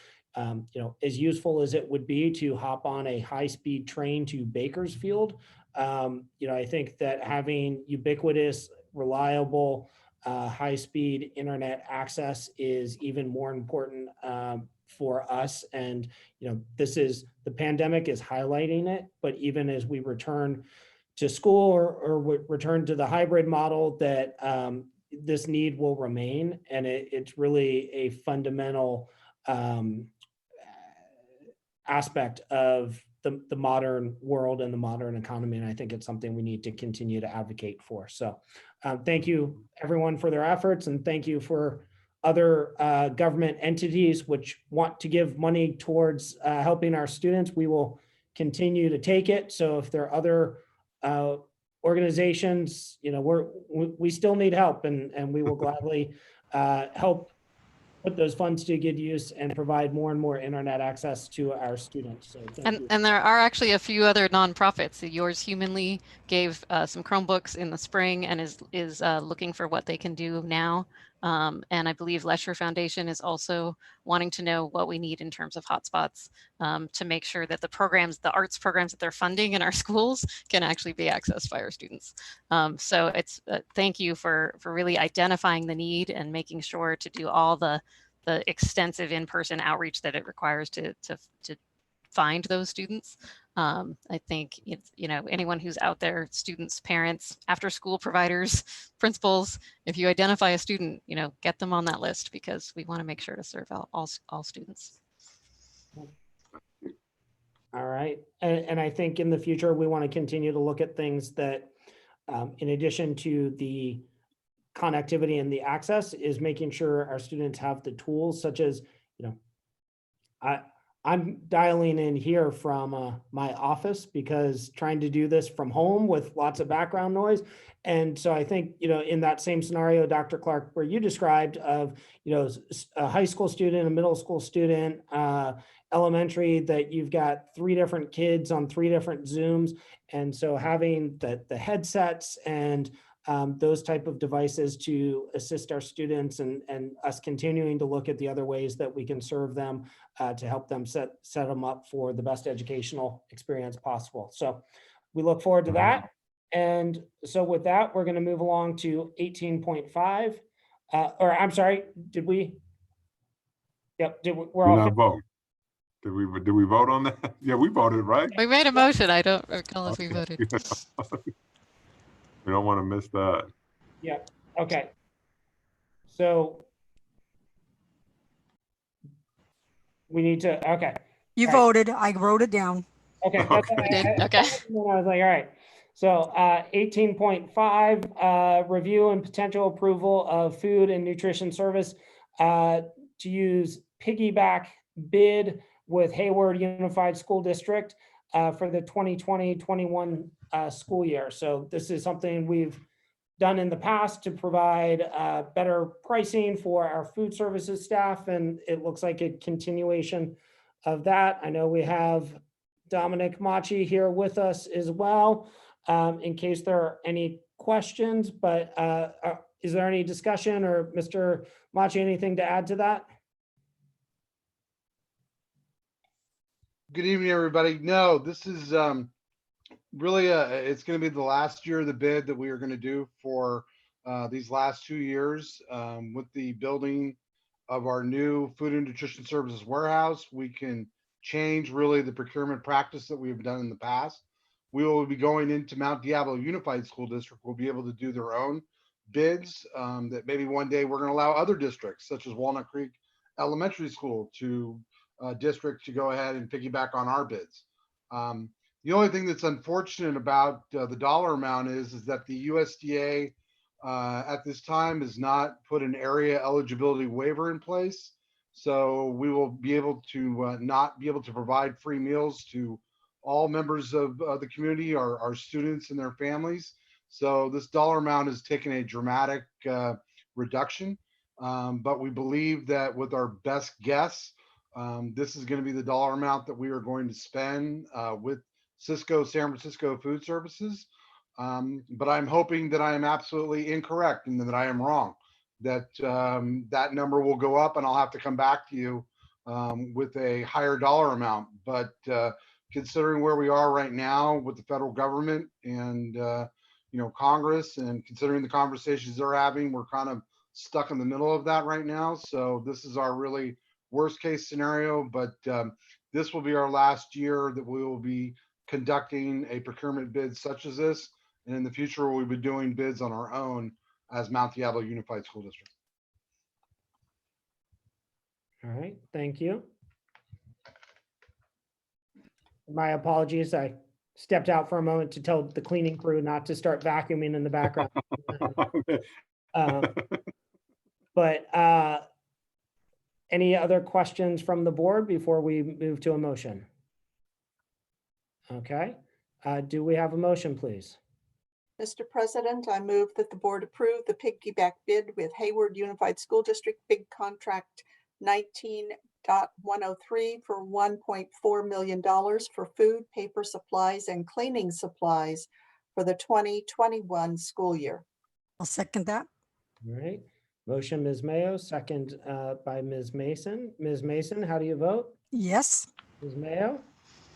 as useful as it would be to hop on a high-speed train to Bakersfield, I think that having ubiquitous, reliable, high-speed internet access is even more important for us. And, the pandemic is highlighting it, but even as we return to school or return to the hybrid model, that this need will remain. And it's really a fundamental aspect of the modern world and the modern economy. And I think it's something we need to continue to advocate for. So thank you everyone for their efforts, and thank you for other government entities which want to give money towards helping our students. We will continue to take it. So if there are other organizations, we still need help, and we will gladly help put those funds to good use and provide more and more internet access to our students. So thank you. And there are actually a few other nonprofits. Yours Humanly gave some Chromebooks in the spring and is looking for what they can do now. And I believe Lesher Foundation is also wanting to know what we need in terms of hotspots to make sure that the arts programs that they're funding in our schools can actually be accessed by our students. So it's thank you for really identifying the need and making sure to do all the extensive in-person outreach that it requires to find those students. I think it's, anyone who's out there, students, parents, after school providers, principals, if you identify a student, get them on that list, because we want to make sure to serve all students. All right. And I think in the future, we want to continue to look at things that, in addition to the connectivity and the access, is making sure our students have the tools, such as, I'm dialing in here from my office, because trying to do this from home with lots of background noise. And so I think, in that same scenario, Dr. Clark, where you described of, a high school student, a middle school student, elementary, that you've got 3 different kids on 3 different Zooms. And so having the headsets and those type of devices to assist our students, and us continuing to look at the other ways that we can serve them to help them set them up for the best educational experience possible. So we look forward to that. And so with that, we're going to move along to 18.5. Or I'm sorry, did we? Yep, we're all not vote. Did we vote on that? Yeah, we voted, right? We made a motion. I don't recall if we voted. We don't want to miss that. Yeah. Okay. So we need to. Okay. You All right. voted. I wrote it down. Okay. That's what Okay. I was like, all right. So 18.5, review and potential approval of food and nutrition service to use piggyback bid with Hayward Unified School District for the 2020-21 school year. So this is something we've done in the past to provide better pricing for our food services staff, and it looks like a continuation of that, I know we have Dominic Machi here with us as well, in case there are any questions, but is there any discussion, or Mr. Machi, anything to add to that? Good evening, everybody. No, this is really it's going to be the last year of the bid that we are going to do for these last 2 years with the building of our new food and nutrition services warehouse. We can change really the procurement practice that we have done in the past. We will be going into Mount Diablo Unified School District. We'll be able to do their own bids that maybe one day we're going to allow other districts such as Walnut Creek Elementary School to district to go ahead and piggyback on our bids. The only thing that's unfortunate about the dollar amount is that the USDA at this time has not put an area eligibility waiver in place. So we will be able to not be able to provide free meals to all members of the community, our students and their families. So this dollar amount has taken a dramatic reduction. But we believe that with our best guess, this is going to be the dollar amount that we are going to spend with Cisco San Francisco Food Services. But I'm hoping that I am absolutely incorrect and that I am wrong, that that number will go up and I'll have to come back to you with a higher dollar amount. But considering where we are right now with the federal government and Congress, and considering the conversations they're having, we're kind of stuck in the middle of that right now. So this is our really worst case scenario, but this will be our last year that we will be conducting a procurement bid such as this. And in the future, we'll be doing bids on our own as Mount Diablo Unified School District. All right, thank you. My apologies, I stepped out for a moment to tell the cleaning crew not to start vacuuming in the background. But any other questions from the board before we move to a motion? Okay, do we have a motion, please? Mr. President, I move that the board approve the piggyback bid with Hayward Unified School District Big Contract 19.103 for $1.4 million for food, paper supplies, and cleaning supplies for the 2021 school year. I'll second that. All right, motion, Ms. Mayo, second by Ms. Mason. Ms. Mason, how do you vote? Yes. Ms. Mayo?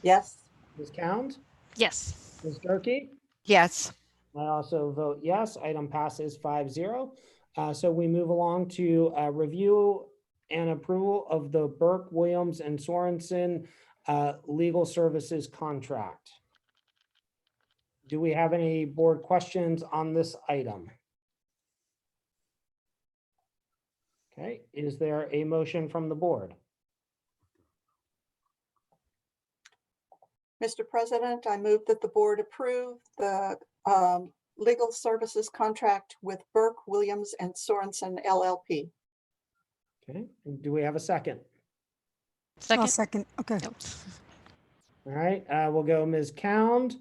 Yes. Ms. Cound? Yes. Ms. Durkee? Yes. I also vote yes. Item passes 5-0. So we move along to review and approval of the Burke, Williams, and Sorensen legal services contract. Do we have any board questions on this item? Okay, is there a motion from the board? Mr. President, I move that the board approve the legal services contract with Burke, Williams, and Sorensen LLP. Okay, and do we have a second? I'll second. Okay. All right, we'll go Ms. Cound,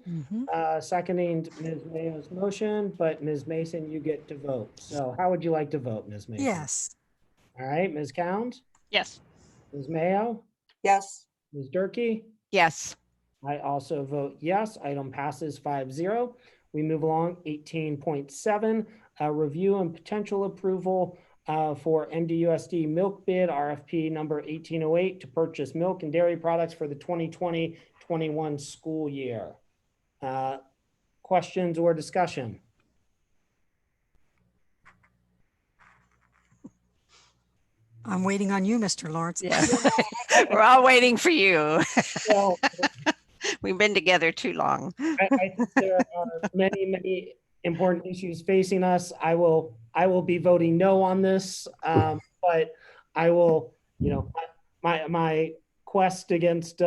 seconding Ms. Mayo's motion, but Ms. Mason, you get to vote. So how would you like to vote, Ms. Mason? Yes. All right, Ms. Cound? Yes. Ms. Mayo? Yes. Ms. Durkee? Yes. I also vote yes. Item passes 5-0. We move along 18.7, review and potential approval for MDUSD milk bid RFP number 1808 to purchase milk and dairy products for the 2020-21 school year. Questions or discussion? I'm waiting on you, Mr. Lawrence. Yeah. We're all waiting for you. Well, We've been together too long. I think there are many important issues facing us. I will be voting no on this, but I will, my quest against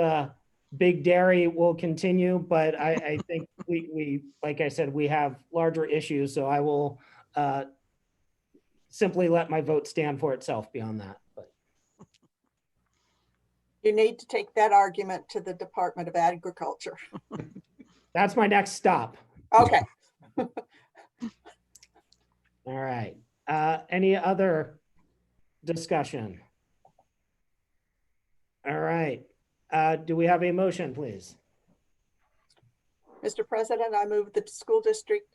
big dairy will continue. But I think we, like I said, we have larger issues. So I will simply let my vote stand for itself beyond that. But You need to take that argument to the Department of Agriculture. that's my next stop. Okay. All right. Any other discussion? All right. Do we have a motion, please? Mr. President, I move that the school district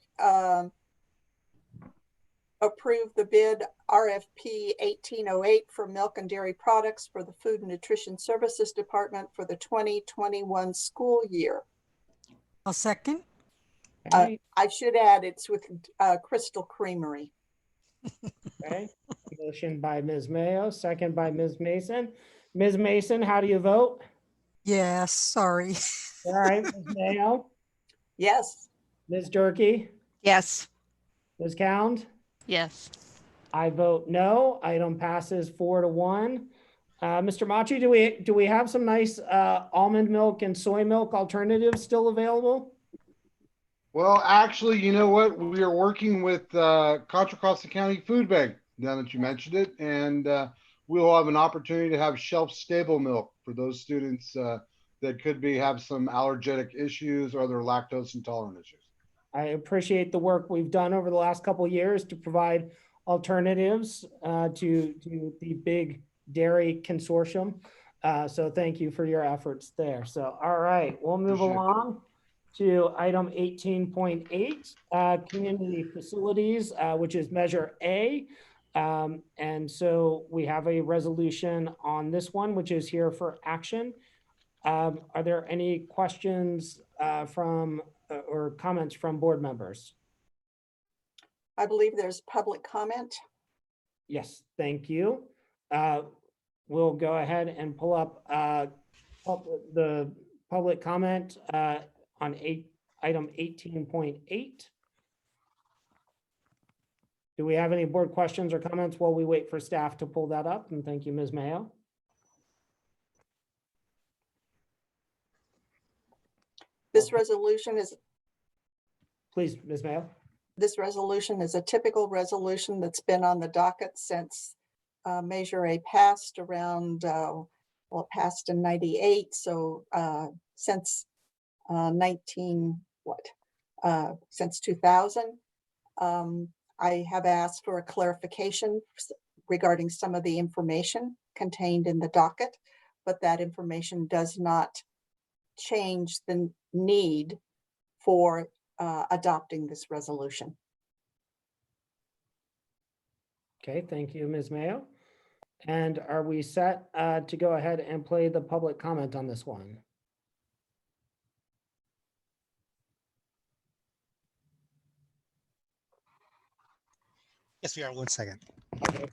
approve the bid RFP 1808 for milk and dairy products for the Food and Nutrition Services Department for the 2021 school year. I'll second. Okay. I should add it's with Crystal Creamery. Okay. Motion by Ms. Mayo, second by Ms. Mason. Ms. Mason, how do you vote? Yes, sorry. All right, Ms. Mayo, Yes. Ms. Durkee, Yes. Ms. Cound? Yes. I vote no. Item passes 4-1. Mr. Machi, do we have some nice almond milk and soy milk alternatives still available? Well, actually, you know what? We are working with Contra Costa County Food Bank, now that you mentioned it, and we'll have an opportunity to have shelf-stable milk for those students that could have some allergenic issues or other lactose intolerant issues. I appreciate the work we've done over the last couple of years to provide alternatives to the big dairy consortium. So thank you for your efforts there. So, all right, we'll move along to item 18.8, community facilities, which is measure A. And so we have a resolution on this one, which is here for action. Are there any questions or comments from board members? I believe there's public comment. Yes, thank you. We'll go ahead and pull up the public comment on item 18.8. Do we have any board questions or comments while we wait for staff to pull that up? And thank you, Ms. Mayo. This resolution is Please, Ms. Mayo. This resolution is a typical resolution that's been on the docket since Measure A passed around, well, it passed in 98. So since since 2000, I have asked for a clarification regarding some of the information contained in the docket, but that information does not change the need for adopting this resolution. Okay, thank you, Ms. Mayo. And are we set to go ahead and play the public comment on this one? Yes, we are. 1 second. Okay.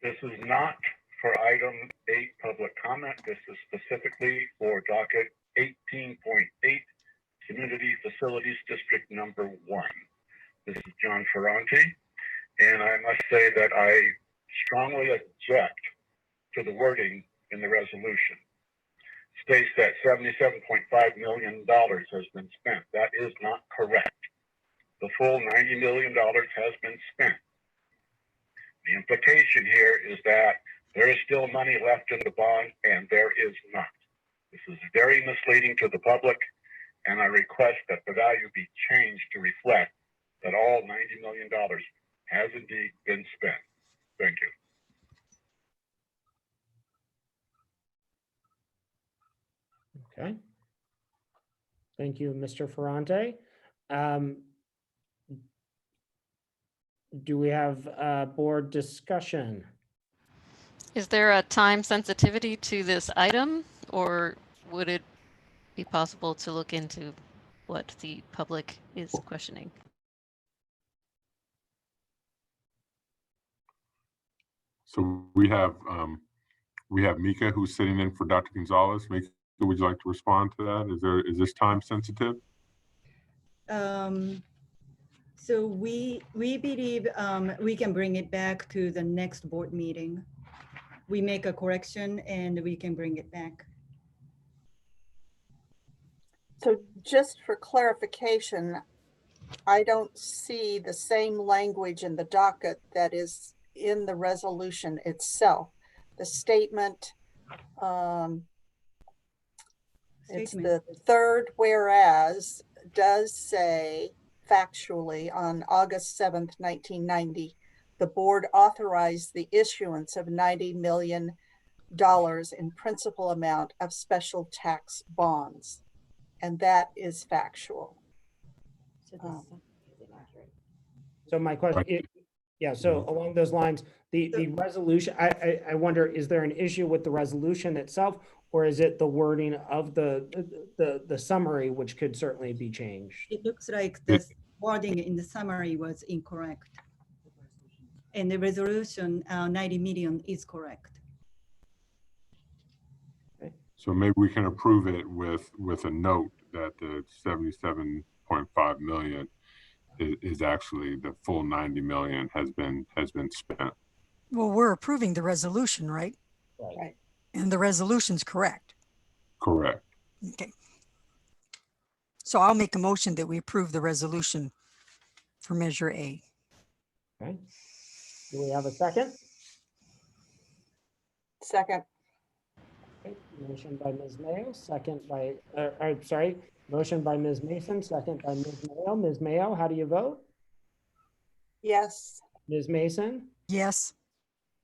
This is not for item 8 public comment. This is specifically for docket 18.8 Community Facilities District Number 1. This is John Ferranti, and I must say that I strongly object to the wording in the resolution. States that $77.5 million has been spent. That is not correct. The full $90 million has been spent. The implication here is that there is still money left in the bond, and there is not. This is very misleading to the public, and I request that the value be changed to reflect that all $90 million has indeed been spent. Thank you. Okay. Thank you, Mr. Ferrante. Do we have board discussion? Is there a time sensitivity to this item, or would it be possible to look into what the public is questioning? So we have Mika who's sitting in for Dr. Gonzalez. Mika, would you like to respond to that? Is this time sensitive? So we believe we can bring it back to the next board meeting. We make a correction and we can bring it back. So just for clarification, I don't see the same language in the docket that is in the resolution itself. The statement, it's the third whereas does say factually on August 7th, 1990, the board authorized the issuance of $90 million in principal amount of special tax bonds. And that is factual. So my question, yeah, so along those lines, the resolution, I wonder, is there an issue with the resolution itself? Or is it the wording of the summary, which could certainly be changed? It looks like the wording in the summary was incorrect. And the resolution, 90 million is correct. So maybe we can approve it with a note that the 77.5 million is actually the full 90 million has been spent. Well, we're approving the resolution, right? Right. And the resolution's correct. Correct. Okay. So I'll make a motion that we approve the resolution for Measure A. Okay. Do we have a second? Second. Okay. Motion by Ms. Mayo, second by, motion by Ms. Mason, second by Ms. Mayo. Ms. Mayo, how do you vote? Yes. Ms. Mason? Yes.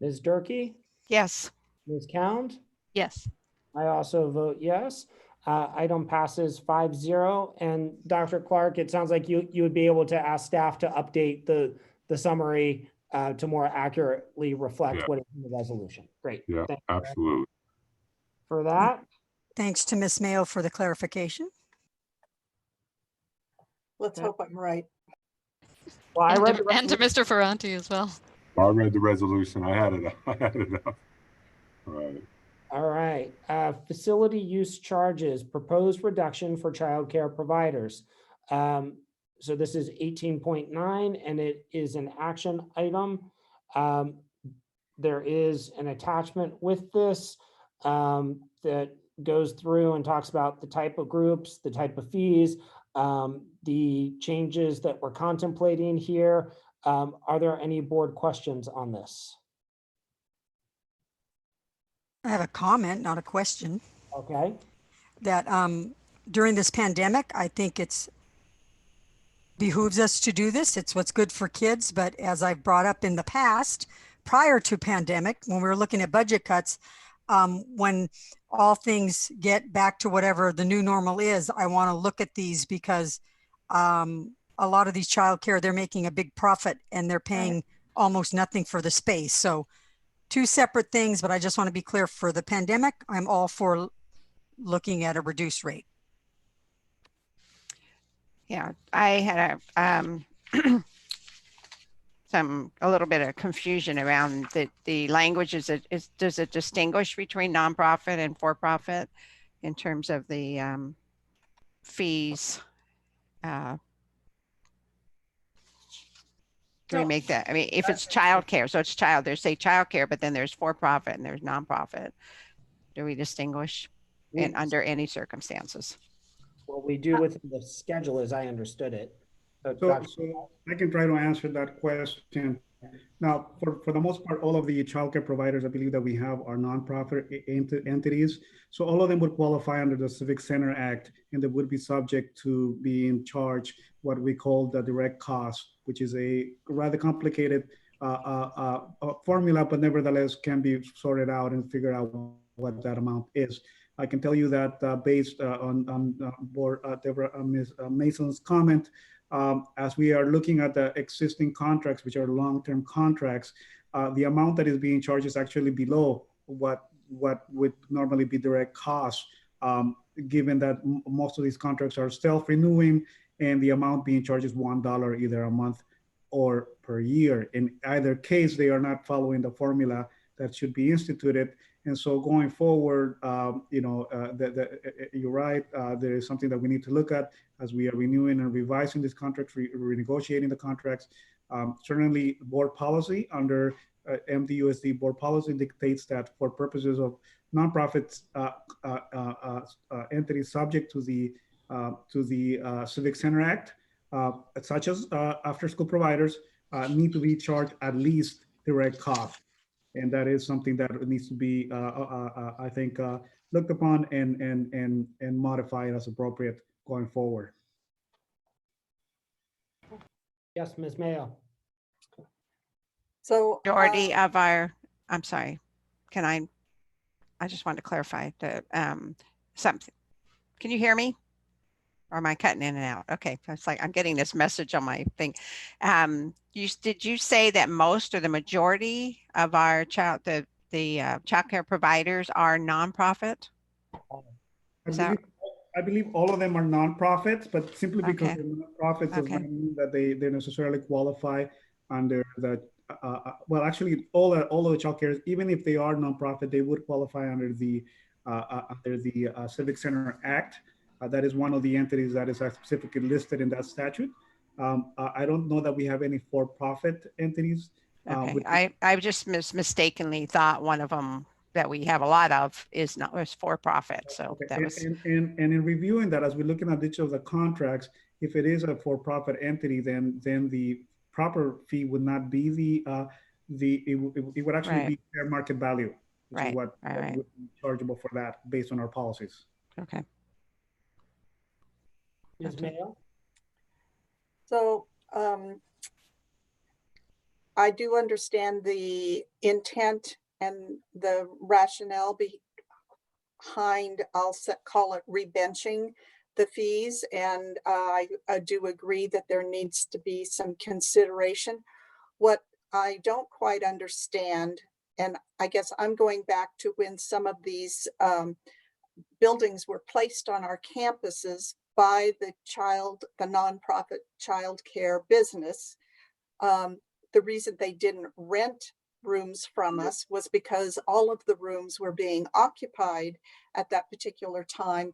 Ms. Durkee? Yes. Ms. Cound? Yes. I also vote yes. Item passes 5-0. And Dr. Clark, it sounds like you would be able to ask staff to update the summary to more accurately reflect what is in the resolution. Great. Yeah, Thank you absolutely. for that. Thanks to Ms. Mayo for the clarification. Let's hope I'm right. Well, I read the And to Mr. Ferranti as well. I read the resolution. I had it up. All right. All right. Facility use charges, proposed reduction for childcare providers. So this is 18.9 and it is an action item. There is an attachment with this that goes through and talks about the type of groups, the type of fees, the changes that we're contemplating here. Are there any board questions on this? I have a comment, not a question. Okay. That during this pandemic, I think it's behooves us to do this. It's what's good for kids. But as I've brought up in the past, prior to pandemic, when we were looking at budget cuts, when all things get back to whatever the new normal is, I want to look at these because a lot of these childcare, they're making a big profit and they're paying almost nothing for the space. So two separate things, but I just want to be clear for the pandemic, I'm all for looking at a reduced rate. Yeah, I had a little bit of confusion around the language. Does it distinguish between nonprofit and for-profit in terms of the fees? Do we make that? I mean, if it's childcare, so it's there's say childcare, but then there's for-profit and there's nonprofit. Do we distinguish and under any circumstances? What we do with the schedule, as I understood it. So I can try to answer that question. Now, for the most part, all of the childcare providers, I believe that we have are nonprofit entities. So all of them would qualify under the Civic Center Act, and they would be subject to being charged what we call the direct cost, which is a rather complicated formula, but nevertheless can be sorted out and figure out what that amount is. I can tell you that based on board Ms. Mason's comment, as we are looking at the existing contracts, which are long-term contracts, the amount that is being charged is actually below what would normally be direct costs, given that most of these contracts are self-renewing and the amount being charged is $1 either a month or per year. In either case, they are not following the formula that should be instituted. And so going forward, you're right, there is something that we need to look at as we are renewing and revising these contracts, renegotiating the contracts. Certainly board policy under MDUSD board policy dictates that for purposes of nonprofits entities subject to the Civic Center Act, such as after-school providers, need to be charged at least direct cost. And that is something that needs to be, I think, looked upon and modified as appropriate going forward. Yes, Ms. Mayo. So Majority of our, I'm sorry, can I just wanted to clarify the, something. Can you hear me? Or am I cutting in and out? Okay, it's like I'm getting this message on my thing. Did you say that most or the majority of our child care providers are nonprofit? I believe all of them are nonprofits, but simply because Okay. they're nonprofits does Okay. not mean that they necessarily qualify under the. Well, actually, all of the child care, even if they are nonprofit, they would qualify under the Civic Center Act. That is one of the entities that is specifically listed in that statute. I don't know that we have any for-profit entities. Okay, I just mistakenly thought one of them that we have a lot of is for profit. So okay. that was and in reviewing that, as we're looking at each of the contracts, if it is a for-profit entity, then the proper fee would not be it would actually Right. be fair market value, which Right, is what right. would be chargeable for that based on our policies. Okay. Ms. Mayo? So I do understand the intent and the rationale behind, call it rebenching the fees. And I do agree that there needs to be some consideration. What I don't quite understand, and I guess I'm going back to when some of these buildings were placed on our campuses by the nonprofit child care business. The reason they didn't rent rooms from us was because all of the rooms were being occupied at that particular time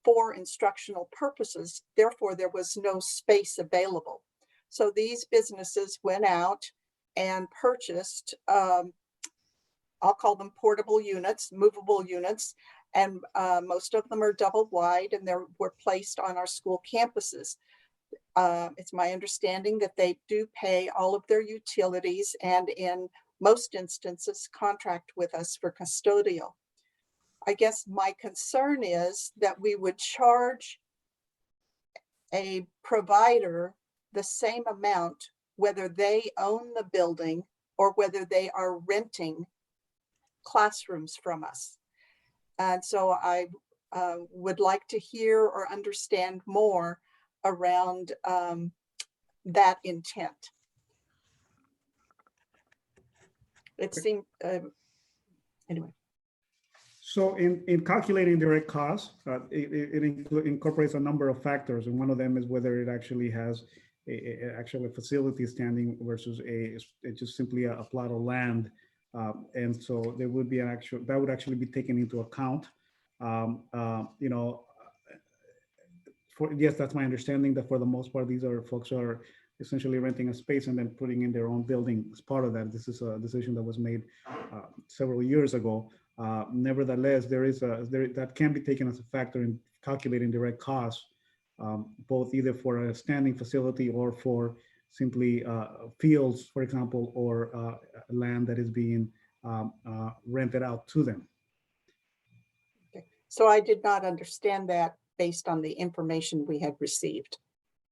for instructional purposes. Therefore, there was no space available. So these businesses went out and purchased, I'll call them portable units, movable units, and most of them are double wide, and they were placed on our school campuses. It's my understanding that they do pay all of their utilities and in most instances contract with us for custodial. I guess my concern is that we would charge a provider the same amount whether they own the building or whether they are renting classrooms from us. And so I would like to hear or understand more around that intent. It seemed, anyway. So in calculating direct costs, it incorporates a number of factors, and one of them is whether it actually has actually a facility standing versus just simply a plot of land. And so there would be that would actually be taken into account. Yes, that's my understanding that for the most part, these folks are essentially renting a space and then putting in their own building as part of that. This is a decision that was made several years ago. Nevertheless, that can be taken as a factor in calculating direct costs, both either for a standing facility or for simply fields, for example, or land that is being rented out to them. Okay. So I did not understand that based on the information we had received,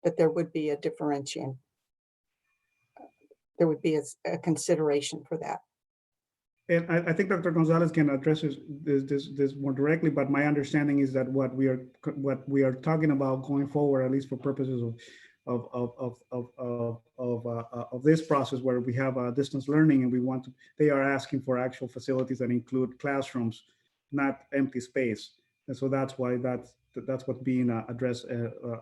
that there would be a differentiation. There would be a consideration for that. And I think Dr. Gonzalez can address this more directly, but my understanding is that what we are talking about going forward, at least for purposes of this process, where we have distance learning, and they are asking for actual facilities that include classrooms, not empty space, and so that's why that's what's being addressed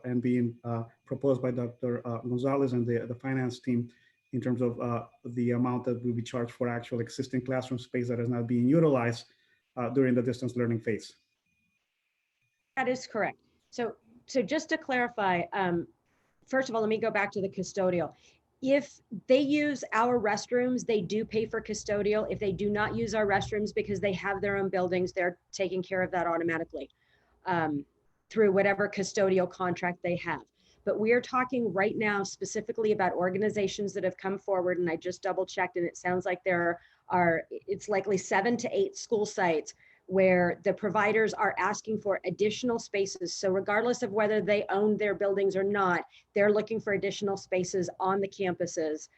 and being proposed by Dr. Gonzalez and the finance team, in terms of the amount that will be charged for actual existing classroom space that is not being utilized during the distance learning phase. That is correct. So just to clarify, first of all, let me go back to the custodial. If they use our restrooms, they do pay for custodial. If they do not use our restrooms because they have their own buildings, they're taking care of that automatically through whatever custodial contract they have. But we are talking right now specifically about organizations that have come forward, and I just double checked, and it sounds like it's likely 7 to 8 school sites where the providers are asking for additional spaces. So regardless of whether they own their buildings or not, they're looking for additional spaces on the campuses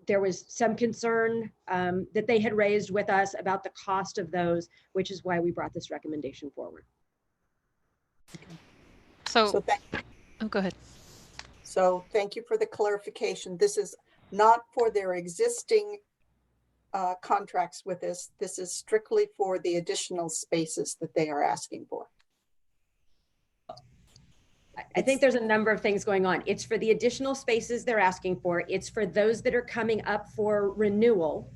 There was some concern that they had raised with us about the cost of those, which is why we brought this recommendation forward. So oh, go ahead. So thank you for the clarification. This is not for their existing contracts with us. This is strictly for the additional spaces that they are asking for. I think there's a number of things going on. It's for the additional spaces they're asking for. It's for those that are coming up for renewal,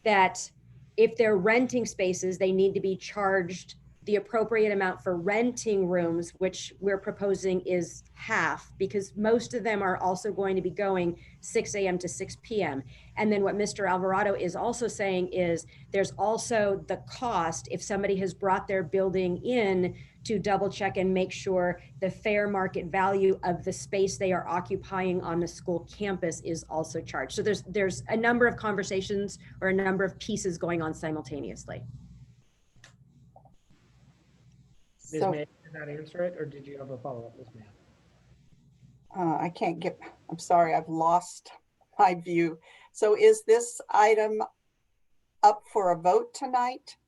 that if they're renting spaces, they need to be charged the appropriate amount for renting rooms, which we're proposing is half, because most of them are also going to be going 6 a.m. to 6 p.m. And then what Mr. Alvarado is also saying is there's also the cost if somebody has brought their building in to double check and make sure the fair market value of the space they are occupying on the school campus is also charged. So there's a number of conversations or a number of pieces going on simultaneously. Ms. May, did that answer it, or did you have a follow-up, Ms. May? I can't get, I'm sorry, I've lost my view. So is this item up for a vote tonight?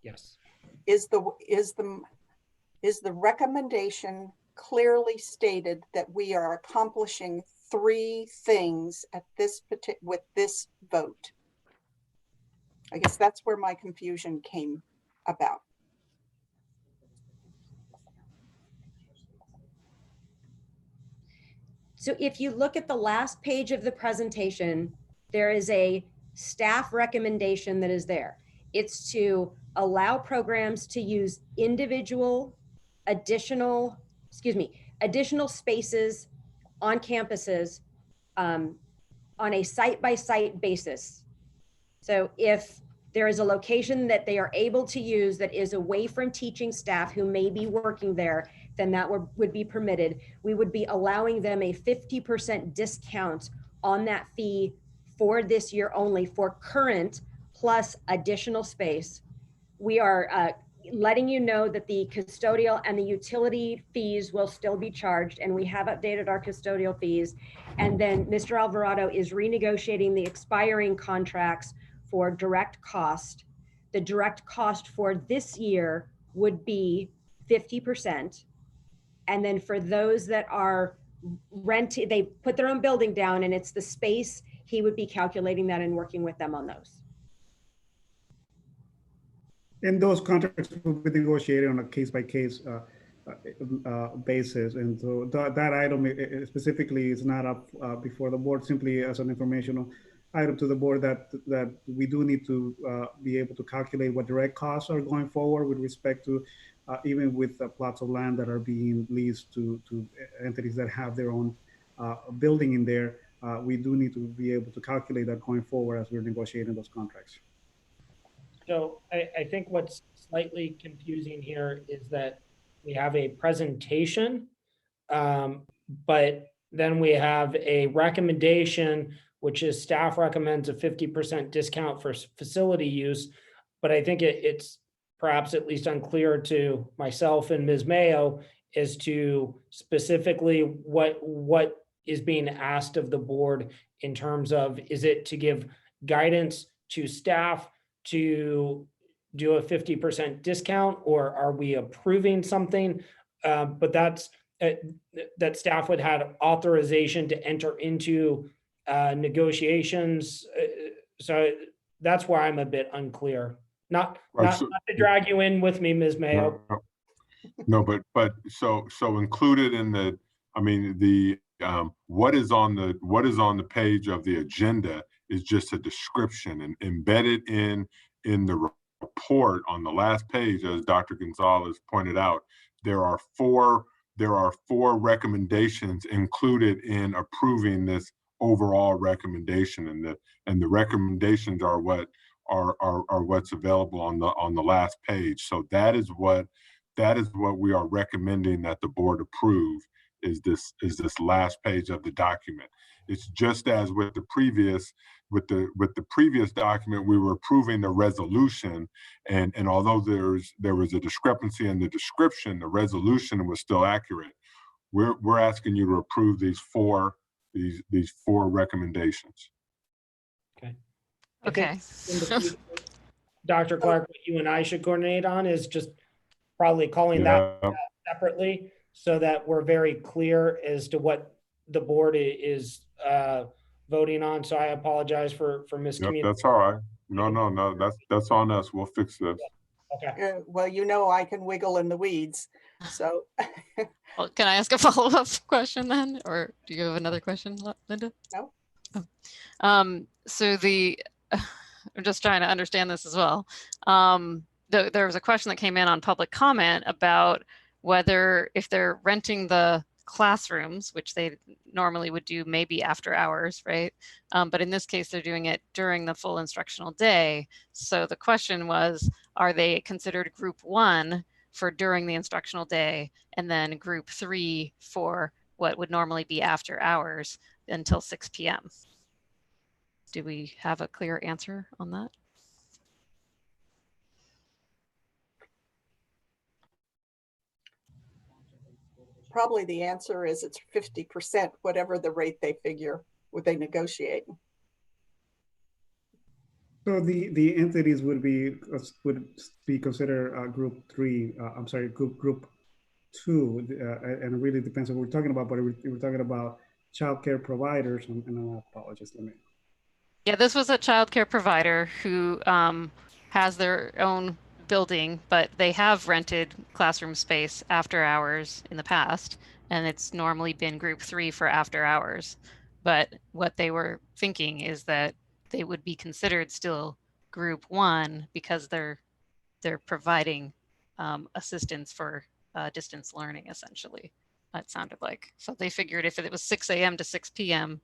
Yes. Is the recommendation clearly stated that we are accomplishing 3 things at this with this vote? I guess that's where my confusion came about. So if you look at the last page of the presentation, there is a staff recommendation that is there. It's to allow programs to use additional spaces on campuses on a site-by-site basis. So if there is a location that they are able to use that is away from teaching staff who may be working there, then that would be permitted. We would be allowing them a 50% discount on that fee for this year only for current plus additional space. We are letting you know that the custodial and the utility fees will still be charged, and we have updated our custodial fees. And then Mr. Alvarado is renegotiating the expiring contracts for direct cost. The direct cost for this year would be 50%. And then for those that are renting, they put their own building down and it's the space, he would be calculating that and working with them on those. And those contracts will be negotiated on a case-by-case basis. And so that item specifically is not up before the board, simply as an informational item to the board that we do need to be able to calculate what direct costs are going forward with respect to even with plots of land that are being leased to entities that have their own building in there. We do need to be able to calculate that going forward as we're negotiating those contracts. So I think what's slightly confusing here is that we have a presentation, but then we have a recommendation, which is staff recommends a 50% discount for facility use. But I think it's perhaps at least unclear to myself and Ms. Mayo as to specifically what is being asked of the board in terms of, is it to give guidance to staff to do a 50% discount, or are we approving something? But that's that staff would have authorization to enter into negotiations. So that's why I'm a bit unclear. Not to drag you in with me, Ms. Mayo. No, but so included in the, I mean, the what is on the page of the agenda is just a description, and embedded in the report on the last page, as Dr. Gonzalez pointed out, there are four recommendations included in approving this overall recommendation, and the recommendations are what's available on the last page. So that is what we are recommending that the board approve, is this last page of the document. It's just as with the previous document, we were approving the resolution, and although there was a discrepancy in the description, the resolution was still accurate. We're asking you to approve these four these 4 recommendations. Okay. Dr. Clark, what you and I should coordinate on is just probably calling that Yeah. separately so that we're very clear as to what the board is voting on. So I apologize for Yep, miscommunication. that's all right. No, that's on us. We'll fix this. Okay. Well, you know, I can wiggle in the weeds, so. Well, can I ask a follow-up question then? Or do you have another question, Linda? No. Oh. So I'm just trying to understand this as well. There was a question that came in on public comment about whether if they're renting the classrooms, which they normally would do maybe after hours, right? But in this case, they're doing it during the full instructional day. So the question was, are they considered group 1 for during the instructional day, and then group 3 for what would normally be after hours until 6 p.m.? Do we have a clear answer on that? Probably the answer is it's 50%, whatever the rate they figure, what they negotiate. So the entities would be considered group 3. I'm sorry, group 2, and it really depends on what we're talking about. But we're talking about childcare providers, and I apologize. Yeah, this was a childcare provider who has their own building, but they have rented classroom space after hours in the past, and it's normally been group 3 for after hours. But what they were thinking is that they would be considered still group 1 because they're providing assistance for distance learning, essentially. That sounded like. So they figured if it was 6 a.m. to 6 p.m.,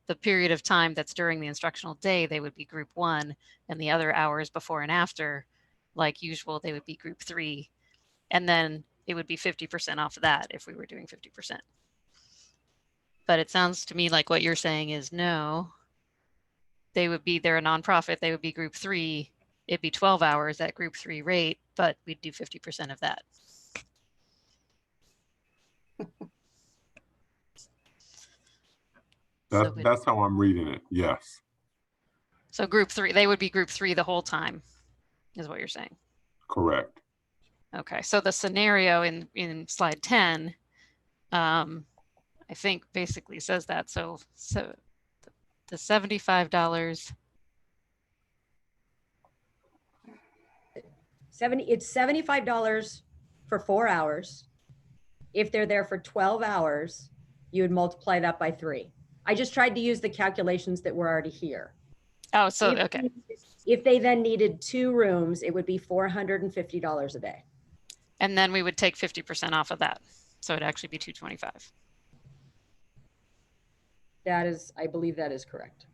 the period of time that's during the instructional day, they would be group 1, and the other hours before and after, like usual, they would be group 3. And then it would be 50% off of that if we were doing 50%. But it sounds to me like what you're saying is no, they're a nonprofit, they would be group 3. It'd be 12 hours at group 3 rate, but we'd do 50% of that. That's how I'm reading it. Yes. So group 3, they would be group 3 the whole time, is what you're saying. Correct. Okay, so the scenario in slide 10, I think basically says that. So the $75. It's $75 for 4 hours. If they're there for 12 hours, you would multiply that by 3. I just tried to use the calculations that were already here. Oh, so, okay. If they then needed 2 rooms, it would be $450 a day. And then we would take 50% off of that. So it'd actually be $225. That is, I believe that is correct.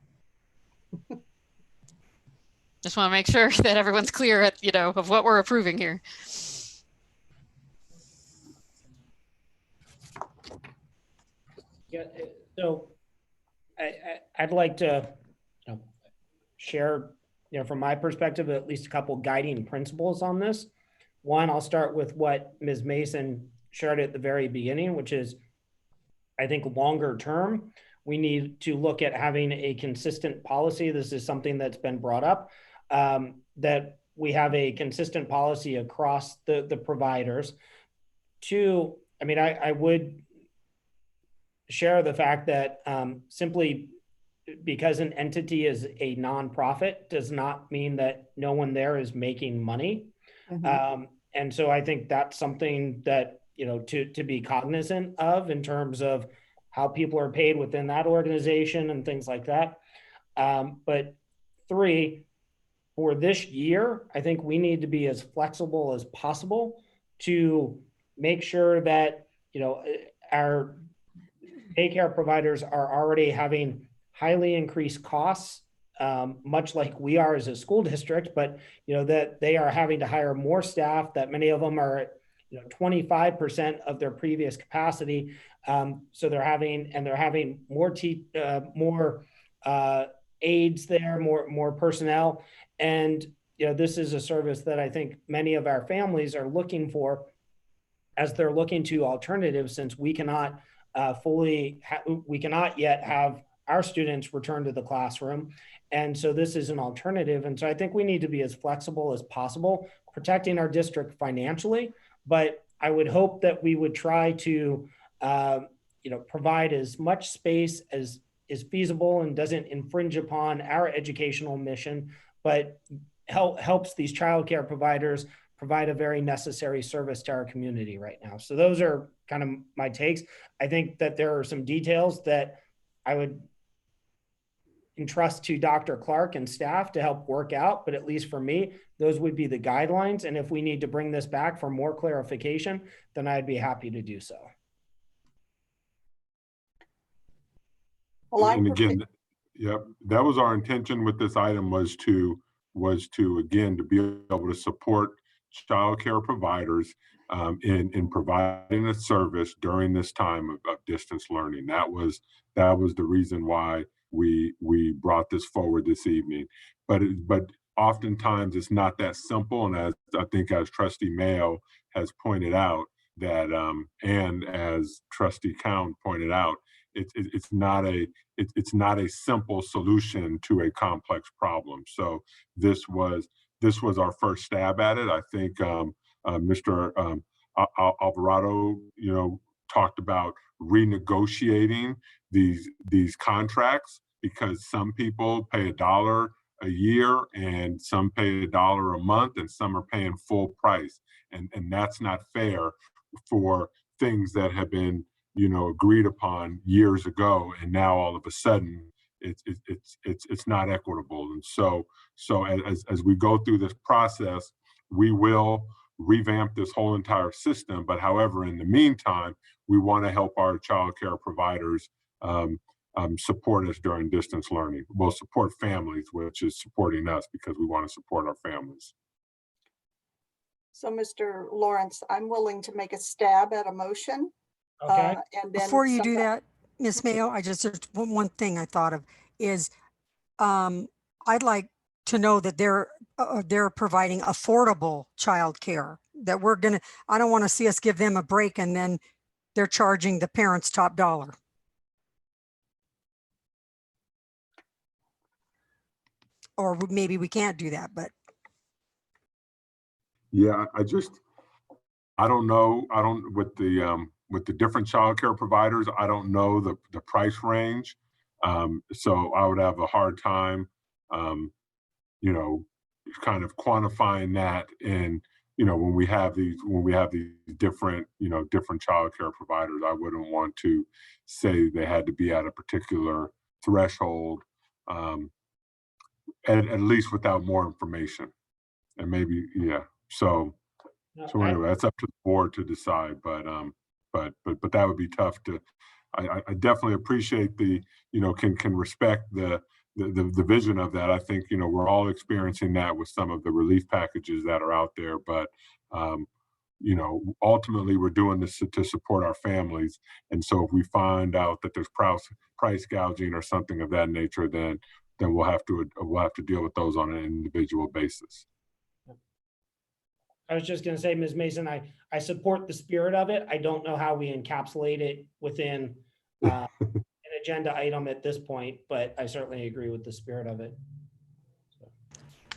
Just want to make sure that everyone's clear at, of what we're approving here. Yeah, so I'd like to share, from my perspective, at least a couple guiding principles on this. One, I'll start with what Ms. Mason shared at the very beginning, which is, I think longer term, we need to look at having a consistent policy. This is something that's been brought up, that we have a consistent policy across the providers. Two, I would share the fact that simply because an entity is a nonprofit does not mean that no one there is making money. Mm-hmm. And so I think that's something that, to be cognizant of in terms of how people are paid within that organization and things like that. But 3, for this year, I think we need to be as flexible as possible to make sure that, our daycare providers are already having highly increased costs, much like we are as a school district, but that they are having to hire more staff, that many of them are at 25% of their previous capacity. So they're having more aides there, more personnel. And this is a service that I think many of our families are looking for as they're looking to alternatives, since we cannot we cannot yet have our students return to the classroom. And so this is an alternative. And so I think we need to be as flexible as possible, protecting our district financially. But I would hope that we would try to, provide as much space as is feasible and doesn't infringe upon our educational mission, but helps these childcare providers provide a very necessary service to our community right now. So those are kind of my takes. I think that there are some details that I would entrust to Dr. Clark and staff to help work out, but at least for me, those would be the guidelines. And if we need to bring this back for more clarification, then I'd be happy to do so. Well, And again, yep, that was our intention with this item, was to again, to be able to support childcare providers in providing a service during this time of distance learning. That was the reason why we brought this forward this evening. But oftentimes it's not that simple. And as I think as Trustee Mayo has pointed out, that and as Trustee Cowan pointed out, it's not a simple solution to a complex problem. So this was our first stab at it. I think Mr. Alvarado, talked about renegotiating these contracts, because some people pay $1 a year and some pay $1 a month and some are paying full price, and that's not fair for things that have been agreed upon years ago, and now all of a sudden it's not equitable. And so as we go through this process, we will revamp this whole entire system. But however, in the meantime, we want to help our child care providers support us during distance learning. We'll support families, which is supporting us, because we want to support our families. So Mr. Lawrence, I'm willing to make a stab at a motion. Okay. And then Before you do that, Ms. Mayo, there's one thing I thought of is I'd like to know that they're providing affordable childcare, that I don't want to see us give them a break and then they're charging the parents top dollar. Or maybe we can't do that, but. Yeah, I don't know. With the different childcare providers, I don't know the price range. So I would have a hard time, kind of quantifying that. And, when we have these different, different childcare providers, I wouldn't want to say they had to be at a particular threshold, at least without more information. And maybe, yeah. So anyway, that's up to the board to decide, but that would be tough to. I definitely appreciate can respect the vision of that. I think we're all experiencing that with some of the relief packages that are out there, but ultimately we're doing this to support our families. And so if we find out that there's price gouging or something of that nature, then we'll have to deal with those on an individual basis. I was just going to say, Ms. Mason, I support the spirit of it. I don't know how we encapsulate it within an agenda item at this point, but I certainly agree with the spirit of it. So.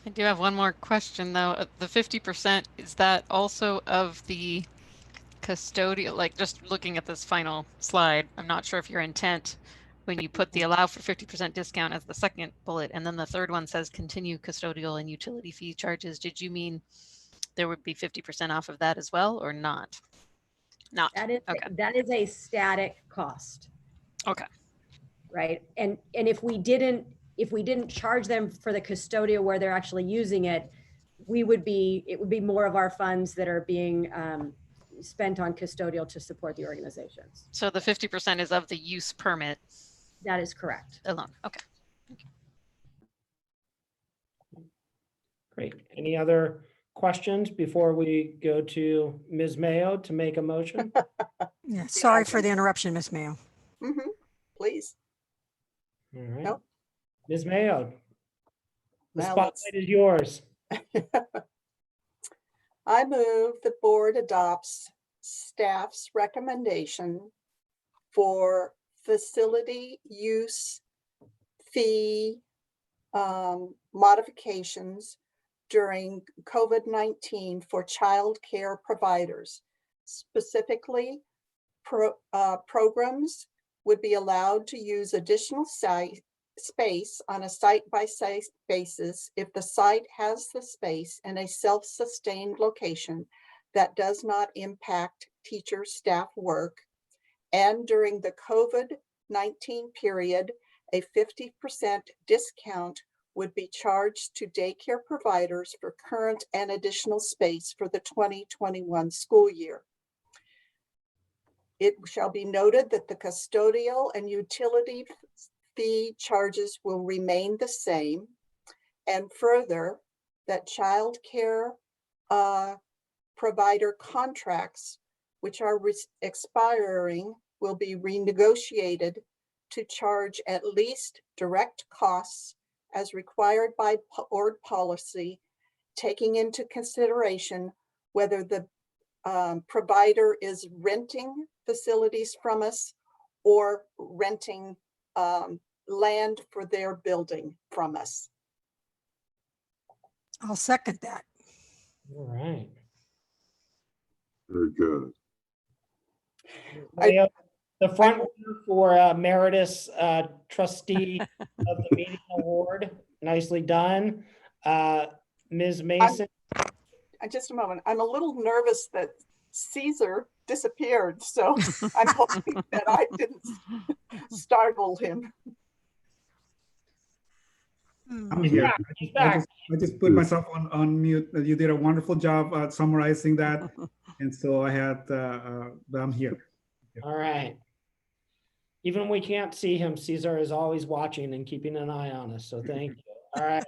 I do have one more question though. The 50%, is that also of the custodial, like just looking at this final slide, I'm not sure if your intent when you put the allow for 50% discount as the second bullet, and then the third one says continue custodial and utility fee charges. Did you mean there would be 50% off of that as well, or not? Not. That is a static cost. Okay. Right. And if we didn't charge them for the custodial where they're actually using it, it would be more of our funds that are being spent on custodial to support the organizations. So the 50% is of the use permit. That is correct. Alone. Okay. Great. Any other questions before we go to Ms. Mayo to make a motion? Yeah, sorry for the interruption, Ms. Mayo. Please. All right. Nope. Ms. Mayo, the Now spotlight is yours. I move the board adopts staff's recommendation for facility use fee modifications during COVID-19 for child care providers. Specifically, programs would be allowed to use additional space on a site-by-site basis if the site has the space in a self-sustained location that does not impact teacher staff work. And during the COVID-19 period, a 50% discount would be charged to daycare providers for current and additional space for the 2021 school year. It shall be noted that the custodial and utility fee charges will remain the same, and further, that child care provider contracts, which are expiring, will be renegotiated to charge at least direct costs as required by board policy, taking into consideration whether the provider is renting facilities from us or renting land for their building from us. I'll second that. All right. Very good. The front runner for Meredith's Trustee of the Meeting Award. Nicely done. Ms. Mason. Just a moment. I'm a little nervous that Caesar disappeared, so I'm hoping that I didn't startle him. I'm here. I just put myself on mute. You did a wonderful job summarizing that. And so I had, I'm here. All right. Even when we can't see him, Caesar is always watching and keeping an eye on us. So thank you. All right.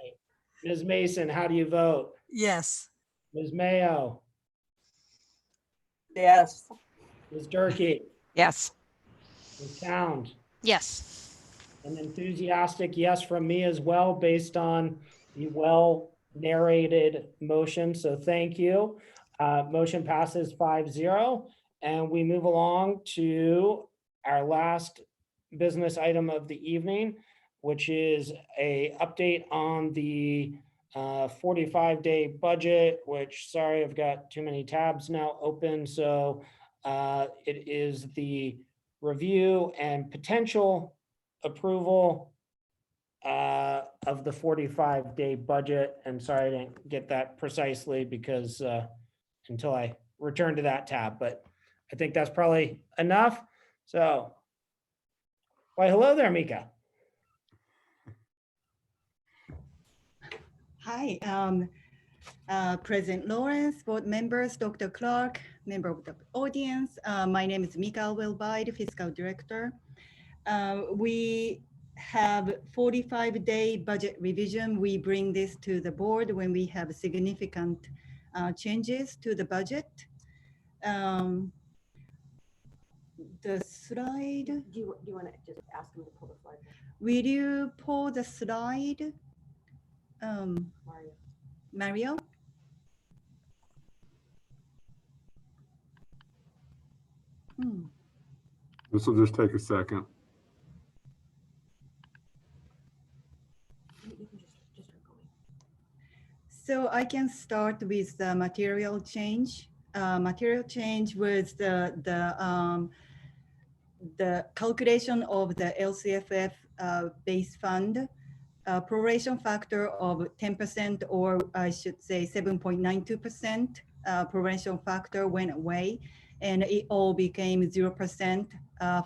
Ms. Mason, how do you vote? Yes. Ms. Mayo? Yes. Ms. Durkee? Yes. Ms. Towns? Yes. An enthusiastic yes from me as well, based on the well narrated motion. So thank you. Motion passes 5-0. And we move along to our last business item of the evening, which is a update on the 45-day budget, which, sorry, I've got too many tabs now open. So it is the review and potential approval of the 45-day budget. And sorry, I didn't get that precisely because until I return to that tab, but I think that's probably enough. So, why, hello there, Mika. Hi, President Lawrence, board members, Dr. Clark, member of the audience. My name is Mika Wilbide, Fiscal Director. We have 45-day budget revision. We bring this to the board when we have significant changes to the budget. The slide. Do you want to just ask him to pull the slide? Will you pull the slide? Mario? This will just take a second. So I can start with the material change. Material change was the calculation of the LCFF base fund. Proration factor of 10%, or I should say 7.92%. Proration factor went away, and it all became 0%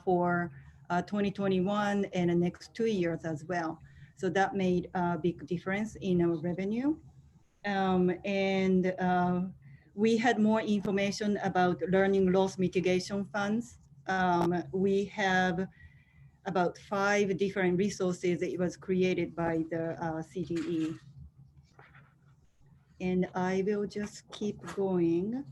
for 2021 and the next 2 years as well. So that made a big difference in our revenue. We had more information about learning loss mitigation funds. We have about 5 different resources that was created by the CTE. And I will just keep going.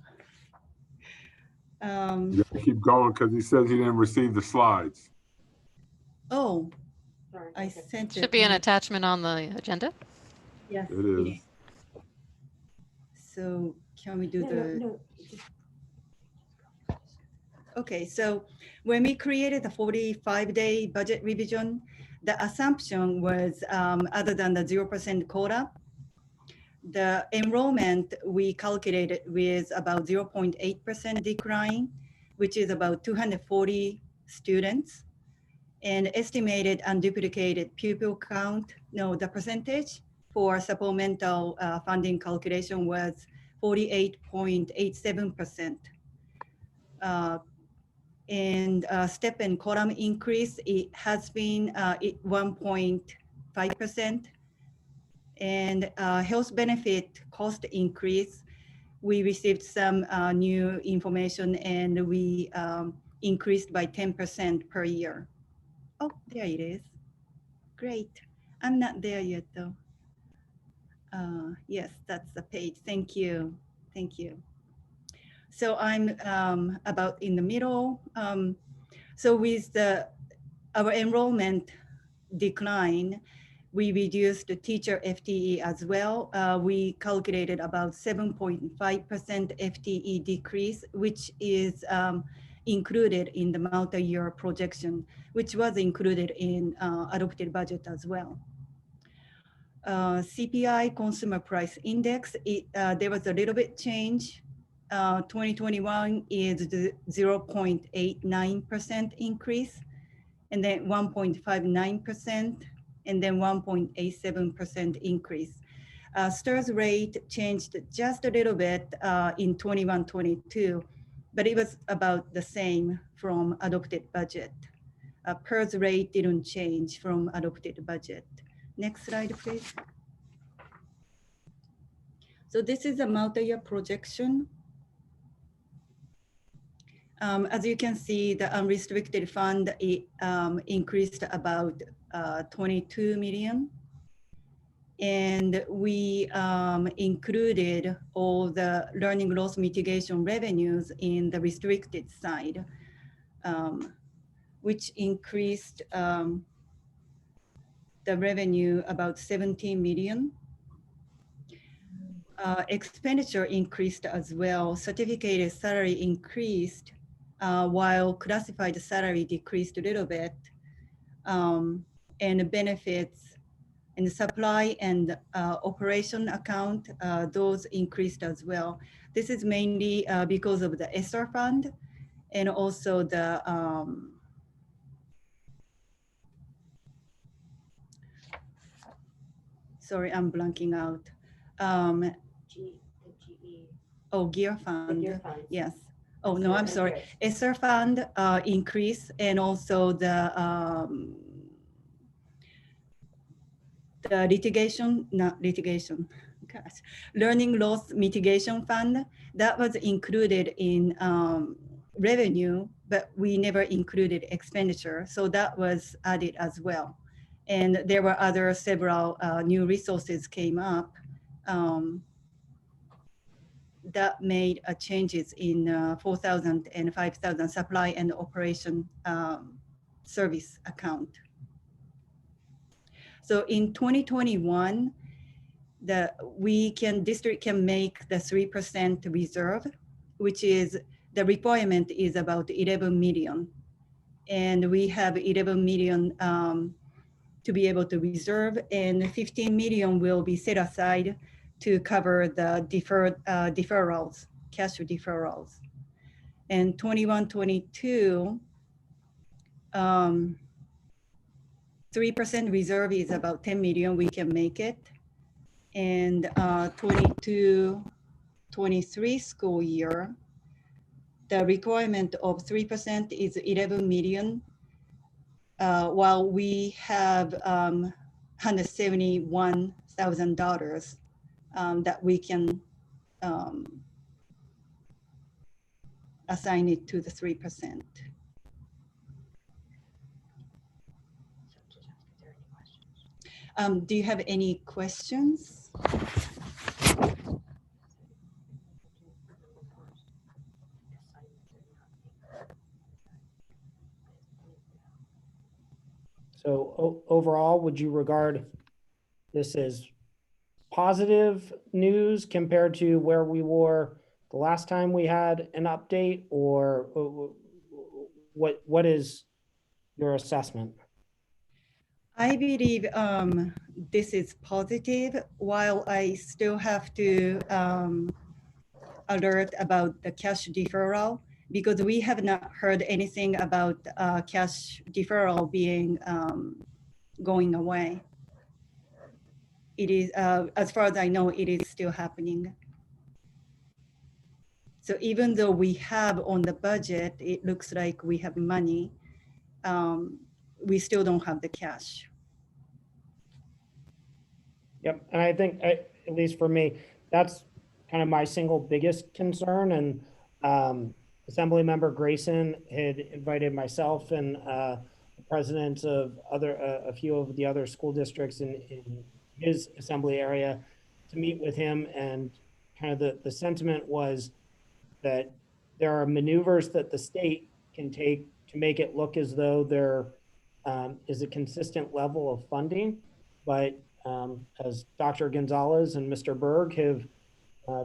You gotta keep going because he says he didn't receive the slides. Oh, I sent it. Should be an attachment on the agenda. Yes. It is. So can we do Okay, so when we created the 45-day budget revision, the assumption was other than the 0% quota, the enrollment we calculated with about 0.8% decline, which is about 240 students, and estimated unduplicated pupil count, no, the percentage for supplemental funding calculation was 48.87%. And step and column increase, it has been 1.5%. And health benefit cost increase, we received some new information and we increased by 10% per year. Oh, there it is. Great. I'm not there yet though. Yes, that's the page. Thank you. Thank you. So I'm about in the middle. So with our enrollment decline, we reduced the teacher FTE as well. We calculated about 7.5% FTE decrease, which is included in the multi-year projection, which was included in adopted budget as well. CPI, Consumer Price Index, there was a little bit change. 2021 is the 0.89% increase, and then 1.59%, and then 1.87% increase. STIRS rate changed just a little bit in 21-22, but it was about the same from adopted budget. PERS rate didn't change from adopted budget. Next slide, please. So this is a multi-year projection. As you can see, the unrestricted fund increased about 22 million. And we included all the learning loss mitigation revenues in the restricted side, which increased the revenue about 17 million. Expenditure increased as well. Certificated salary increased while classified salary decreased a little bit. And benefits and supply and operation account, those increased as well. This is mainly because of the ESSER fund and also the sorry, I'm blanking out. Oh, GEAR fund. Yes. Oh, no, I'm sorry. ESSER fund increase, and also the litigation, not litigation, gosh, learning loss mitigation fund, that was included in revenue, but we never included expenditure. So that was added as well. And there were other several new resources came up that made changes in 4,000 and 5,000 supply and operation service account. So in 2021, district can make the 3% reserve, which is the requirement is about 11 million. And we have 11 million to be able to reserve, and 15 million will be set aside to cover the deferrals, cash deferrals. And 21-22, 3% reserve is about 10 million, we can make it. And 22-23 school year, the requirement of 3% is 11 million, while we have $171,000 that we can assign it to the 3%. Do you have any questions? So overall, would you regard this as positive news compared to where we were the last time we had an update, or what is your assessment? I believe this is positive, while I still have to alert about the cash deferral, because we have not heard anything about cash deferral being going away. It is, as far as I know, it is still happening. So even though we have on the budget, it looks like we have money, we still don't have the cash. Yep, and I think, at least for me, that's kind of my single biggest concern. And Assemblymember Grayson had invited myself and the presidents of a few of the other school districts in his assembly area to meet with him. And kind of the sentiment was that there are maneuvers that the state can take to make it look as though there is a consistent level of funding. But as Dr. Gonzalez and Mr. Berg have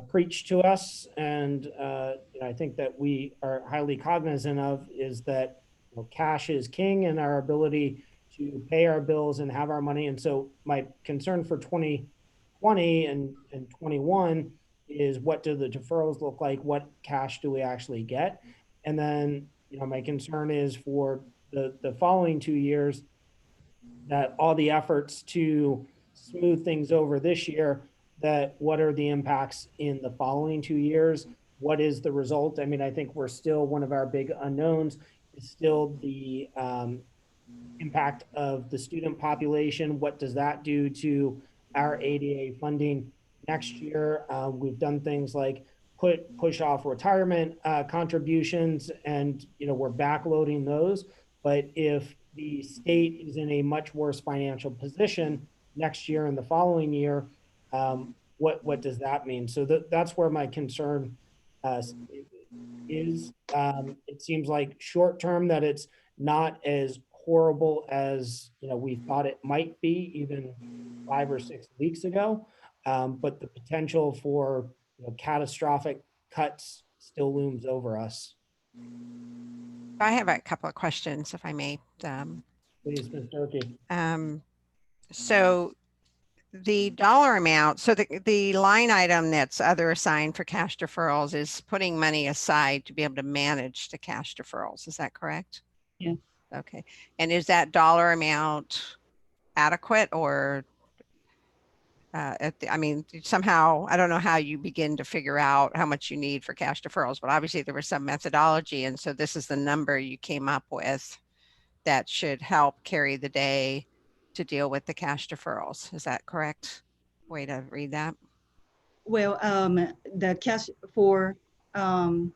preached to us, and I think that we are highly cognizant of, is that cash is king in our ability to pay our bills and have our money. And so my concern for 2020 and 21 is, what do the deferrals look like? What cash do we actually get? And then, my concern is for the following 2 years, that all the efforts to smooth things over this year, that what are the impacts in the following 2 years? What is the result? I mean, I think we're still, one of our big unknowns is still the impact of the student population. What does that do to our ADA funding next year? We've done things like push off retirement contributions, and we're backloading those. But if the state is in a much worse financial position next year and the following year, what does that mean? So that's where my concern is. It seems like short term that it's not as horrible as we thought it might be even 5 or 6 weeks ago, but the potential for catastrophic cuts still looms over us. I have a couple of questions, if I may. Please, Ms. Durkee. So the dollar amount, so the line item that's other assigned for cash deferrals is putting money aside to be able to manage the cash deferrals. Is that correct? Yeah. Okay. And is that dollar amount adequate, or I mean, somehow, I don't know how you begin to figure out how much you need for cash deferrals, but obviously there was some methodology. And so this is the number you came up with that should help carry the day to deal with the cash deferrals. Is that correct way to read that? Well, the cash for the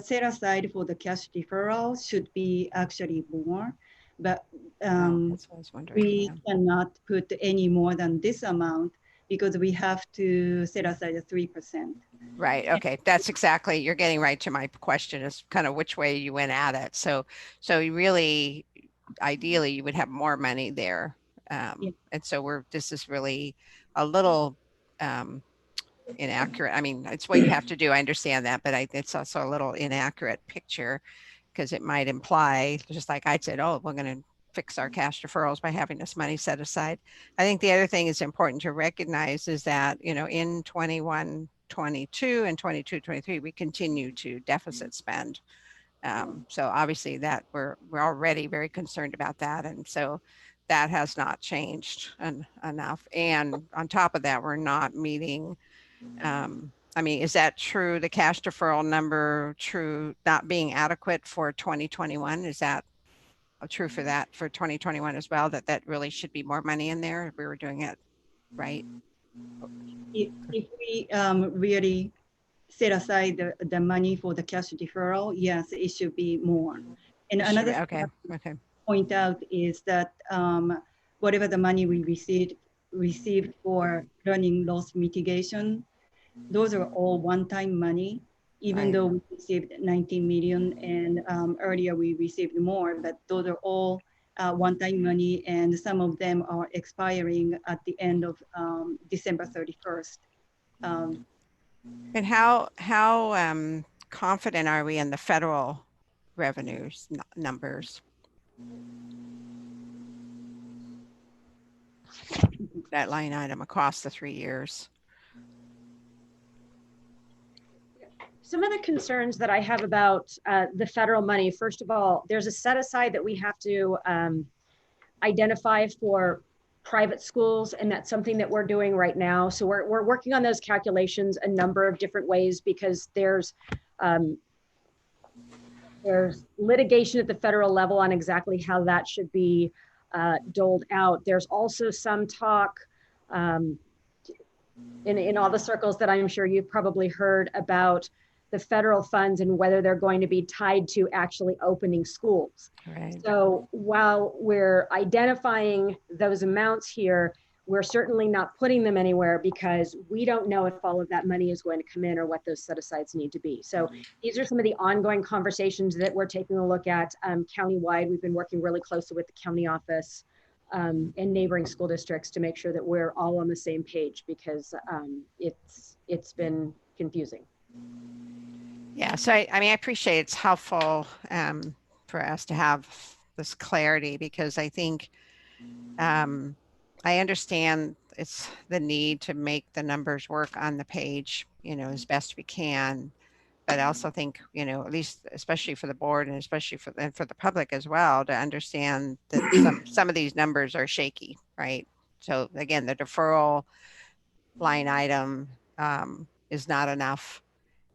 set aside for the cash deferral should be actually more, but that's what I was wondering. we cannot put any more than this amount because we have to set aside 3%. Right. Okay. That's exactly, you're getting right to my question, is kind of which way you went at it. So you really, ideally, you would have more money there. And so this is really a little inaccurate. I mean, it's what you have to do. I understand that, but it's also a little inaccurate picture, because it might imply, just like I said, oh, we're going to fix our cash deferrals by having this money set aside. I think the other thing is important to recognize is that, in 21, 22 and 22, 23, we continue to deficit spend. So obviously that we're already very concerned about that. And so that has not changed enough. And on top of that, we're not meeting, I mean, is that true? The cash deferral number true, not being adequate for 2021? Is that true for that for 2021 as well? That really should be more money in there if we were doing it right? If we really set aside the money for the cash deferral, yes, it should be more. And another okay. point out is that whatever the money we received for learning loss mitigation, those are all one-time money, even though we received 19 million and earlier we received more, but those are all one-time money, and some of them are expiring at the end of December 31st. And how confident are we in the federal revenues numbers. That line item across the 3 years. Some of the concerns that I have about the federal money, first of all, there's a set aside that we have to identify for private schools, and that's something that we're doing right now. So we're working on those calculations a number of different ways, because there's litigation at the federal level on exactly how that should be doled out. There's also some talk in all the circles that I'm sure you've probably heard about the federal funds and whether they're going to be tied to actually opening schools. Right. So while we're identifying those amounts here, we're certainly not putting them anywhere because we don't know if all of that money is going to come in or what those set asides need to be. So these are some of the ongoing conversations that we're taking a look at countywide. We've been working really closely with the county office and neighboring school districts to make sure that we're all on the same page, because it's been confusing. Yeah, so I mean, I appreciate it's helpful for us to have this clarity, because I think I understand it's the need to make the numbers work on the page, you know, as best we can. But I also think, you know, at least especially for the board and especially for the public as well, to understand that some of these numbers are shaky, right? So again, the deferral line item is not enough,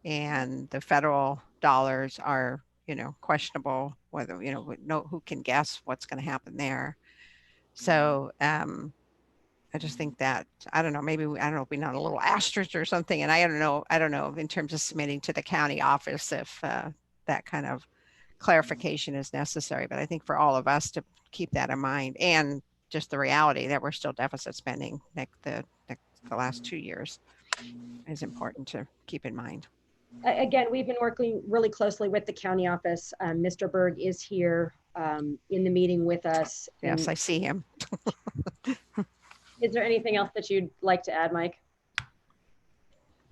and the federal dollars are, you know, questionable, whether, you know, who can guess what's going to happen there. So I just think that, I don't know, maybe I don't know if we know a little asterisk or something, and I don't know in terms of submitting to the county office if that kind of clarification is necessary. But I think for all of us to keep that in mind, and just the reality that we're still deficit spending the last 2 years is important to keep in mind. Again, we've been working really closely with the county office. Mr. Berg is here in the meeting with us. Yes, I see him. Is there anything else that you'd like to add, Mike?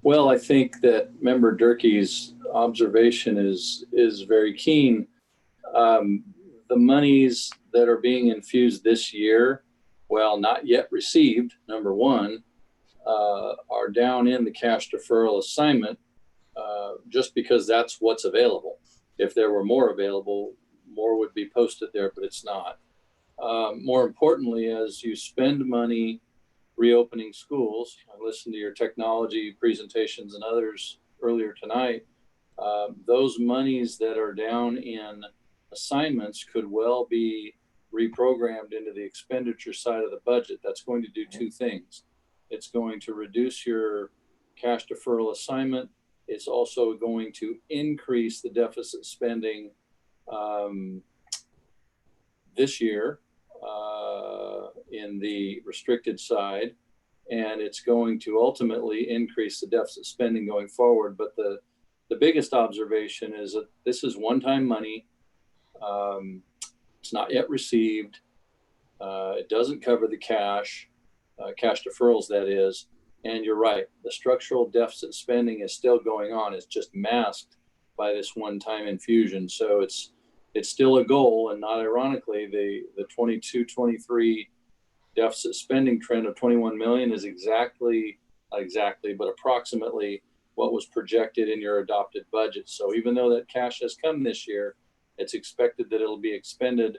Well, I think that Member Durkee's observation is very keen. The monies that are being infused this year, well, not yet received, number one, are down in the cash deferral assignment just because that's what's available. If there were more available, more would be posted there, but it's not. More importantly, as you spend money reopening schools, I listened to your technology presentations and others earlier tonight, those monies that are down in assignments could well be reprogrammed into the expenditure side of the budget. That's going to do two things. It's going to reduce your cash deferral assignment. It's also going to increase the deficit spending this year in the restricted side, and it's going to ultimately increase the deficit spending going forward. But the biggest observation is that this is one-time money. It's not yet received. It doesn't cover the cash deferrals, that is. And you're right, the structural deficit spending is still going on. It's just masked by this one-time infusion. So it's still a goal, and not ironically, the 22-23 deficit spending trend of 21 million is not exactly, but approximately what was projected in your adopted budget. So even though that cash has come this year, it's expected that it'll be expended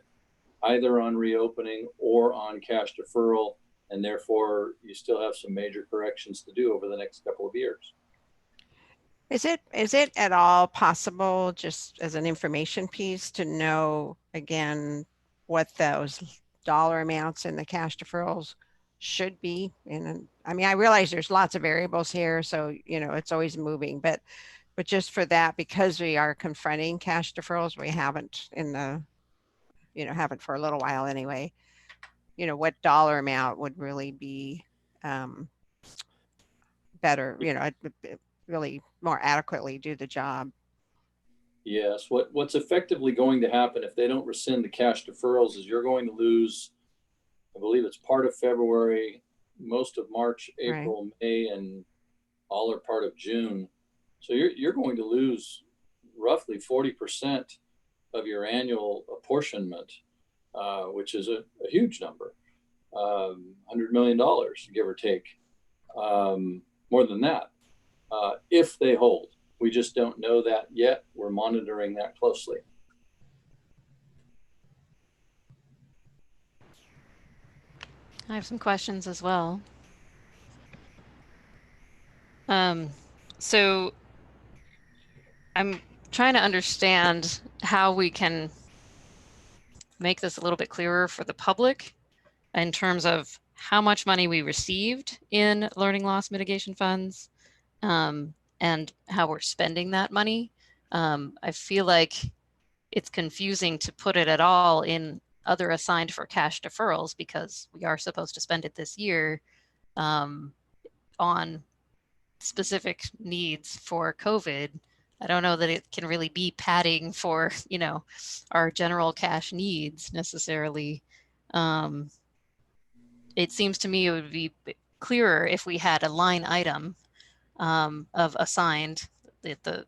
either on reopening or on cash deferral, and therefore you still have some major corrections to do over the next couple of years. Is it at all possible, just as an information piece, to know again what those dollar amounts in the cash deferrals should be? And I mean, I realize there's lots of variables here, so you know it's always moving. But just for that, because we are confronting cash deferrals, we haven't haven't for a little while anyway. You know, what dollar amount would really be better? You know, really more adequately do the job. Yes, what's effectively going to happen if they don't rescind the cash deferrals is you're going to lose, I believe it's part of February, most of March, April, right, May, and all or part of June. So you're going to lose roughly 40% of your annual apportionment, which is a huge number, $100 million, give or take, more than that, if they hold. We just don't know that yet. We're monitoring that closely. I have some questions as well. So I'm trying to understand how we can make this a little bit clearer for the public in terms of how much money we received in learning loss mitigation funds, and how we're spending that money. I feel like it's confusing to put it at all in other assigned for cash deferrals because we are supposed to spend it this year on specific needs for COVID. I don't know that it can really be padding for, you know, our general cash needs necessarily. It seems to me it would be clearer if we had a line item of assigned, the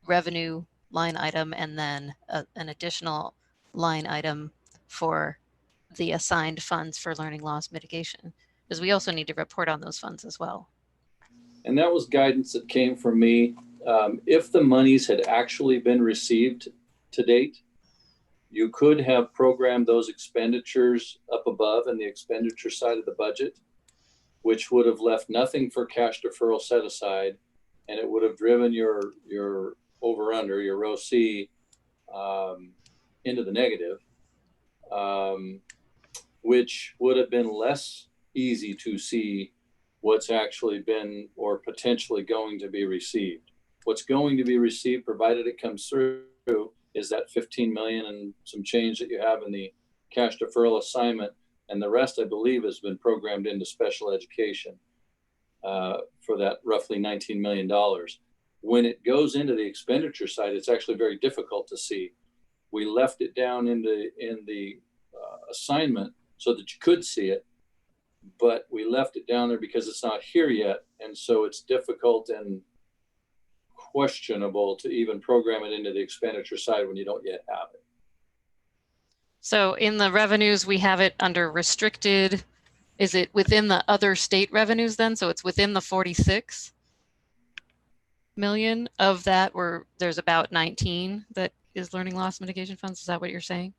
revenue line item, and then an additional line item for the assigned funds for learning loss mitigation, because we also need to report on those funds as well. And that was guidance that came from me. If the monies had actually been received to date, you could have programmed those expenditures up above in the expenditure side of the budget, which would have left nothing for cash deferral set aside, and it would have driven your over under, your row C, into the negative, which would have been less easy to see what's actually been or potentially going to be received. What's going to be received, provided it comes through, is that 15 million and some change that you have in the cash deferral assignment. And the rest, I believe, has been programmed into special education for that roughly $19 million. When it goes into the expenditure side, it's actually very difficult to see. We left it down in the assignment so that you could see it, but we left it down there because it's not here yet. And so it's difficult and questionable to even program it into the expenditure side when you don't yet have it. So in the revenues, we have it under restricted. Is it within the other state revenues then? So it's within the 46 million of that, where there's about 19 that is learning loss mitigation funds. Is that what you're saying?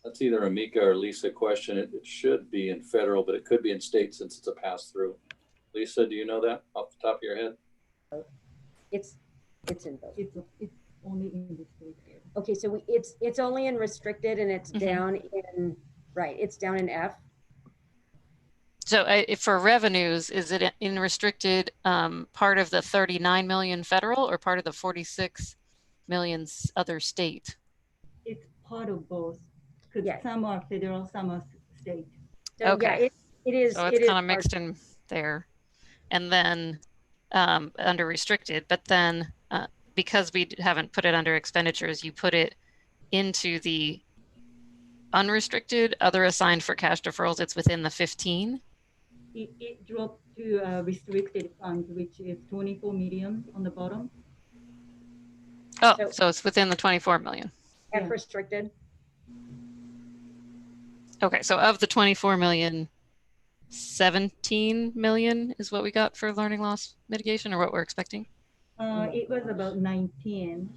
That's either a Mika or Lisa question. It should be in federal, but it could be in state since it's a pass through. Lisa, do you know that off the top of your head? It's in both. It's only in the state. Okay, so it's only in restricted, and it's down in, right, it's down in F. So for revenues, is it in restricted part of the 39 million federal or part of the 46 million other state? It's part of both, because some are federal, some are state. So, Okay. Yeah, it is. So it's kind of mixed in there. And then under restricted, but then because we haven't put it under expenditures, you put it into the unrestricted, other assigned for cash deferrals, it's within the 15. It dropped to restricted funds, which is 24 million on the bottom. Oh, so it's within the 24 million. F restricted. Okay, so of the 24 million, 17 million is what we got for learning loss mitigation, or what we're expecting? It was about 19.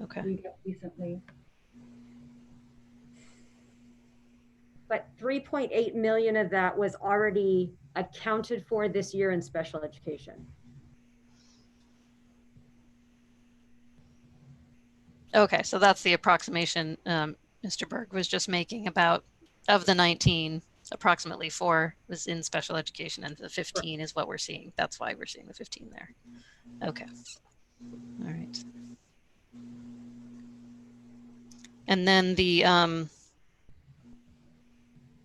Okay. We got recently. But 3.8 million of that was already accounted for this year in special education. Okay, so that's the approximation Mr. Berg was just making about, of the 19, approximately 4 was in special education, and the 15 is what we're seeing. That's why we're seeing the 15 there. Okay. All right. And then the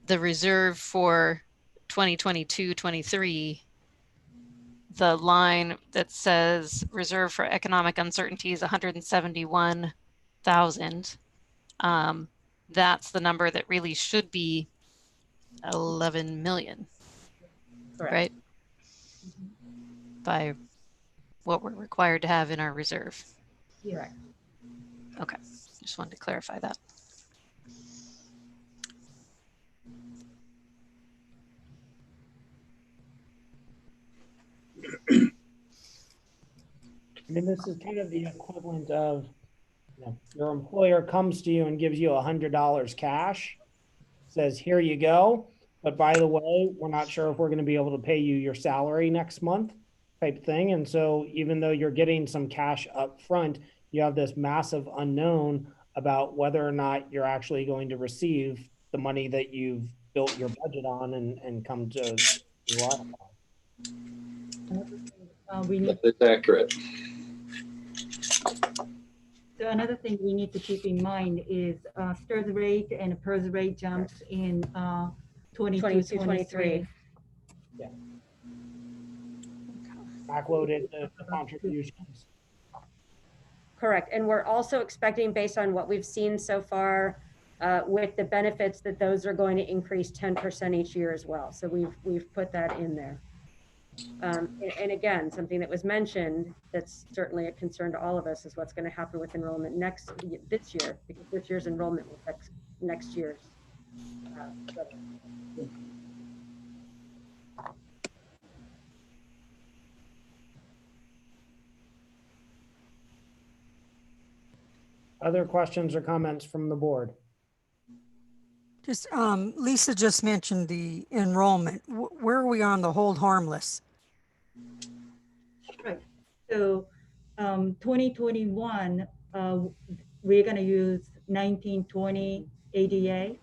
reserve for 2022-23, the line that says reserve for economic uncertainty is 171,000. That's the number that really should be 11 million, Correct. right? By what we're required to have in our reserve. Correct. Okay, just wanted to clarify that. I mean, this is kind of the equivalent of, your employer comes to you and gives you $100 cash, says, here you go. But by the way, we're not sure if we're going to be able to pay you your salary next month type thing. And so even though you're getting some cash up front, you have this massive unknown about whether or not you're actually going to receive the money that you've built your budget on and come to rely upon. We need, That's accurate. so another thing we need to keep in mind is STIRS rate and PERS rate jumps in 22, 23. Yeah. Backloaded the contributions. Correct. And we're also expecting, based on what we've seen so far with the benefits, that those are going to increase 10% each year as well. So we've put that in there. And again, something that was mentioned that's certainly a concern to all of us is what's going to happen with enrollment this year, because this year's enrollment will affect next year's. Other questions or comments from the board? Just, Lisa just mentioned the enrollment. Where are we on the hold harmless? Right. So 2021, we're going to use 1920 ADA,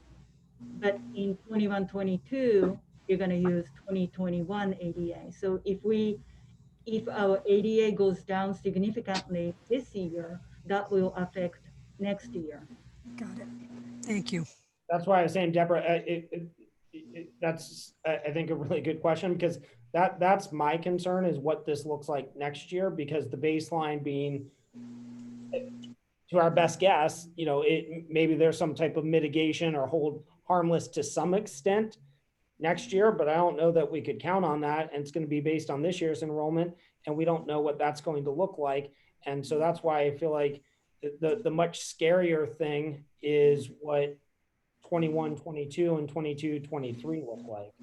but in 21-22, you're going to use 2021 ADA. So if our ADA goes down significantly this year, that will affect next year. Got it. Thank you. That's why I was saying, Deborah, that's, I think, a really good question, because that's my concern, is what this looks like next year, because the baseline being, to our best guess, maybe there's some type of mitigation or hold harmless to some extent next year, but I don't know that we could count on that. And it's going to be based on this year's enrollment, and we don't know what that's going to look like. And so that's why I feel like the much scarier thing is what 21, 22 and 22, 23 look like.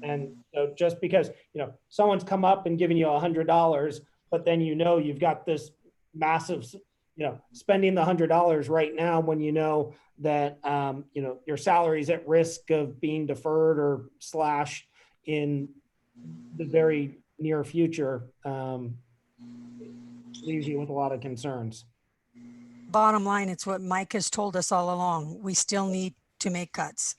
And so just because, someone's come up and given you $100, but then you've got this massive, spending the $100 right now when you know that, your salary's at risk of being deferred or slashed in the very near future, leaves you with a lot of concerns. Bottom line, it's what Mike has told us all along. We still need to make cuts.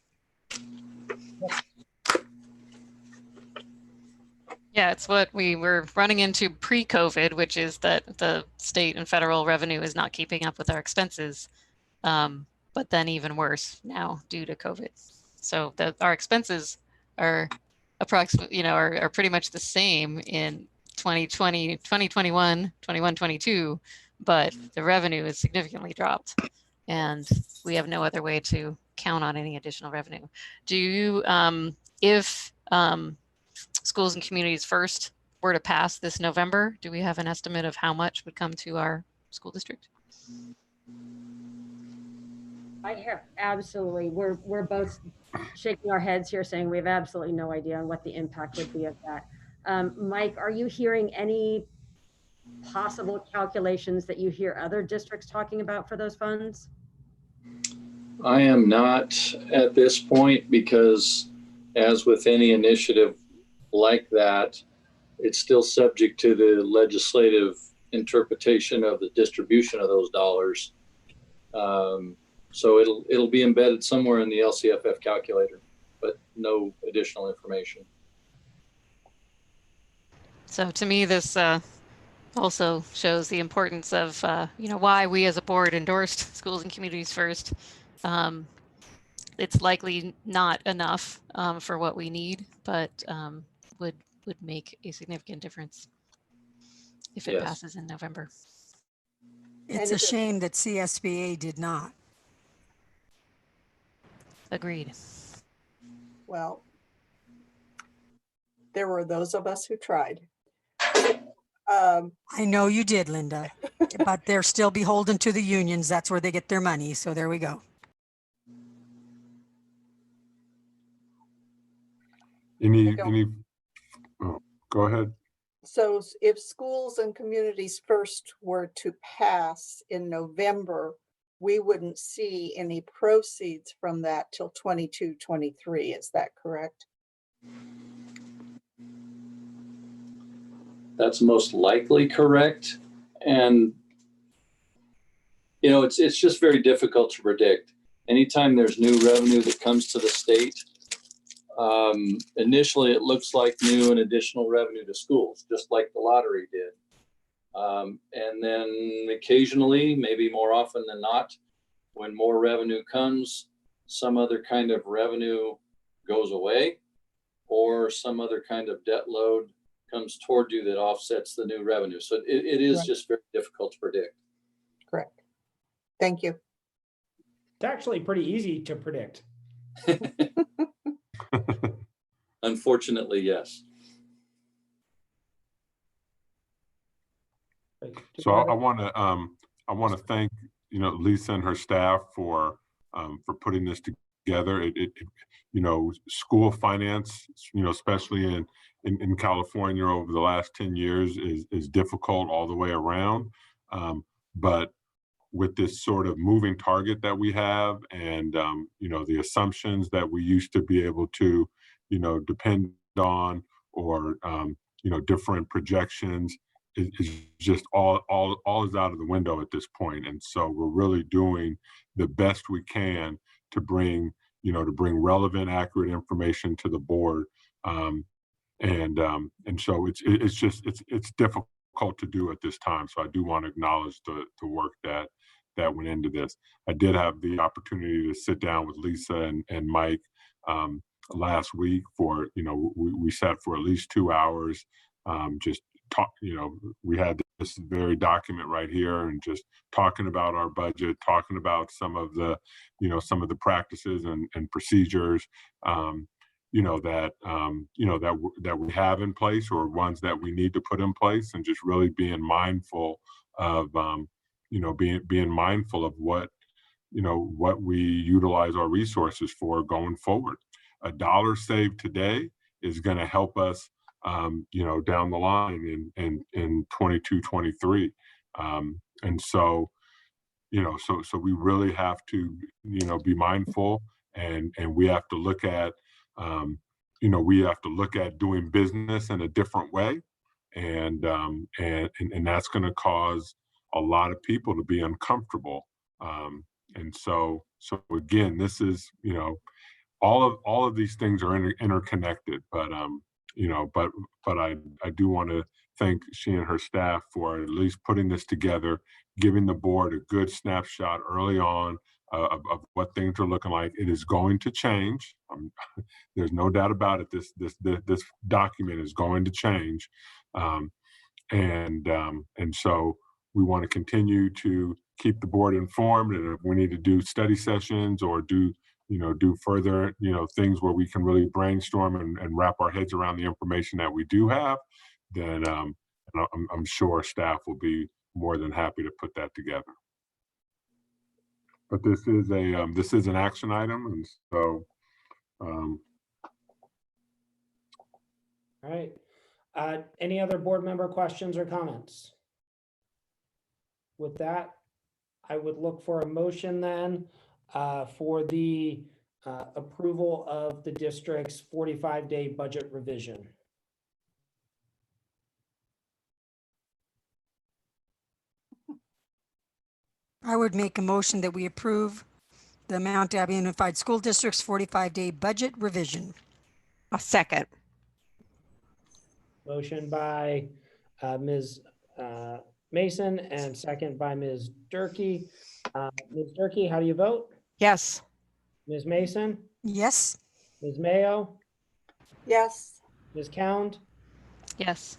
Yeah, it's what we were running into pre-COVID, which is that the state and federal revenue is not keeping up with our expenses. But then even worse now due to COVID. So our expenses are approximately, are pretty much the same in 2020, 2021, 21, 22, but the revenue is significantly dropped, and we have no other way to count on any additional revenue. Do you, if Schools and Communities First were to pass this November, do we have an estimate of how much would come to our school district? I have absolutely, we're both shaking our heads here saying we have absolutely no idea on what the impact would be of that. Mike, are you hearing any possible calculations that you hear other districts talking about for those funds? I am not at this point, because as with any initiative like that, it's still subject to the legislative interpretation of the distribution of those dollars. So it'll be embedded somewhere in the LCFF calculator, but no additional information. So to me, this also shows the importance of, why we as a board endorsed Schools and Communities First. It's likely not enough for what we need, but would make a significant difference if it passes in November. It's a shame that CSBA did not. Agreed. Well, there were those of us who tried. I know you did, Linda, but they're still beholden to the unions. That's where they get their money. So there we go. Any, oh, go ahead. So if schools and communities first were to pass in November, we wouldn't see any proceeds from that till 22-23. Is that correct? That's most likely correct. And, you know, it's just very difficult to predict. Anytime there's new revenue that comes to the state, initially it looks like new and additional revenue to schools, just like the lottery did. And then occasionally, maybe more often than not, when more revenue comes, some other kind of revenue goes away, or some other kind of debt load comes toward you that offsets the new revenue. So it is just very difficult to predict. Correct. Thank you. It's actually pretty easy to predict. Unfortunately, yes. So I want to thank, you know, Lisa and her staff for putting this together. You know, school finance, you know, especially in California over the last 10 years is difficult all the way around. But with this sort of moving target that we have, and you know, the assumptions that we used to be able to, you know, depend on, or you know, different projections, is just all is out of the window at this point. And so we're really doing the best we can to bring, you know, relevant, accurate information to the board. And so it's difficult to do at this time. So I do want to acknowledge the work that went into this. I did have the opportunity to sit down with Lisa and Mike last week for, you know, we sat for at least 2 hours, just talk, you know, we had this very document right here, and just talking about our budget, talking about some of the, you know, some of the practices and procedures, you know, that we have in place, or ones that we need to put in place, and just really being mindful of, you know, being mindful of what, you know, what we utilize our resources for going forward. A dollar saved today is going to help us, you know, down the line in 22, 23. And so, you know, so we really have to, you know, be mindful, and we have to look at, you know, we have to look at doing business in a different way. And that's going to cause a lot of people to be uncomfortable. And so again, this is, you know, all of these things are interconnected, but you know, but I do want to thank she and her staff for at least putting this together, giving the board a good snapshot early on of what things are looking like. It is going to change. There's no doubt about it. This document is going to change, and so we want to continue to keep the board informed. And if we need to do study sessions, or do further, you know, things where we can really brainstorm and wrap our heads around the information that we do have, then I'm sure staff will be more than happy to put that together. But this is an action item, and so. All right. Any other board member questions or comments? With that, I would look for a motion then for the approval of the district's 45-day budget revision. I would make a motion that we approve the Mount Airy Unified School District's 45-day budget revision. A second. Motion by Ms. Mason and second by Ms. Durkee. Ms. Durkee, how do you vote? Yes. Ms. Mason? Yes. Ms. Mayo? Yes. Ms. Cound? Yes.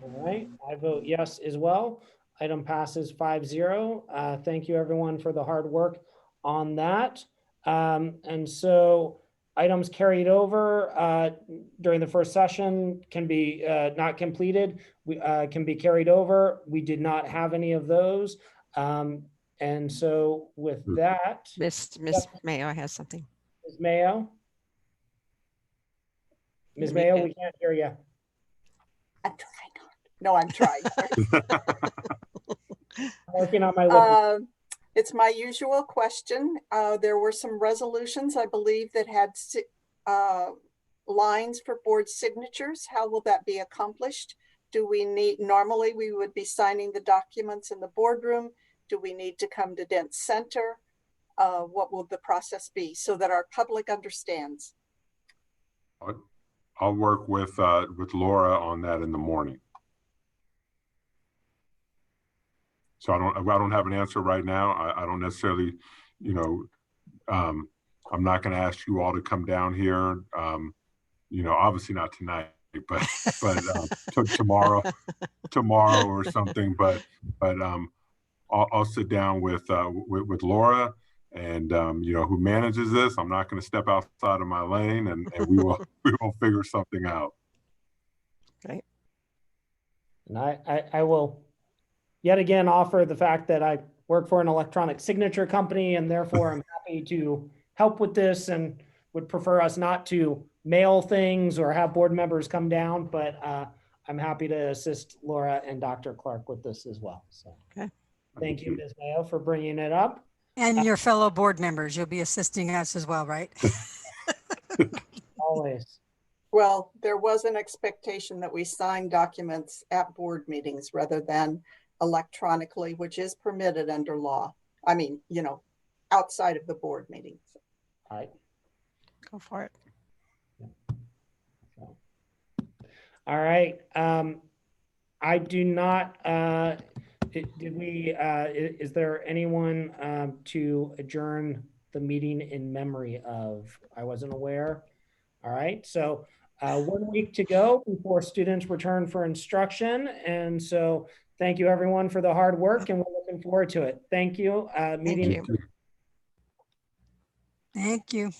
All right, I vote yes as well. Item passes 5-0. Thank you everyone for the hard work on that. And so items carried over during the first session can be not completed, can be carried over. We did not have any of those. And so with that. Miss Mayo has something. Ms. Mayo? Ms. Mayo, we can't hear you. I'm trying. No, I'm trying. I'm working on my lip. It's my usual question. There were some resolutions, I believe, that had lines for board signatures. How will that be accomplished? Do we need, normally we would be signing the documents in the boardroom. Do we need to come to Dent Center? What will the process be so that our public understands? I'll work with Laura on that in the morning. So I don't have an answer right now. I don't necessarily, you know, I'm not going to ask you all to come down here. You know, obviously not tonight, but tomorrow or something. But I'll sit down with Laura and you know, who manages this. I'm not going to step outside of my lane, and we will figure something out. Okay. And I will yet again offer the fact that I work for an electronic signature company, and therefore I'm happy to help with this and would prefer us not to mail things or have board members come down, but I'm happy to assist Laura and Dr. Clark with this as well. So okay. Thank you, Ms. Mayo, for bringing it up. And your fellow board members, you'll be assisting us as well, right? Always. Well, there was an expectation that we sign documents at board meetings rather than electronically, which is permitted under law. I mean, you know, outside of the board meetings. All right. Go for it. All right. I do not, did we, is there anyone to adjourn the meeting in memory of? I wasn't aware. All right. So 1 week to go before students return for instruction. And so thank you everyone for the hard work, and we're looking forward to it. Thank you. Thank you.